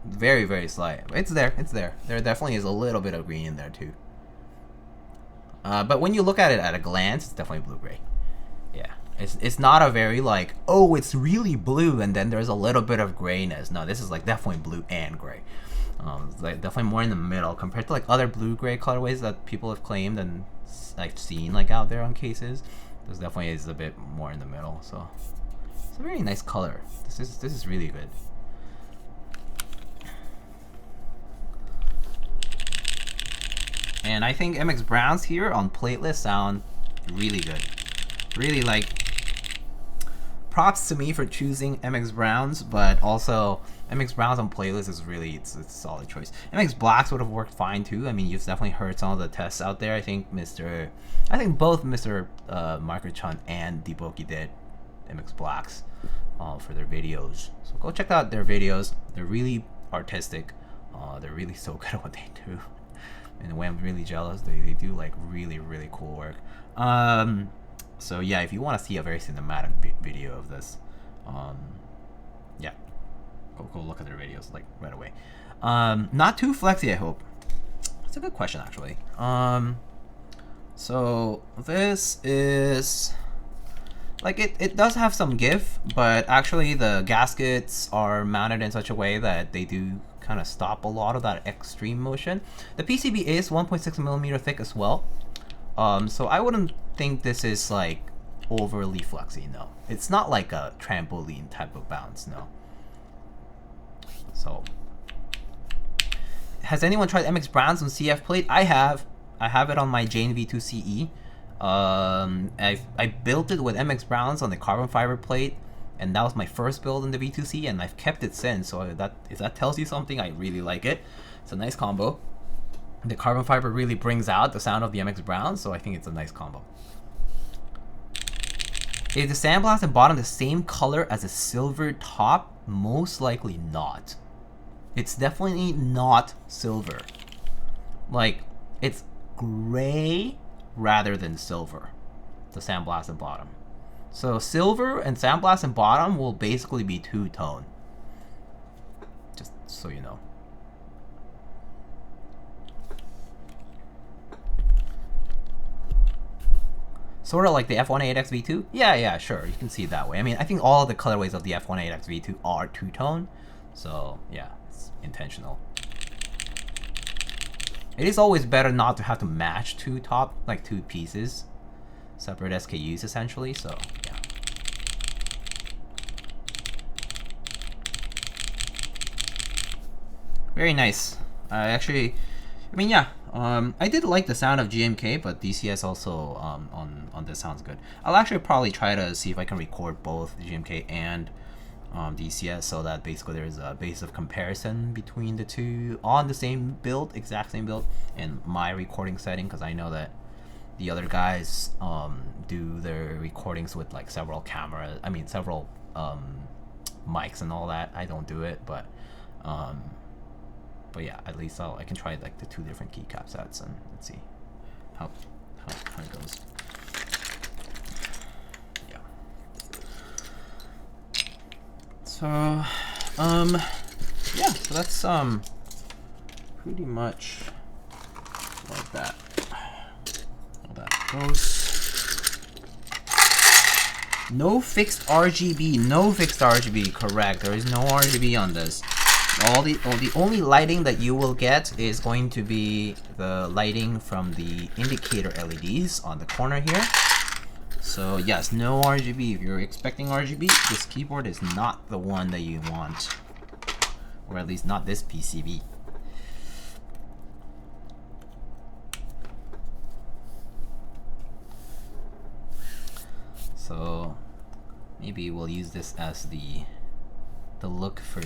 Very, very slight. It's there. It's there. There definitely is a little bit of green in there too. But when you look at it at a glance, it's definitely blue-gray. Yeah. It's not a very like, oh, it's really blue and then there's a little bit of grayness. No, this is like definitely blue and gray. It's like definitely more in the middle compared to like other blue-gray colorways that people have claimed and I've seen like out there on cases. This definitely is a bit more in the middle. So it's a very nice color. This is really good. And I think MX Browns here on plateless sound really good. Really like, props to me for choosing MX Browns, but also MX Browns on plateless is really, it's a solid choice. MX Blacks would have worked fine too. I mean, you've definitely heard some of the tests out there. I think both Mr. Microchun and Deboki did MX Blacks for their videos. So go check out their videos. They're really artistic. They're really so good at what they do. In a way, I'm really jealous. They do like really, really cool work. So yeah, if you want to see a very cinematic video of this, yeah, go look at their videos like right away. Not too flexy, I hope. That's a good question actually. So this is like it does have some give, but actually the gaskets are mounted in such a way that they do kind of stop a lot of that extreme motion. The PCB is 1.6 millimeter thick as well. So I wouldn't think this is like overly flexy, no. It's not like a trampoline type of bounce, no. So, has anyone tried MX Browns on CF plate? I have it on my Jane V2 CE. I built it with MX Browns on the carbon fiber plate, and that was my first build in the V2C, and I've kept it since. So if that tells you something, I really like it. It's a nice combo. The carbon fiber really brings out the sound of the MX Browns, so I think it's a nice combo. Is the sandblast and bottom the same color as a silver top? Most likely not. It's definitely not silver. Like, it's gray rather than silver, the sandblast and bottom. So silver and sandblast and bottom will basically be two-tone. Just so you know. Sort of like the F18X V2? Yeah, sure. You can see it that way. I mean, I think all the colorways of the F18X V2 are two-tone. So, yeah, it's intentional. It is always better not to have to match two pieces. Separate SKUs, essentially. So, yeah. Very nice. Actually, I mean, yeah. I did like the sound of GMK, but DCS also on this sounds good. I'll actually probably try to see if I can record both GMK and DCS, so that basically there's a base of comparison between the two on the same build, exact same build, in my recording setting, because I know that the other guys do their recordings with like several cameras. I mean, several mics and all that. I don't do it, but yeah, at least I can try like the two different keycap sets and let's see how it goes. Yeah. So yeah, so that's pretty much like that. How that goes. No fixed RGB. No fixed RGB. Correct. There is no RGB on this. The only lighting that you will get is going to be the lighting from the indicator LEDs on the corner here. So yes, no RGB. If you're expecting RGB, this keyboard is not the one that you want, or at least not this PCB. So maybe we'll use this as the look for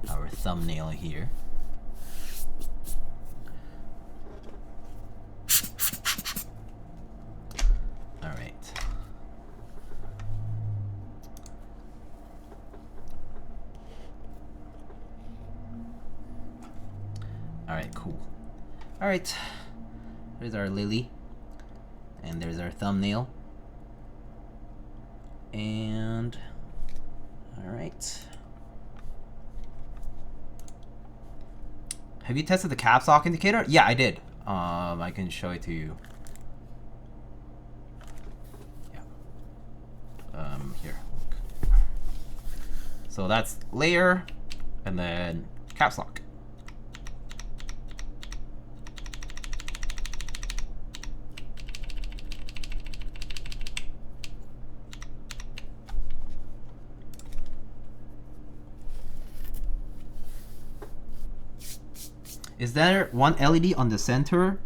our thumbnail here. All right. All right, cool. All right. There's our lily, and there's our thumbnail. And All right. Have you tested the caps lock indicator? Yeah, I did. I can show it to you. Yeah. Here. Look. So that's layer, and then caps lock. Is there one LED on the center?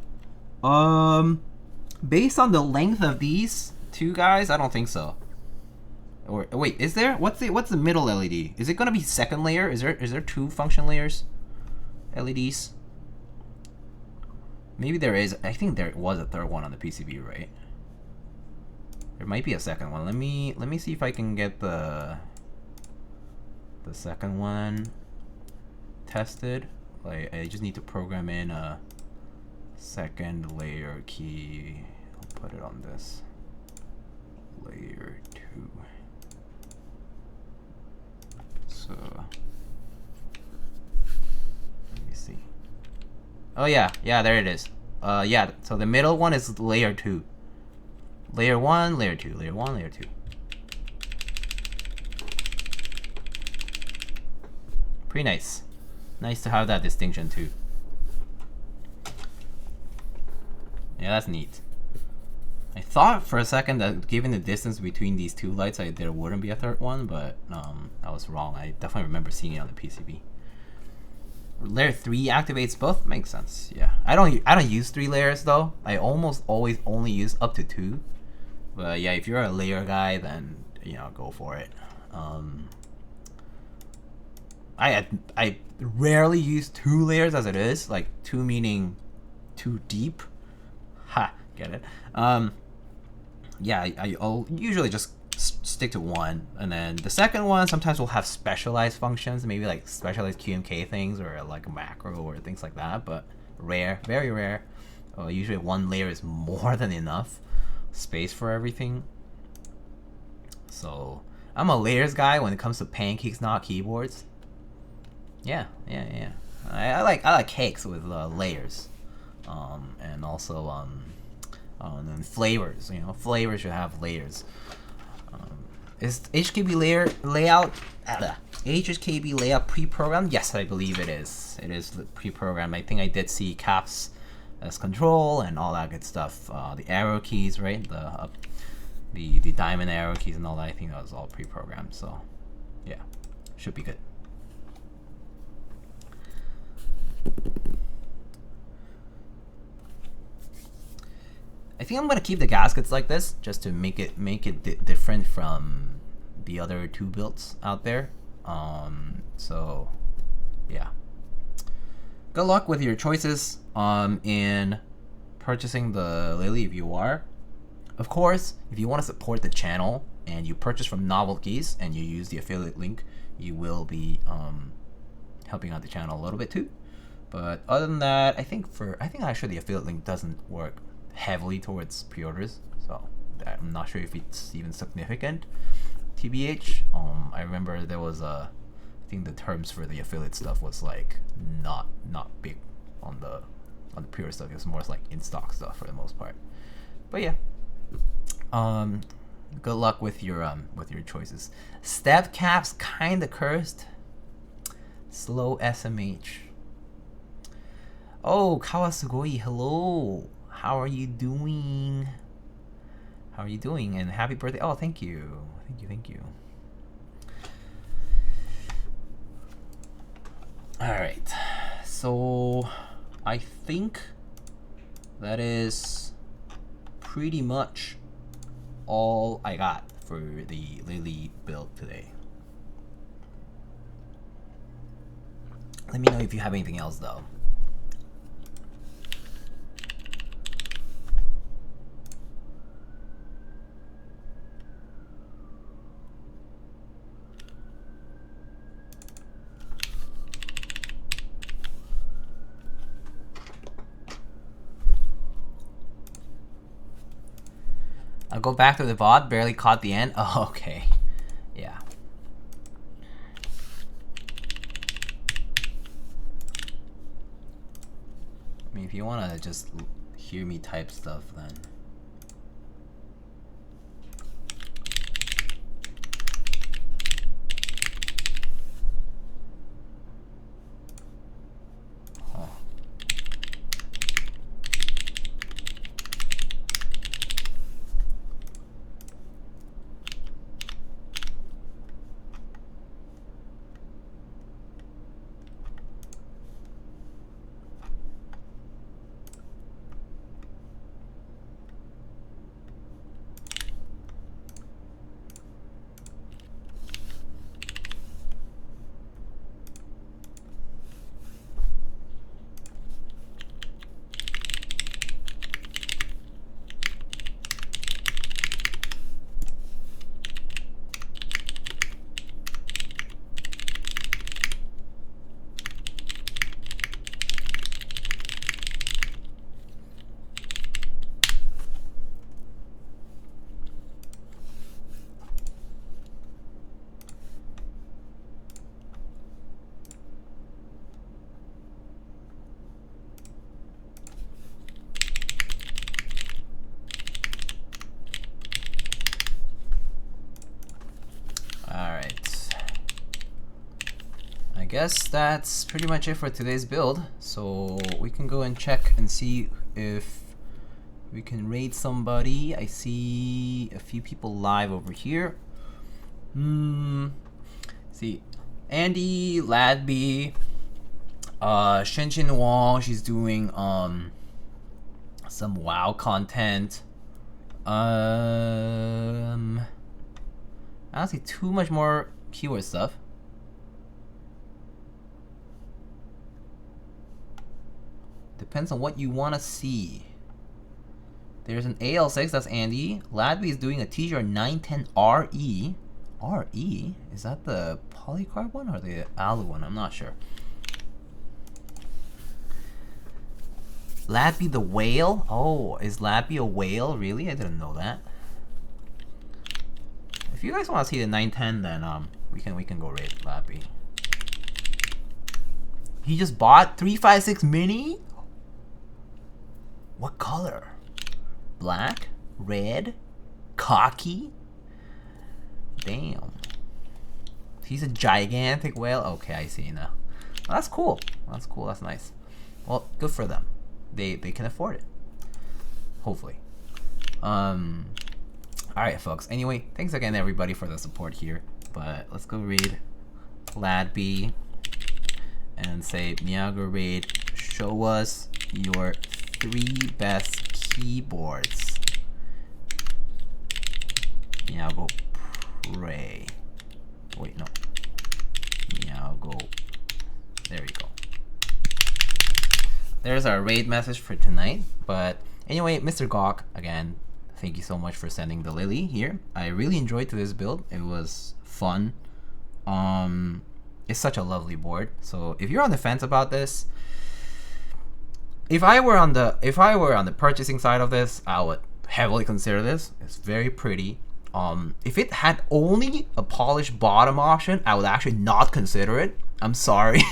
Based on the length of these two guys, I don't think so. Or wait, is there? What's the middle LED? Is it gonna be second layer? Is there two function layers? LEDs? Maybe there is. I think there was a third one on the PCB, right? There might be a second one. Let me see if I can get the second one tested. Like, I just need to program in a second layer key. I'll put it on this layer 2. So let me see. Oh yeah, there it is. Yeah, so the middle one is layer 2. Layer 1, layer 2, layer 1, layer 2. Pretty nice. Nice to have that distinction too. Yeah, that's neat. I thought for a second that given the distance between these two lights, there wouldn't be a third one, but I was wrong. I definitely remember seeing it on the PCB. Layer 3 activates both. Makes sense. Yeah, I don't use 3 layers though. I almost always only use up to 2. But yeah, if you're a layer guy, then go for it. I rarely use 2 layers as it is, like 2 meaning 2 deep. Ha, get it? Yeah, I'll usually just stick to 1, and then the second one sometimes will have specialized functions, maybe like specialized QMK things or like a macro or things like that, but rare, very rare. Usually 1 layer is more than enough space for everything. So I'm a layers guy when it comes to pancakes, not keyboards. Yeah. I like cakes with layers, and also and flavors. Flavors should have layers. Is HKB layout pre-programmed? Yes, I believe it is. It is pre-programmed. I think I did see caps as control and all that good stuff. The arrow keys, right? The diamond arrow keys and all that. I think that was all pre-programmed. So yeah, should be good. I think I'm gonna keep the gaskets like this just to make it different from the other 2 builds out there. So yeah, good luck with your choices in purchasing the Lily if you are. Of course, if you want to support the channel and you purchase from Novel Keys and you use the affiliate link, you will be helping out the channel a little bit too. But other than that, I think actually the affiliate link doesn't work heavily towards pre-orders, so I'm not sure if it's even significant. TBH, I remember there was I think the terms for the affiliate stuff was like not big on the pre-order stuff. It was more like in stock stuff for the most part. But yeah, good luck with your choices. Step caps kinda cursed. Slow SMH. Oh, Kawasugoi, hello. How are you doing? And happy birthday. Oh, thank you. Alright. So I think that is pretty much all I got for the Lily build today. Let me know if you have anything else though. I'll go back to the VOD, barely caught the end. Oh, okay. Yeah. if you wanna just hear me type stuff, then. I guess that's pretty much it for today's build. So we can go and check and see if we can raid somebody. I see a few people live over here. See, Andy, Ladby, Shenjin Wong, she's doing some WoW content. I don't see too much more keyword stuff. Depends on what you want to see. There's an AL6, that's Andy. Ladby is doing a TGR910RE. RE? Is that the polycarb one or the alu one? I'm not sure. Ladby the whale? Oh, is Ladby a whale? Really? I didn't know that. If you guys want to see the 910, then we can go raid Ladby. He just bought 356 mini? What color? Black? Red? Cocky? Damn. He's a gigantic whale? Okay, I see now. Well, that's cool. That's cool. That's nice. Well, good for them. They can afford it. Hopefully. Alright, folks. Anyway, thanks again, everybody, for the support here. But let's go read Ladby and say, Miyago Raid, show us your 3 best keyboards. Miyago pray. Wait, no. Miyago. There we go. There's our raid message for tonight. But anyway, Mr. Gawk, again, thank you so much for sending the lily here. I really enjoyed today's build. It was fun. It's such a lovely board. So if you're on the fence about this, if I were on the purchasing side of this, I would heavily consider this. It's very pretty. If it had only a polished bottom option, I would actually not consider it. I'm sorry.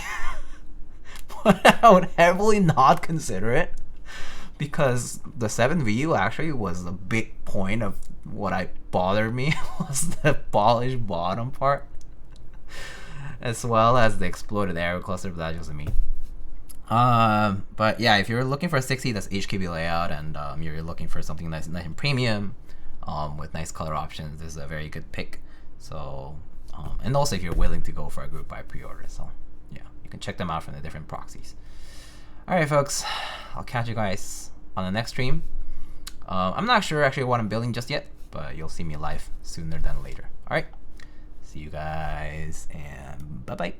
But I would heavily not consider it, because the 7VU actually was the big point of what bothered me was the polished bottom part, as well as the exploded aero cluster, but that's just me. But yeah, if you're looking for a 60 that's HKB layout, and you're looking for something nice and premium, with nice color options, this is a very good pick. So, and also if you're willing to go for a group buy pre-order, so yeah, you can check them out from the different proxies. All right, folks, I'll catch you guys on the next stream. I'm not sure actually what I'm building just yet, but you'll see me live sooner than later. All right, see you guys, and bye bye.